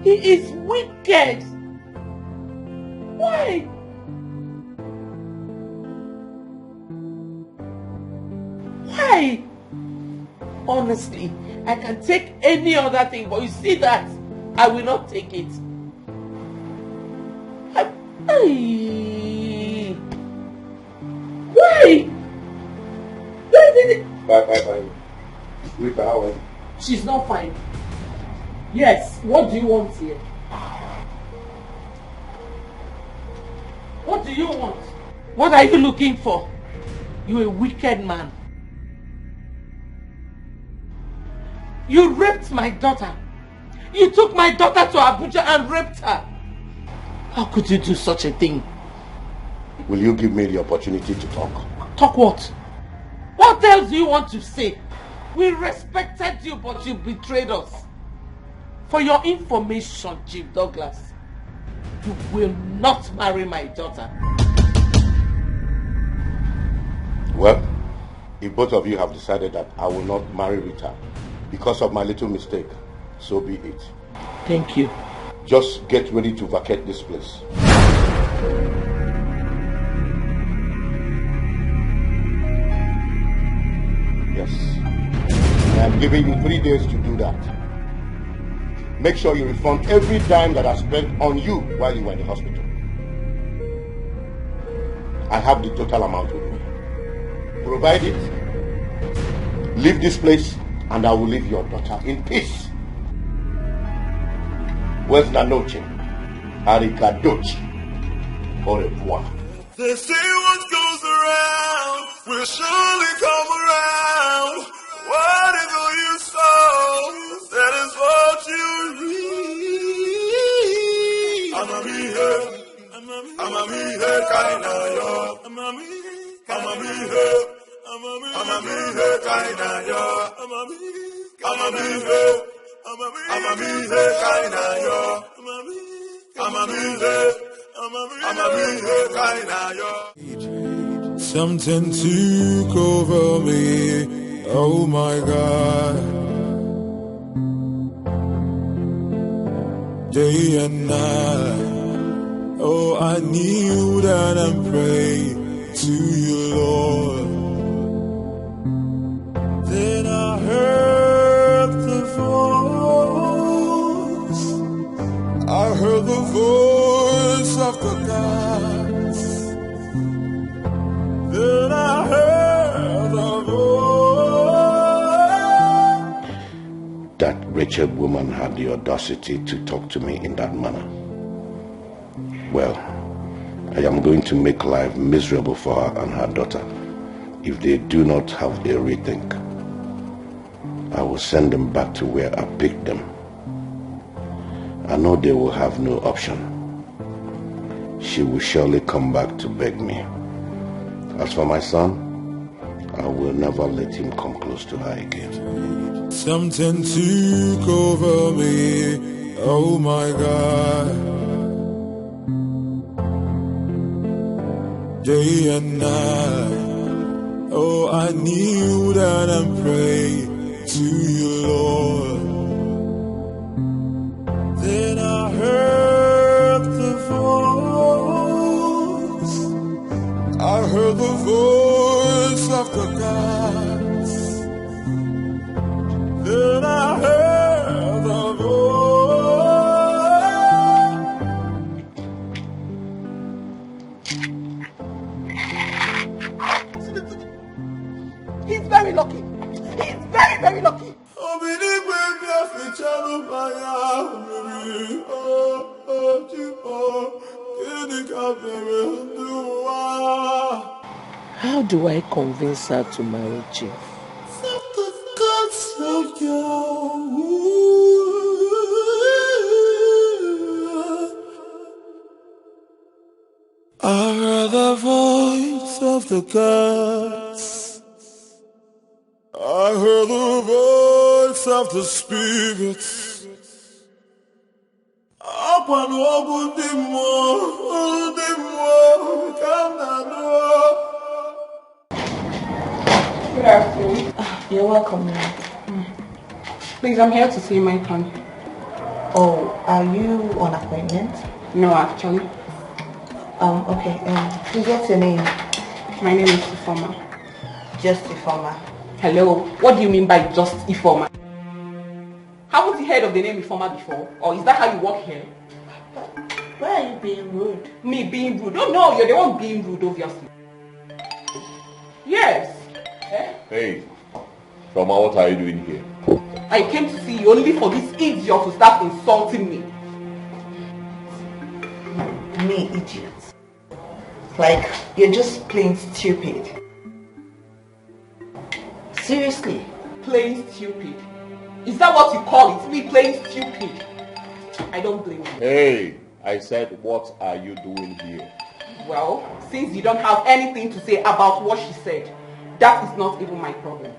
He is wicked. Why? Why? Honestly, I can take any other thing, but you see that, I will not take it. Why? Why did it? Bye. Rita, how are you? She's not fine. Yes, what do you want here? What do you want? What are you looking for? You're a wicked man. You raped my daughter. You took my daughter to Abuja and raped her. How could you do such a thing? Will you give me the opportunity to talk? Talk what? What else do you want to say? We respected you, but you betrayed us. For your information, Chief Douglas, you will not marry my daughter. Well, if both of you have decided that I will not marry Rita because of my little mistake, so be it. Thank you. Just get ready to vacate this place. Yes. I am giving you 3 days to do that. Make sure you refund every dime that I spent on you while you were in the hospital. I have the total amount with me. Provide it, leave this place, and I will leave your daughter in peace. Buenas noches. Arrivederci. Au revoir. They say what goes around will surely come around. Whatever you sow, that is what you reap. I'm a me kind of yo. I'm a me kind of yo. I'm a me kind of yo. I'm a me kind of yo. Something took over me. Oh my God. Day and night. Oh, I kneel down and pray to you, Lord. Then I heard the voice. I heard the voice of the gods. Then I heard the voice. That wretched woman had the audacity to talk to me in that manner. Well, I am going to make life miserable for her and her daughter if they do not have a rethink. I will send them back to where I picked them. I know they will have no option. She will surely come back to beg me. As for my son, I will never let him come close to her again. Something took over me. Oh my God. Day and night. Oh, I kneel down and pray to you, Lord. Then I heard the voice. I heard the voice of the gods. Then I heard the voice. He's very lucky. He's very, very lucky. How do I convince her to marry Chief? I heard the voice of the gods. I heard the voice of the spirits. Up and open the more, come down. Good afternoon. You're welcome, ma'am. Please, I'm here to see my son. Oh, are you on appointment? No, actually. Okay. Please, what's your name? My name is Ifoma. Just Ifoma. Hello. What do you mean by just Ifoma? Haven't you heard of the name Ifoma before? Or is that how you work here? Why are you being rude? Me being rude? Oh no, you're the one being rude, obviously. Yes. Hey, Foma, what are you doing here? I came to see you only for this idiot to start insulting me. Me, idiot. Like, you're just plain stupid. Seriously. Plain stupid? Is that what you call it? Me plain stupid? I don't blame you. Hey, I said, what are you doing here? Well, since you don't have anything to say about what she said, that is not even my problem.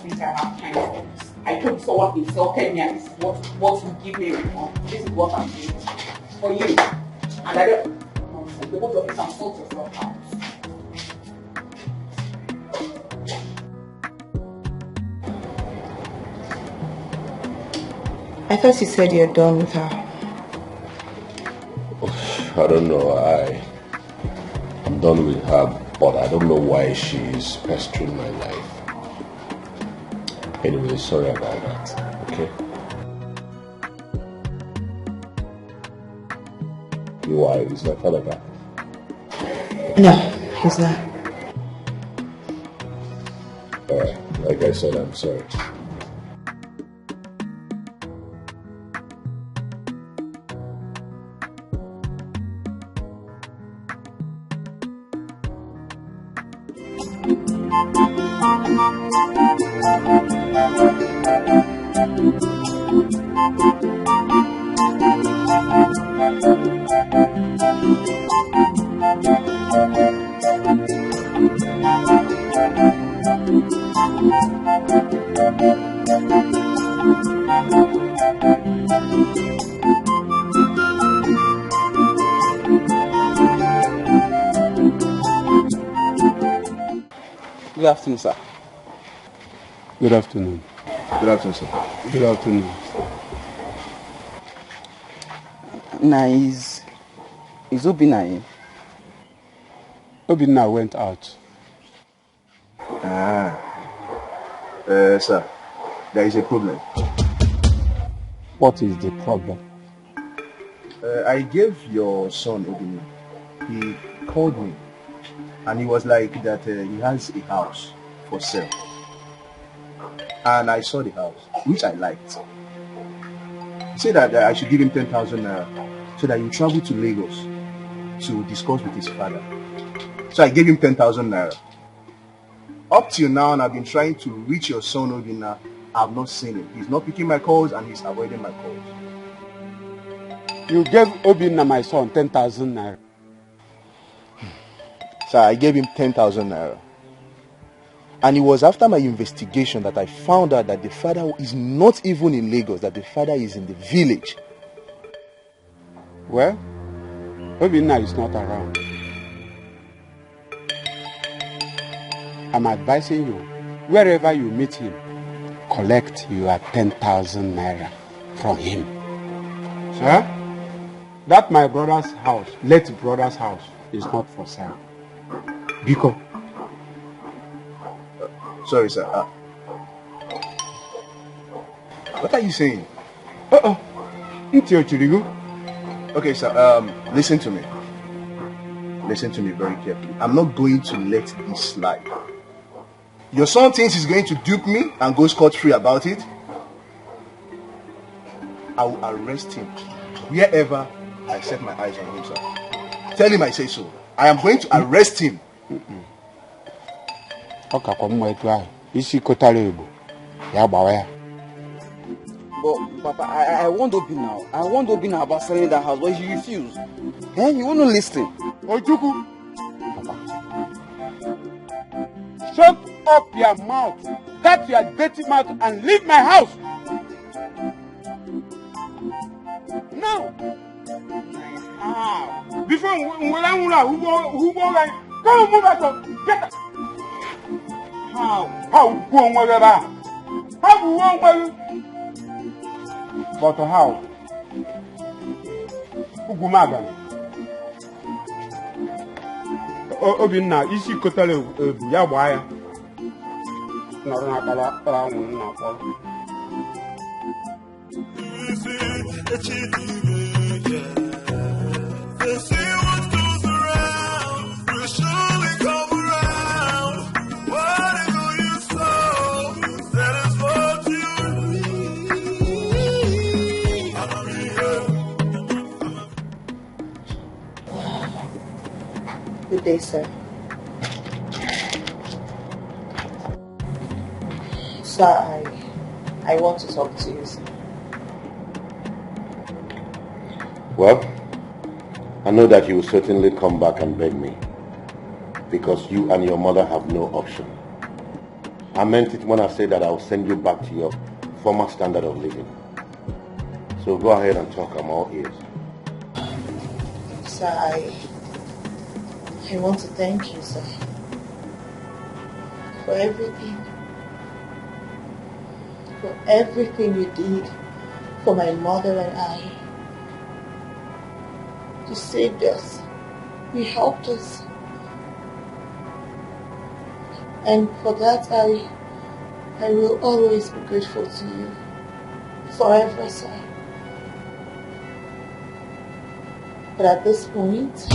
Since I have time for this. I told you someone insulted me and this is what you give me. This is what I'm doing for you. And I don't... The both of you can sort yourself out. I thought you said you're done with her. I don't know. I'm done with her, but I don't know why she's pestering my life. Anyway, sorry about that. Okay? Why? Is my father back? No, he's not. Alright, like I said, I'm sorry. Good afternoon, sir. Good afternoon. Good afternoon, sir. Good afternoon. Now, is Obinna in? Obinna went out. Sir, there is a problem. What is the problem? I gave your son Obinna. He called me and he was like that he has a house for sale. And I saw the house, which I liked. He said that I should give him 10,000 naira so that he travel to Lagos to discuss with his father. So I gave him 10,000 naira. Up till now, and I've been trying to reach your son Obinna. I've not seen him. He's not picking my calls and he's avoiding my calls. You gave Obinna, my son, 10,000 naira. So I gave him 10,000 naira. And it was after my investigation that I found out that the father is not even in Lagos, that the father is in the village. Well, Obinna is not around. I'm advising you, wherever you meet him, collect your 10,000 naira from him. Sir, that my brother's house, late brother's house, is not for sale. Biko. Sorry, sir. What are you saying? Okay, sir. Listen to me. Listen to me very carefully. I'm not going to let this slide. Your son thinks he's going to dupe me and go scot-free about it. I will arrest him wherever I set my eyes on him, sir. Tell him I say so. I am going to arrest him. But Papa, I want Obinna. I want Obinna about selling that house, but he refused. He won't listen. Ojuku, shut up your mouth. Shut your dirty mouth and leave my house. Now. Before who go like, come move out. Get up. How go on whatever? How go on whatever? But how? Ugumaga. Obinna isi kotale ya gbaya. Nọrọ na kala anwụ na akpọ. They say what goes around will surely come around. Whatever you sow, that is what you reap. Good day, sir. Sir, I want to talk to you, sir. Well, I know that you will certainly come back and beg me, because you and your mother have no option. I meant it when I said that I will send you back to your former standard of living. So go ahead and talk, I'm all ears. Sir, I want to thank you, sir, for everything you did for my mother and I. You saved us. You helped us. And for that, I will always be grateful to you. Forever, sir. But at this point,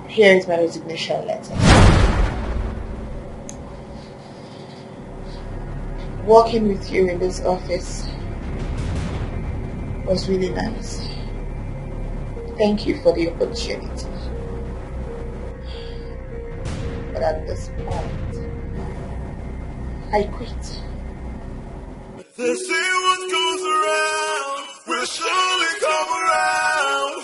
here is my resignation letter. Working with you in this office was really nice. Thank you for the opportunity. But at this point, I quit. They say what goes around will surely come around.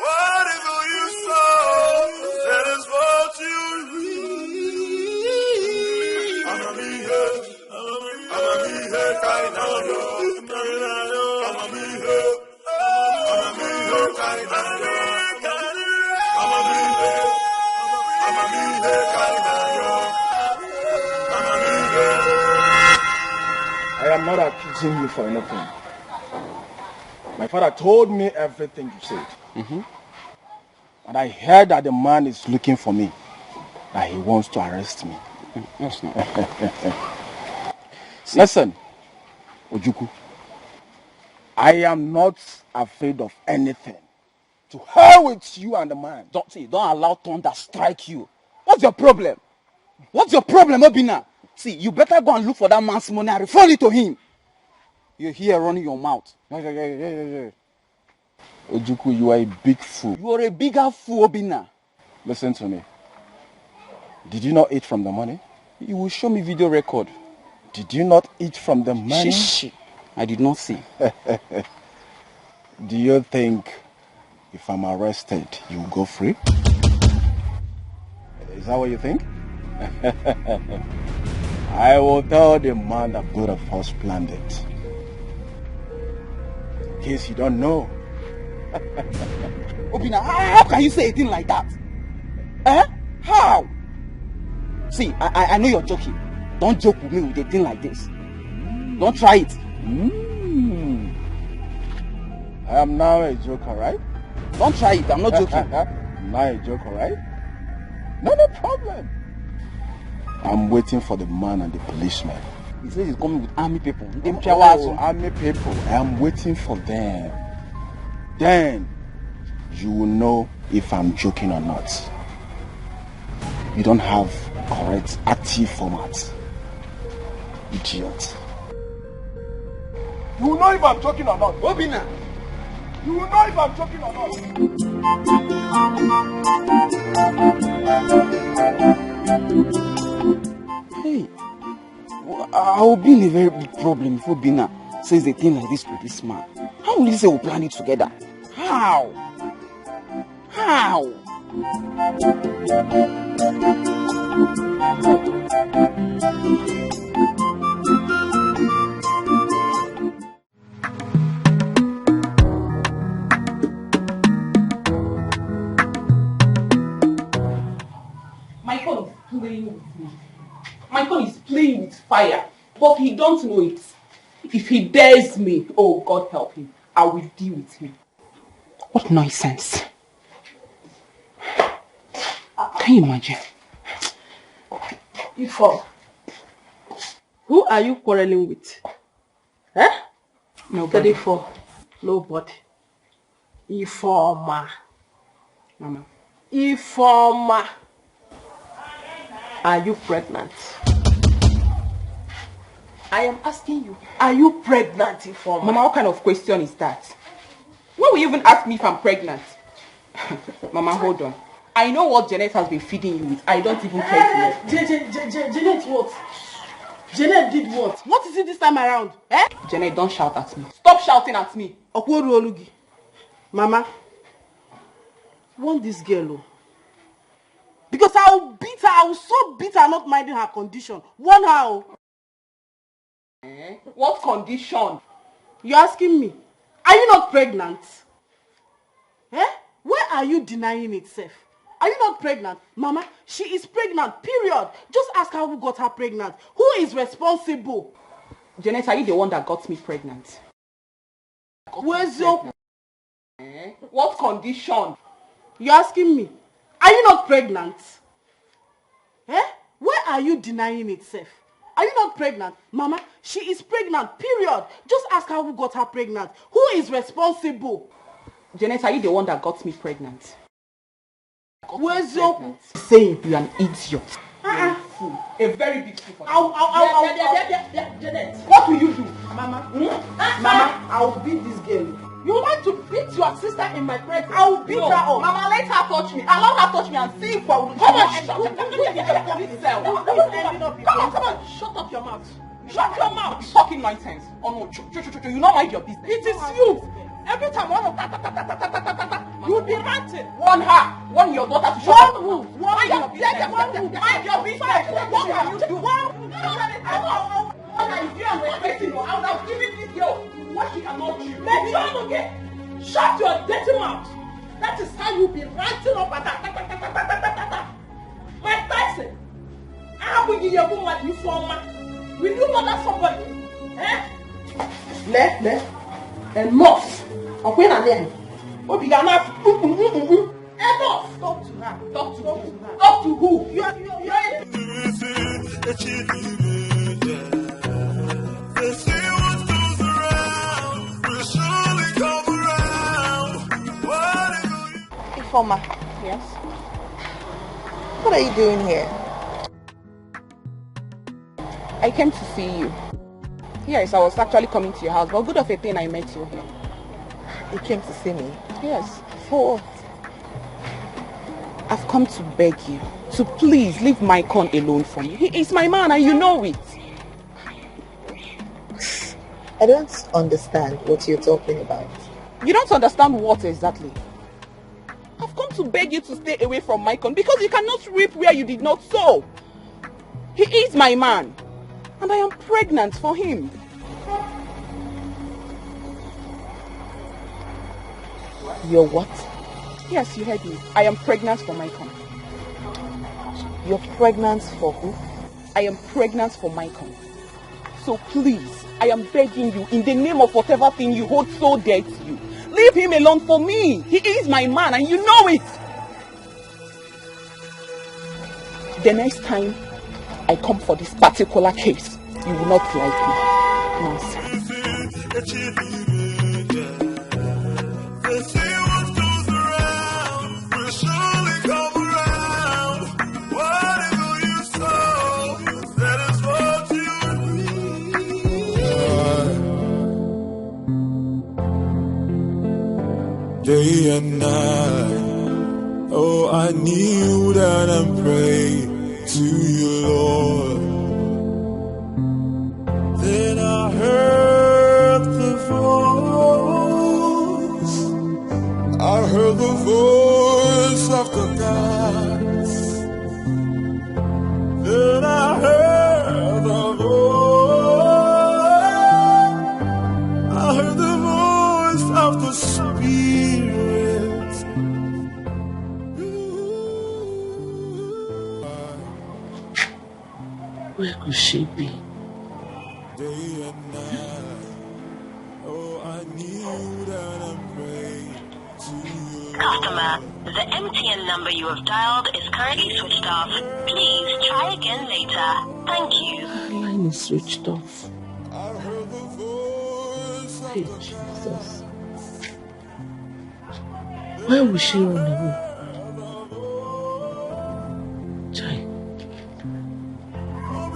Whatever you sow, that is what you reap. I'm a me here, kind of yo. I'm a me here, kind of yo. I'm a me here. accusing you for anything. My father told me everything you said. And I heard that the man is looking for me. That he wants to arrest me. That's not. Listen, Ojuku. I am not afraid of anything. To hell with you and the man. Don't allow thunder strike you. What's your problem? What's your problem, Obina? See, you better go and look for that man's money and refer it to him. You're here running your mouth. Ojuku, you are a big fool. You are a bigger fool, Obina. Listen to me. Did you not eat from the money? You will show me video record. Did you not eat from the money? Shh. I did not see. Do you think if I'm arrested, you will go free? Is that what you think? I will tell the man that both of us planned it. In case you don't know. Obina, how can you say a thing like that? How? See, I know you're joking. Don't joke with me with a thing like this. Don't try it. I am now a joker, right? Don't try it. I'm not joking. I'm now a joker, right? No problem. I'm waiting for the man and the policeman. He says he's coming with army people. Army people. I am waiting for them. Then you will know if I'm joking or not. You don't have correct active format. Idiot. You will know if I'm joking or not. Obina! You will know if I'm joking or not. Hey, I will be in a very big problem if Obina says a thing like this to this man. How will he say we'll plan it together? How? My phone is playing with me. My phone is playing with fire, but he don't know it. If he dares me, oh God help him, I will deal with him. What nonsense. Can you imagine? Ifo, who are you quarreling with? Nobody. Ifo, nobody. Ifoma. Mama. Ifoma. Are you pregnant? I am asking you, are you pregnant, Ifoma? Mama, what kind of question is that? Why will you even ask me if I'm pregnant? Mama, hold on. I know what Janet has been feeding you with. I don't even care to know. Janet what? Janet did what? What is it this time around? Janet, don't shout at me. Stop shouting at me. Okworu Olugi. Mama, want this girl, because I will beat her. I will so beat her, not minding her condition. Want her. What condition? You're asking me. Are you not pregnant? Where are you denying it, Seth? Are you not pregnant? Mama, she is pregnant, period. Just ask her who got her pregnant. Who is responsible? Janet, are you the one that got me pregnant? Where's your... What condition? You're asking me. Are you not pregnant? Where are you denying it, Seth? Are you not pregnant? Mama, she is pregnant, period. Just ask her who got her pregnant. Who is responsible? Janet, are you the one that got me pregnant? Where's your... Saying you're an idiot. A fool. A very big fool for Janet. What will you do? Mama, Mama, I will beat this girl. You want to beat your sister in my presence? I will beat her up. Mama, let her touch me. Allow her touch me and see if I will... Come on, shut up your mouth. Shut your mouth. You're talking nonsense. Oh no, you not mind your business. It is you. Every time one of you will be ranting. Warn her. Warn your daughter to shut up. Mind your business. Mind your business. What can you do? If you are respecting her, I would have given this girl what she cannot do. Shut your dirty mouth. That is how you be ranting up at her. My person, I will give you a woman you former. Will you murder somebody? Le. Enough. Okay, na there. What began enough? Enough. Talk to her. Talk to her. Talk to who? You are. They say what goes around will surely come around. What Informer. Yes? What are you doing here? I came to see you. Yes, I was actually coming to your house, but good of a thing I met you here. You came to see me? Yes. For what? I've come to beg you to please leave Maicon alone for me. He is my man and you know it. I don't understand what you're talking about. You don't understand what exactly? I've come to beg you to stay away from Maicon because you cannot reap where you did not sow. He is my man and I am pregnant for him. You're what? Yes, you heard me. I am pregnant for Maicon. You're pregnant for who? I am pregnant for Maicon. So please, I am begging you in the name of whatever thing you hold so dear to you. Leave him alone for me. He is my man and you know it. The next time I come for this particular case, you will not like me. Nonsense. they say what goes around will surely come around. Whatever you sow, that is what you reap. Day and night, oh, I kneel down and pray to you, Lord. Then I heard the voice. I heard the voice of the gods. Then I heard the voice. I heard the voice of the Spirit. Where could she be? Day and night, oh, I kneel down and pray to you. Customer, the MTN number you have dialed is currently switched off. Please try again later. Thank you. Her line is switched off. Hey, Jesus. Why would she run away? Chai.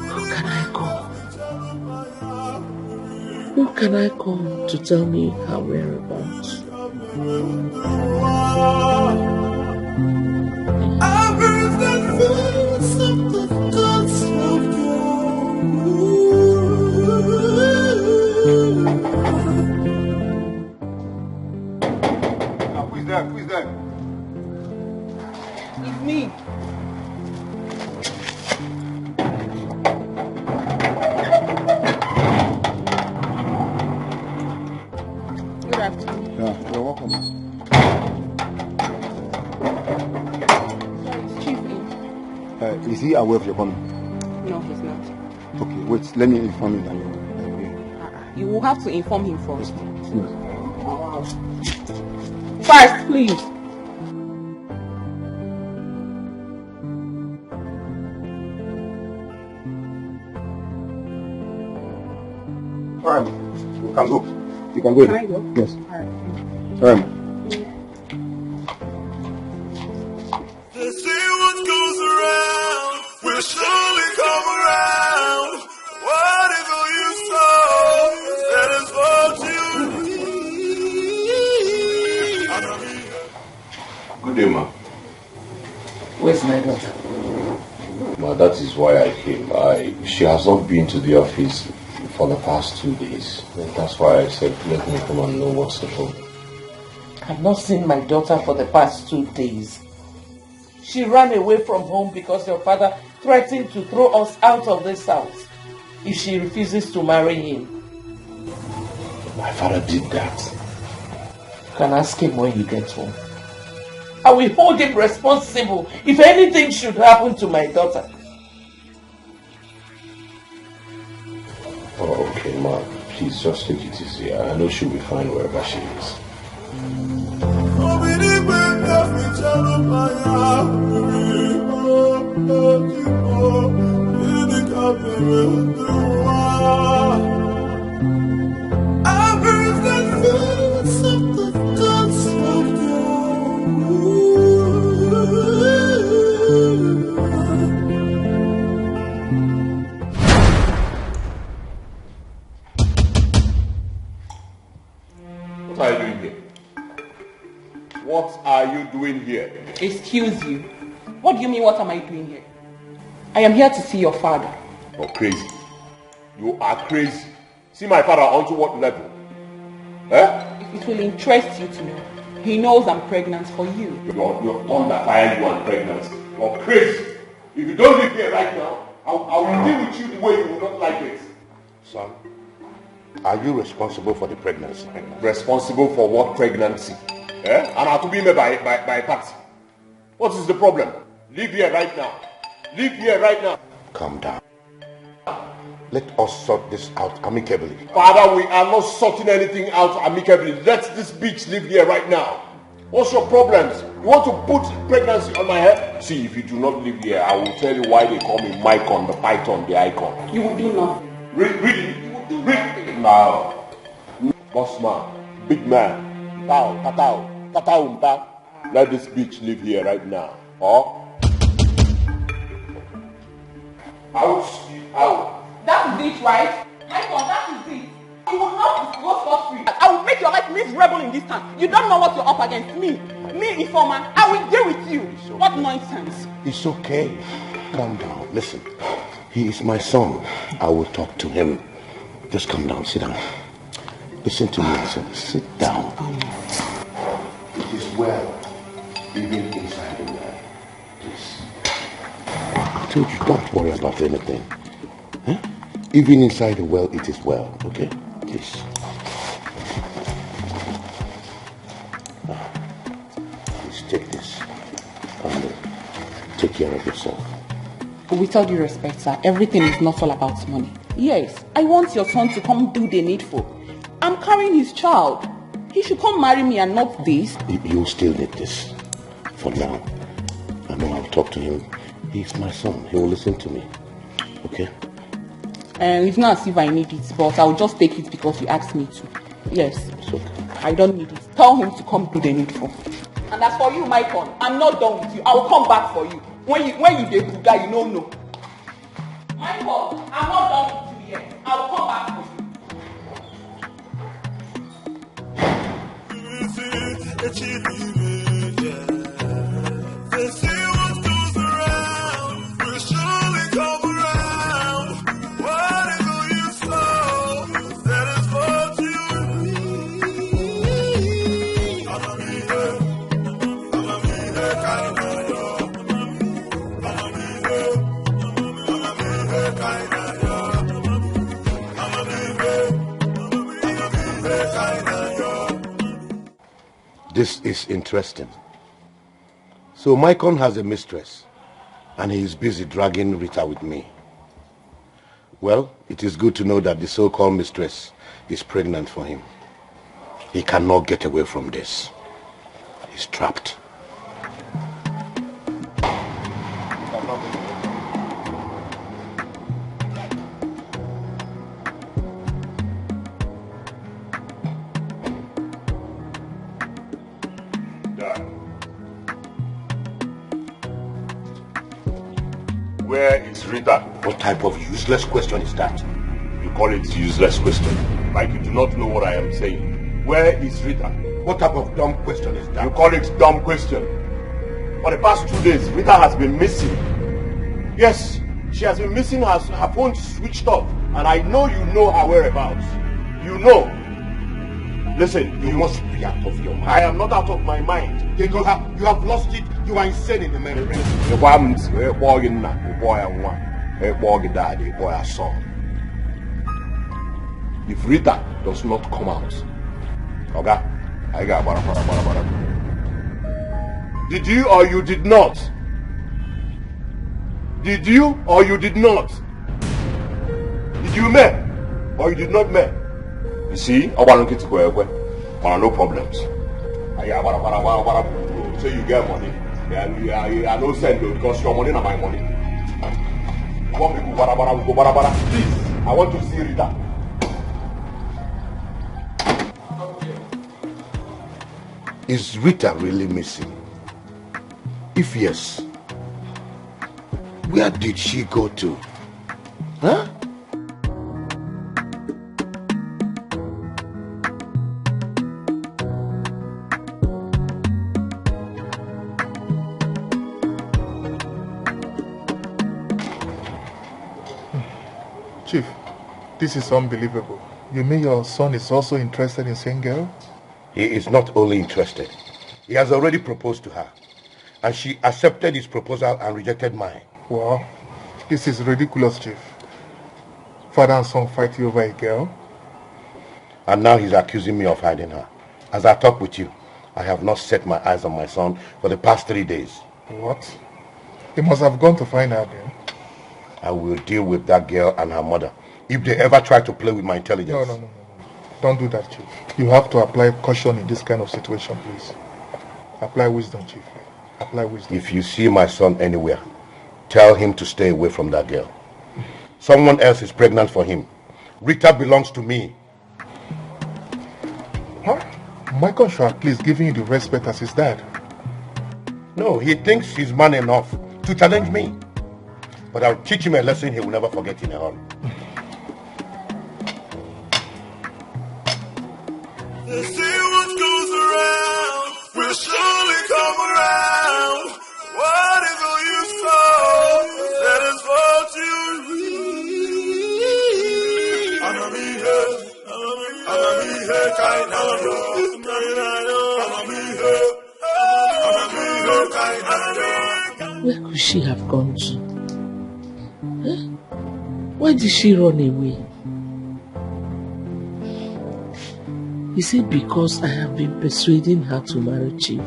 Who can I call? Who can I call to tell me her whereabouts? I heard the voice of the gods of Who is there? Who is there? It's me. Good afternoon. Yeah, you're welcome. Sorry, it's Chief Lee. Is he aware of your coming? No, he's not. Okay, wait, let me inform him that you're here. You will have to inform him first. Yes. First, please. All right, you can go. You can go. Can I go? Yes. All right. All right. They say what goes around will surely come around. Whatever you sow, that is what you reap. Good day, ma. Where's my daughter? Ma, that is why I came. She has not been to the office for the past 2 days. And that's why I said, let me come and know what's the problem. I've not seen my daughter for the past 2 days. She ran away from home because your father threatened to throw us out of this house if she refuses to marry him. My father did that. You can ask him when you get home. I will hold him responsible if anything should happen to my daughter. Oh, okay, ma. Please, Please just take it easy. I know she'll be fine wherever she is. What are you doing here? What are you doing here? Excuse you. What do you mean, what am I doing here? I am here to see your father. You're crazy. You are crazy. See my father onto what level? Eh? It will interest you to know. He knows I'm pregnant for you. You're under fire, you are pregnant. You're crazy. If you don't live here right now, I will deal with you the way you will not like it. Son, are you responsible for the pregnancy? Responsible for what pregnancy? Eh? And I to be made by taxi. What is the problem? Live here right now. Live here right now. Calm down. Let us sort this out amicably. Father, we are not sorting anything out amicably. Let this bitch live here right now. What's your problems? You want to put pregnancy on my head? See, if you do not live here, I will tell you why they call me Mycon, the python, the icon. You will do nothing. Really? You will do nothing. Now, boss man, big man, let this bitch live here right now. Or out. That is it, right? Mycon, that is it. You will not go scot free. I will make your life miserable in this town. You don't know what you're up against. Me, informer. I will deal with you. Okay. What nonsense. It's okay. Calm down. Listen, he is my son. I will talk to him. Just calm down. Sit down. Listen to me, son. Sit down. It is well, even inside the well. Please. I told you, don't worry about anything. Huh? Even inside the well, it is well. Okay? Please. Please take this and take care of yourself. With all due respect, sir, everything is not all about money. Yes, I want your son to come do the needful. I'm carrying his child. He should come marry me and not this. You still need this. For now. I know I'll talk to him. He's my son. He will listen to me. Okay? And it's not as if I need it, but I'll just take it because you asked me to. Yes. It's okay. I don't need it. Tell him to come do the needful. And as for you, Mycon, I'm not done with you. I will come back for you. When you dey buga, you don't know. Mycon, I'm not done with you yet. I will come back for This is interesting. So Mycon has a mistress, and he is busy dragging Rita with me. Well, it is good to know that the so-called mistress is pregnant for him. He cannot get away from this. He's trapped. Where is Rita? What type of useless question is that? You call it useless question. Like you do not know what I am saying. Where is Rita? What type of dumb question is that? You call it dumb question. For the past 2 days, Rita has been missing. Yes, she has been missing. Her phone switched off. And I know you know her whereabouts. You know. Listen, you must be out of your mind. I am not out of my mind. You have lost it. You are insane in the memory. If Rita does not come out, okay, I got bara. Did you or you did not? Did you or you did not? Did you met or you did not met? You see, I want to get to go away. No problems. So you get money. I don't send you because your money not my money. You want me to go bara. Please, I want to see Rita. Is Rita really missing? If yes, where did she go to? Huh? Chief, this is unbelievable. You mean your son is also interested in seeing girl? He is not only interested. He has already proposed to her. And she accepted his proposal and rejected mine. Wow, this is ridiculous, Chief. Father and son fighting over a girl? And now he's accusing me of hiding her. As I talk with you, I have not set my eyes on my son for the past 3 days. What? He must have gone to find her then. I will deal with that girl and her mother if they ever try to play with my intelligence. No. Don't do that, Chief. You have to apply caution in this kind of situation, please. Apply wisdom, Chief. Apply wisdom. If you see my son anywhere, tell him to stay away from that girl. Someone else is pregnant for him. Rita belongs to me. Huh? Michael should at least give you the respect as his dad. No, he thinks he's man enough to challenge me. But I'll teach him a lesson he will never forget in a hurry. They say what goes around will surely come around. Whatever you sow, that is what you reap. Where could she have gone to? Huh? Why did she run away? Is it because I have been persuading her to marry Chief?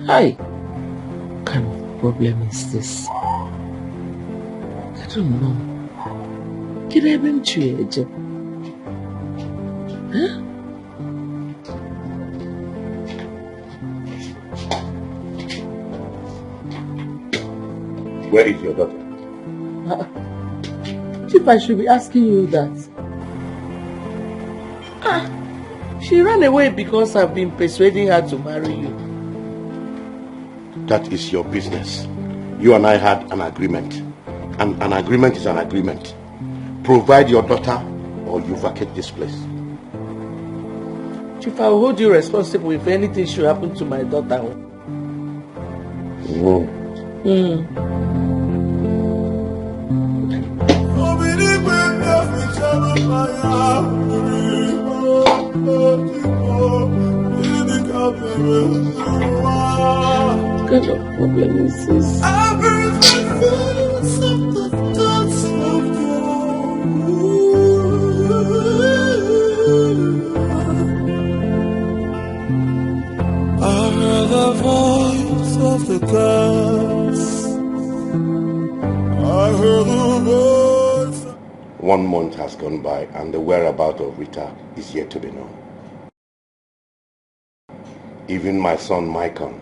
Hi. What kind of problem is this? I don't know. Can I even change? Huh? Where is your daughter? Chief, I should be asking you that. She ran away because I've been persuading her to marry you. That is your business. You and I had an agreement. And an agreement is an agreement. Provide your daughter or you vacate this place. Chief, I will hold you responsible if anything should happen to my daughter. What kind of problem is this? I heard the voice of the gods. I heard the voice. 1 month has gone by and the whereabouts of Rita is yet to be known. Even my son Michael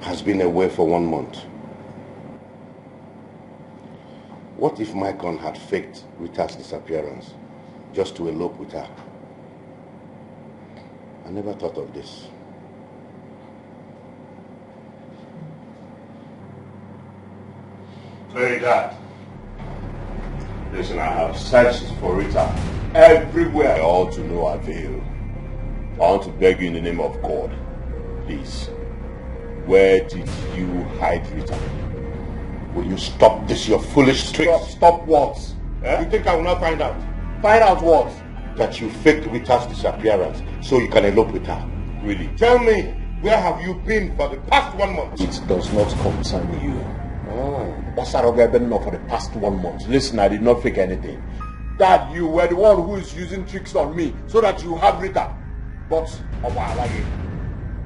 has been away for 1 month. What if Michael had faked Rita's disappearance just to elope with her? I never thought of this. Hey, Dad. Listen, I have searched for Rita everywhere. All to no avail. I want to beg you in the name of God, please. Where did you hide Rita? Will you stop this, your foolish tricks? Stop what? Eh? You think I will not find out? Find out what? That you faked Rita's disappearance so you can elope with her. Really? Tell me, where have you been for the past 1 month? It does not concern you. That's how I've been for the past 1 month. Listen, I did not fake anything. Dad, you were the one who is using tricks on me so that you have Rita. But,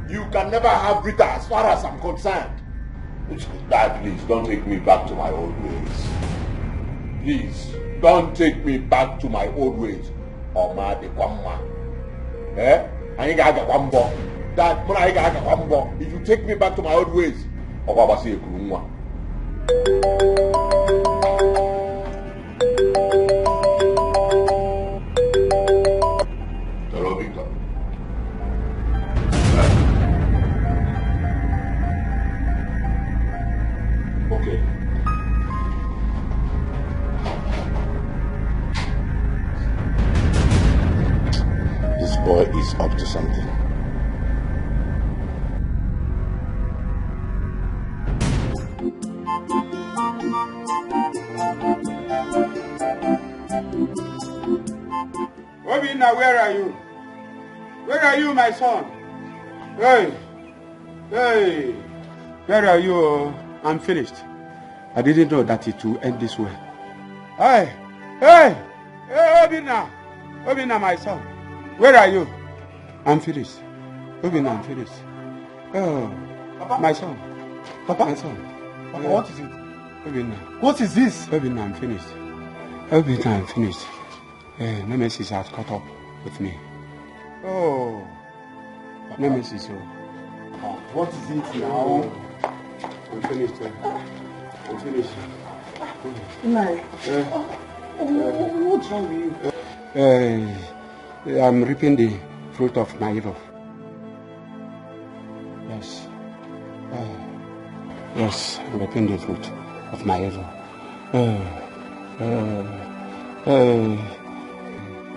you can never have Rita as far as I'm concerned. Dad, please, don't take me back to my old ways. Please. don't take me back to my old ways. Oma de Kwamma. Eh? I ain't got Kwambo. That when I got Kwambo, if you take me back to my old ways, Oba say Kurumwa. Hello, Victor. Okay. This boy is up to something. Obina, where are you? Where are you, my son? Hey, hey, where are you? I'm finished. I didn't know that it would end this way. Hey, hey, hey, Obina, Obina, my son, where are you? I'm finished. Obina, I'm finished. Oh, Papa? My son. Papa? My son. Papa, what is it? Obina. What is this? Obina, I'm finished. Obina, I'm finished. Nemesis has caught up with me. Oh, Papa. Nemesis. What is it now? I'm finished. I'm finished. Like, what's wrong with you? I'm reaping the fruit of my evil. Yes. Yes, I'm reaping the fruit of my evil.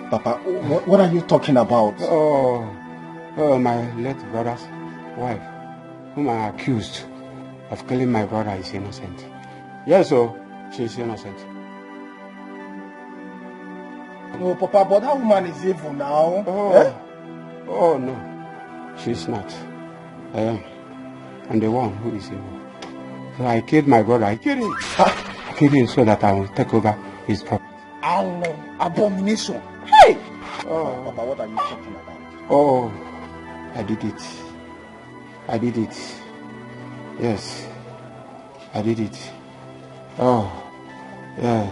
Papa, what are you talking about? Oh, my late brother's wife, whom I accused of killing my brother, is innocent. Yes, she's innocent. Oh, Papa, but that woman is evil now. Oh no, she's not. I am. I'm the one who is evil. So I killed my brother. I killed him. I killed him so that I will take over his property. Abomination. Hey! Oh, Papa, what are you talking about? Oh, I did it. I did it. Yes, I did it. Oh, yeah.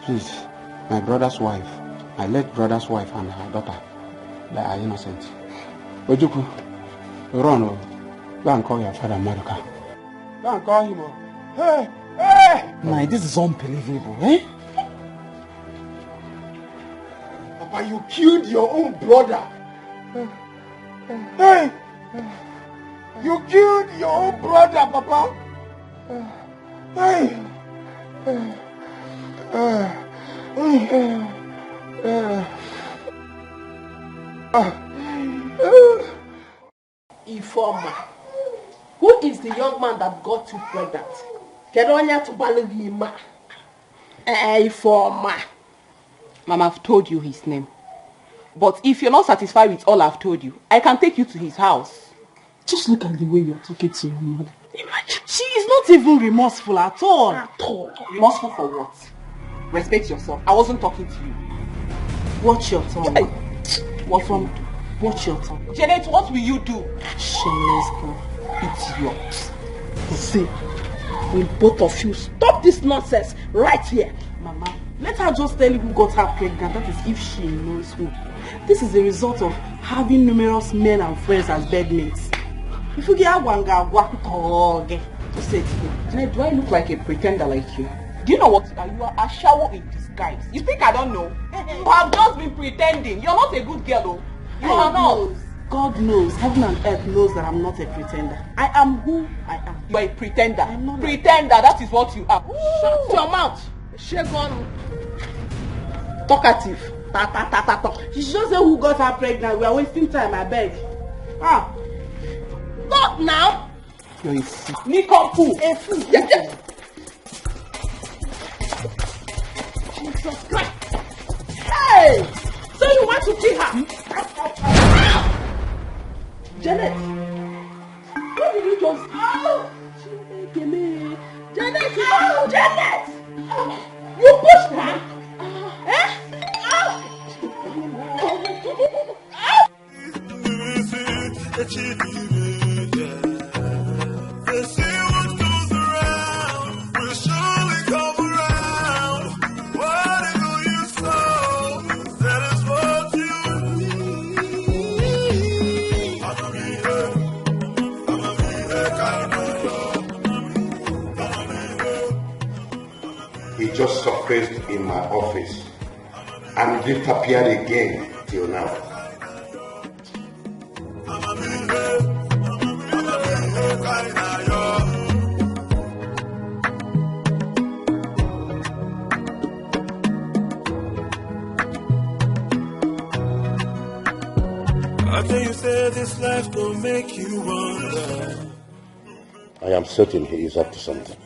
Please, my brother's wife, my late brother's wife and her daughter, they are innocent. Wazico, run, go and call your father, Maruka. Go and call him. Hey, hey! Nah, this is unbelievable, eh? Papa, you killed your own brother. Hey! You killed your own brother, Papa. Hey! Informer, who is the young man that got you pregnant? Kedonya to Balivima. Informer. Mama, I've told you his name. But if you're not satisfied with all I've told you, I can take you to his house. Just look at the way you're talking to your mother. Imagine. She is not even remorseful at all. Remorseful for what? Respect yourself. I wasn't talking to you. Watch your tongue. Watch your tongue. Janet, what will you do? Shameless girl. Idiot. See, will both of you stop this nonsense right here? Mama, let her just tell you who got her pregnant. That is if she knows who. This is a result of having numerous men and friends as bedmates. If you get one guy, to say it again. Janet, do I look like a pretender like you? Do you know what you are? You are a shower in disguise. You think I don't know? You have just been pretending. You're not a good girl, though. You are not. God knows, heaven and earth knows that I'm not a pretender. I am who I am. You are a pretender. I'm not pretender, that is what you are. Shut your mouth. Shagon. Talkative. Talk. She should just say who got her pregnant. We are wasting time, I beg. Stop now. You're a fool. Nikompu. A fool. Yes. Jesus Christ. Hey! So you want to kill her? Janet! What did you just... Janet! Janet! You pushed her? They say what goes around will surely come around. What faced in my office and disappeared again till now. How can you say this life don't make you wonder? I am certain he is up to something.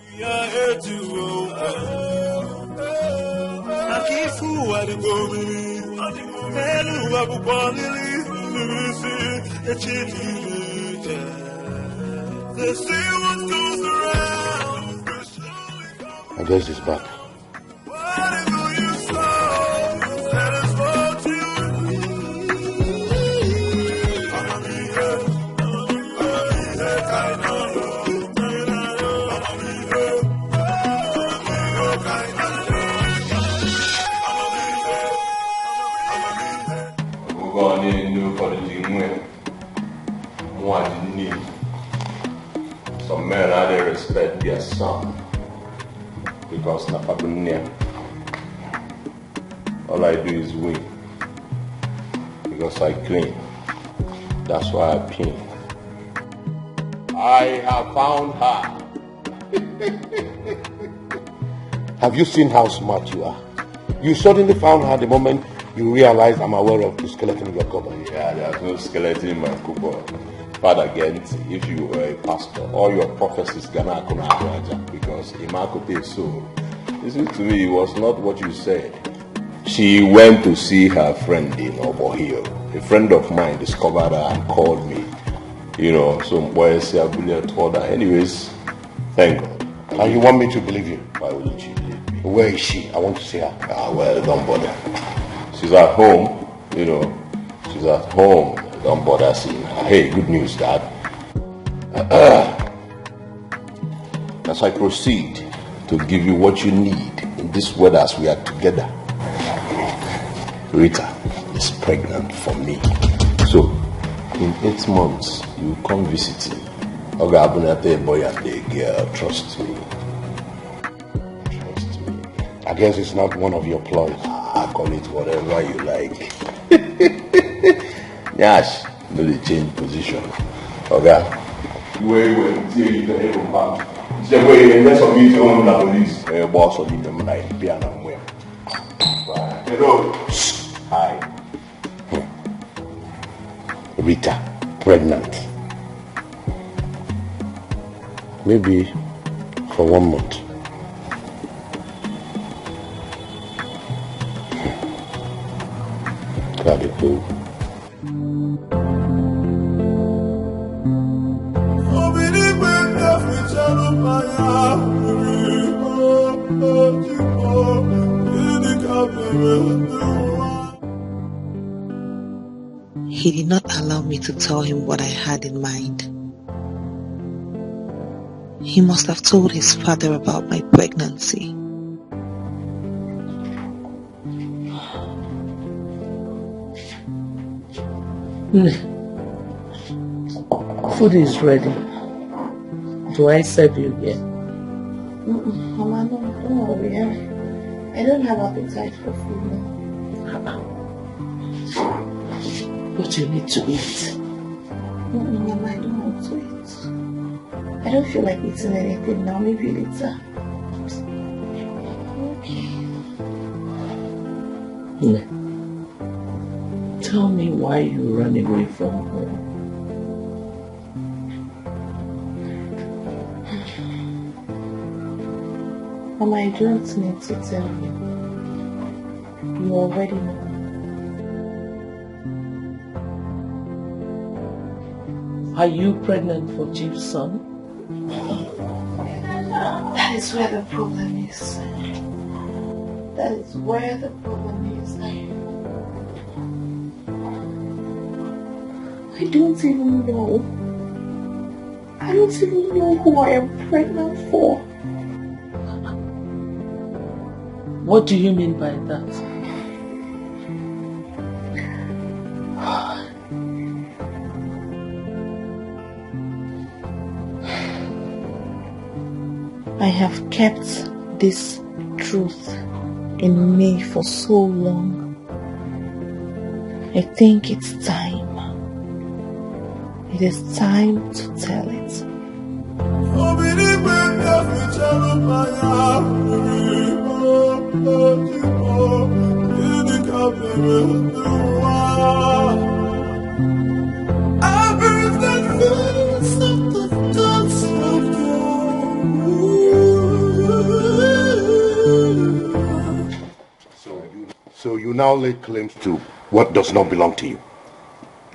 I guess he's back. Some men are they respect their son because all I do is win because I clean. That's why I pin. I have found her. Have you seen how smart you are? You suddenly found her the moment you realized I'm aware of the skeleton in your cupboard. Yeah, there's no skeleton in my cupboard. Father Gent, if you were a pastor, all your prophecies gonna come out because Imakote so. Listen to me, it was not what you said. She went to see her friend in Obohio. A friend of mine discovered her and called me. You know, some boys told her. Anyways, thank God. And you want me to believe you? Why wouldn't you believe me? Where is she? I want to see her. Ah, well, don't bother. She's at home, you know. She's at home. Don't bother seeing her. Hey, good news, Dad. As I proceed to give you what you need in this weather as we are together, Rita is pregnant for me. So, in 8 months, you come visit me. Ogabunate boy and the girl, trust me. Trust me. I guess it's not one of your ploys. I call it whatever you like. Yes, no, they change position. Okay. Wait, see you can even back. Say, wait, let's meet you on the police. Boss, or leave them like piano. Hello. Hi. Rita, pregnant. Maybe for 1 month. That'd be cool. He did not allow me to tell him what I had in mind. He must have told his father about my pregnancy. Food is ready. Do I serve you here? Mama, no, don't worry. I don't have appetite for food now. But you need to eat. Mama, I don't want to eat. I don't feel like eating anything now. Maybe later. Okay. Tell me why you ran away from home. Mama, I don't need to tell you. You already know. Are you pregnant for Chief's son? That is where the problem is. That is where the problem is. I don't even know. I don't even know who I am pregnant for. What do you mean by that? I have kept this truth in me for so long. I think it's time. It is time to tell it. So you now lay claims to what does not belong to you.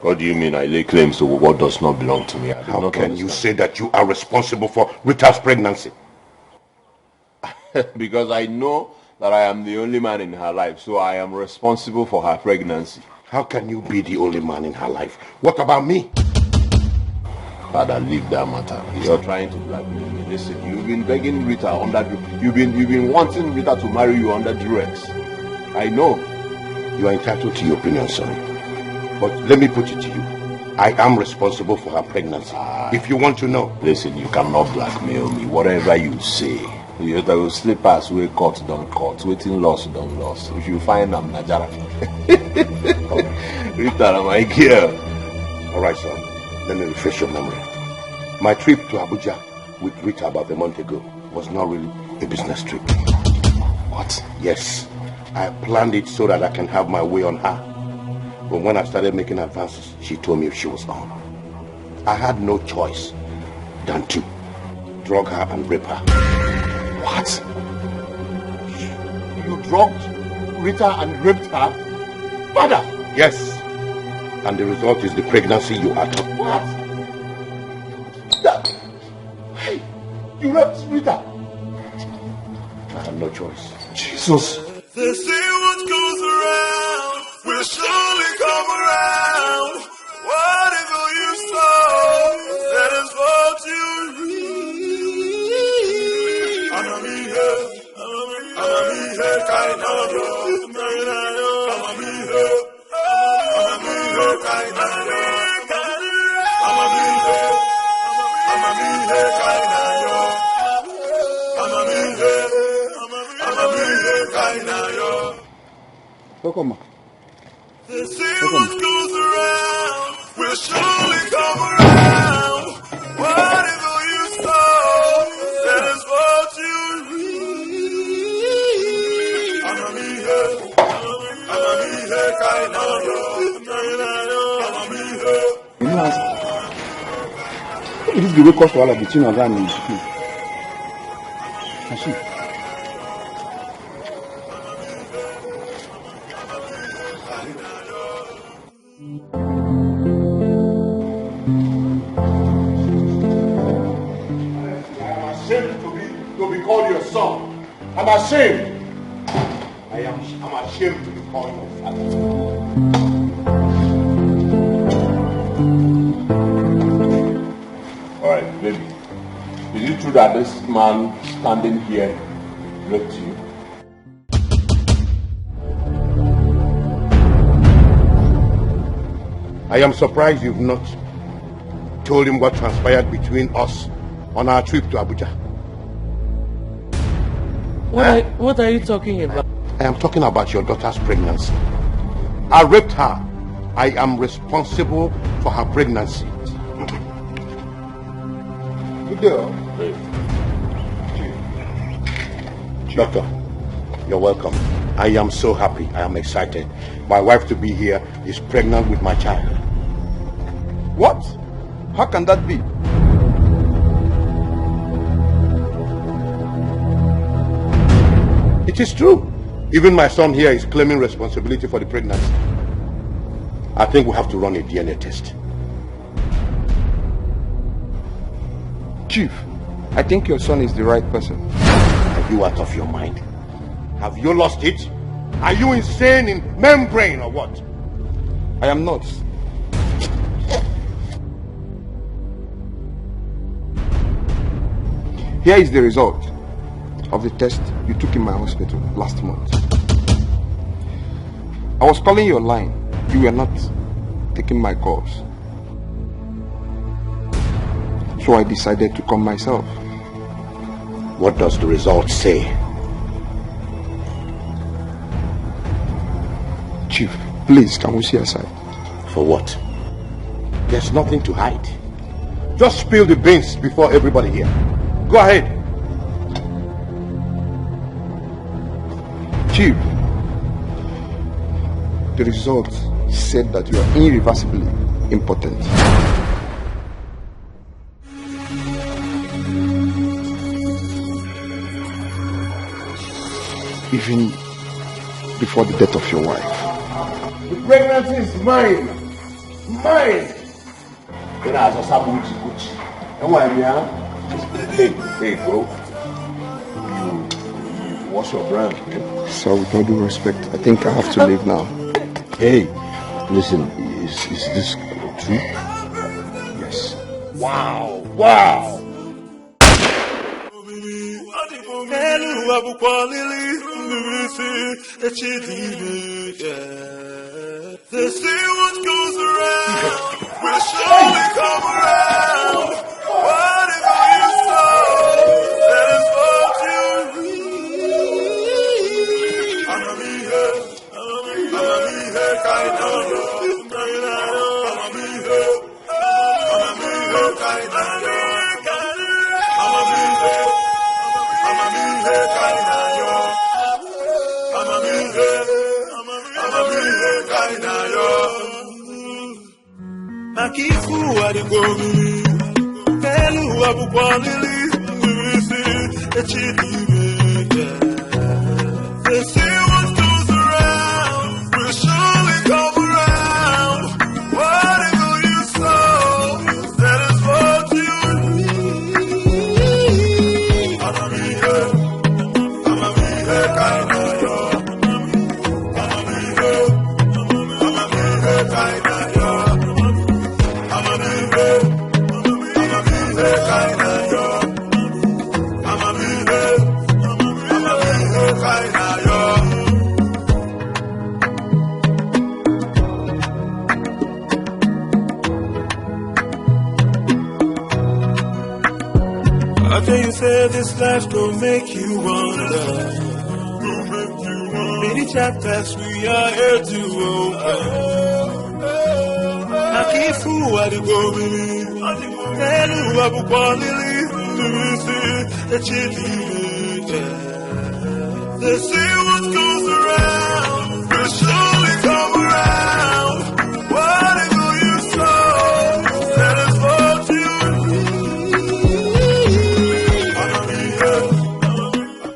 What do you mean I lay claims to what does not belong to me? How can you say that you are responsible for Rita's pregnancy? Because I know that I am the only man in her life, so I am responsible for her pregnancy. How can you be the only man in her life? What about me? Father, leave that matter. You're trying to blackmail me. Listen, you've been begging Rita under... You've been wanting Rita to marry you under duress. I know. You are entitled to your opinion, son. But let me put it to you. I am responsible for her pregnancy. If you want to know. Listen, you cannot blackmail me. Whatever you say. You will slip us where court don't court. Waiting loss don't loss. If you find I'm Najara. Rita, my girl. Alright, son. Let me refresh your memory. My trip to Abuja with Rita about a month ago was not really a business trip. What? Yes. I planned it so that I can have my way on her. But when I started making advances, she told me she was on. I had no choice than to drug her and rape her. What? You drugged Rita and raped her? Father! Yes. And the result is the pregnancy you are talking about. What? Hey, you raped Rita? I had no choice. Jesus. They say what goes around will surely come around. Whatever you sow, that is what you reap. I'm a me here, kind of yo. I'm a me here, kind of yo. I'm a me here, kind of yo. I'm a me here. Kokoma. They say what goes around will surely come around. Whatever you sow, that is what you reap. I'm a me here, kind of yo. I'm a me here. You know, this is the way cause to all of between us and the school. I'm ashamed. I'm ashamed to be called your father. Alright, baby. Is it true that this man standing here raped you? I am surprised you've not told him what transpired between us on our trip to Abuja. What are you talking about? I am talking about your daughter's pregnancy. I raped her. I am responsible for her pregnancy. Good girl. Doctor, you're welcome. I am so happy. I am excited. My wife to be here is pregnant with my child. What? How can that be? It is true. Even my son here is claiming responsibility for the pregnancy. I think we have to run a DNA test. Chief, I think your son is the right person. Are you out of your mind? Have you lost it? Are you insane in membrane or what? I am not. Here is the result of the test you took in my hospital last month. I was calling your line. You were not taking my calls. So I decided to come myself. What does the result say? Chief, please, can we see aside? For what? There's nothing to hide. Just spill the beans before everybody here. Go ahead. Chief, the results said that you are irreversibly impotent. Even before the death of your wife. The pregnancy is mine. Mine. Hey, bro. What's your brand, man? Sir, with all due respect, I think I have to leave now. Hey, listen, is this true? Yes. Wow, wow. They say what goes around will surely come around. Whatever you sow, that is what you reap. I'ma be here, kind of. I'ma be here, kind of. Makifu adigomi, Pelu abukwalili, Nurisi, Echidime. They say what goes around will surely come around. Whatever you sow, that is what you reap. I'ma be here, kind of. I'ma be here, kind of. After you say this life gon' make you wonder, many chapters we are here to open. Akifu adigomi, Pelu abukwalili, Nurisi, Echidime. They say what goes around will surely come around.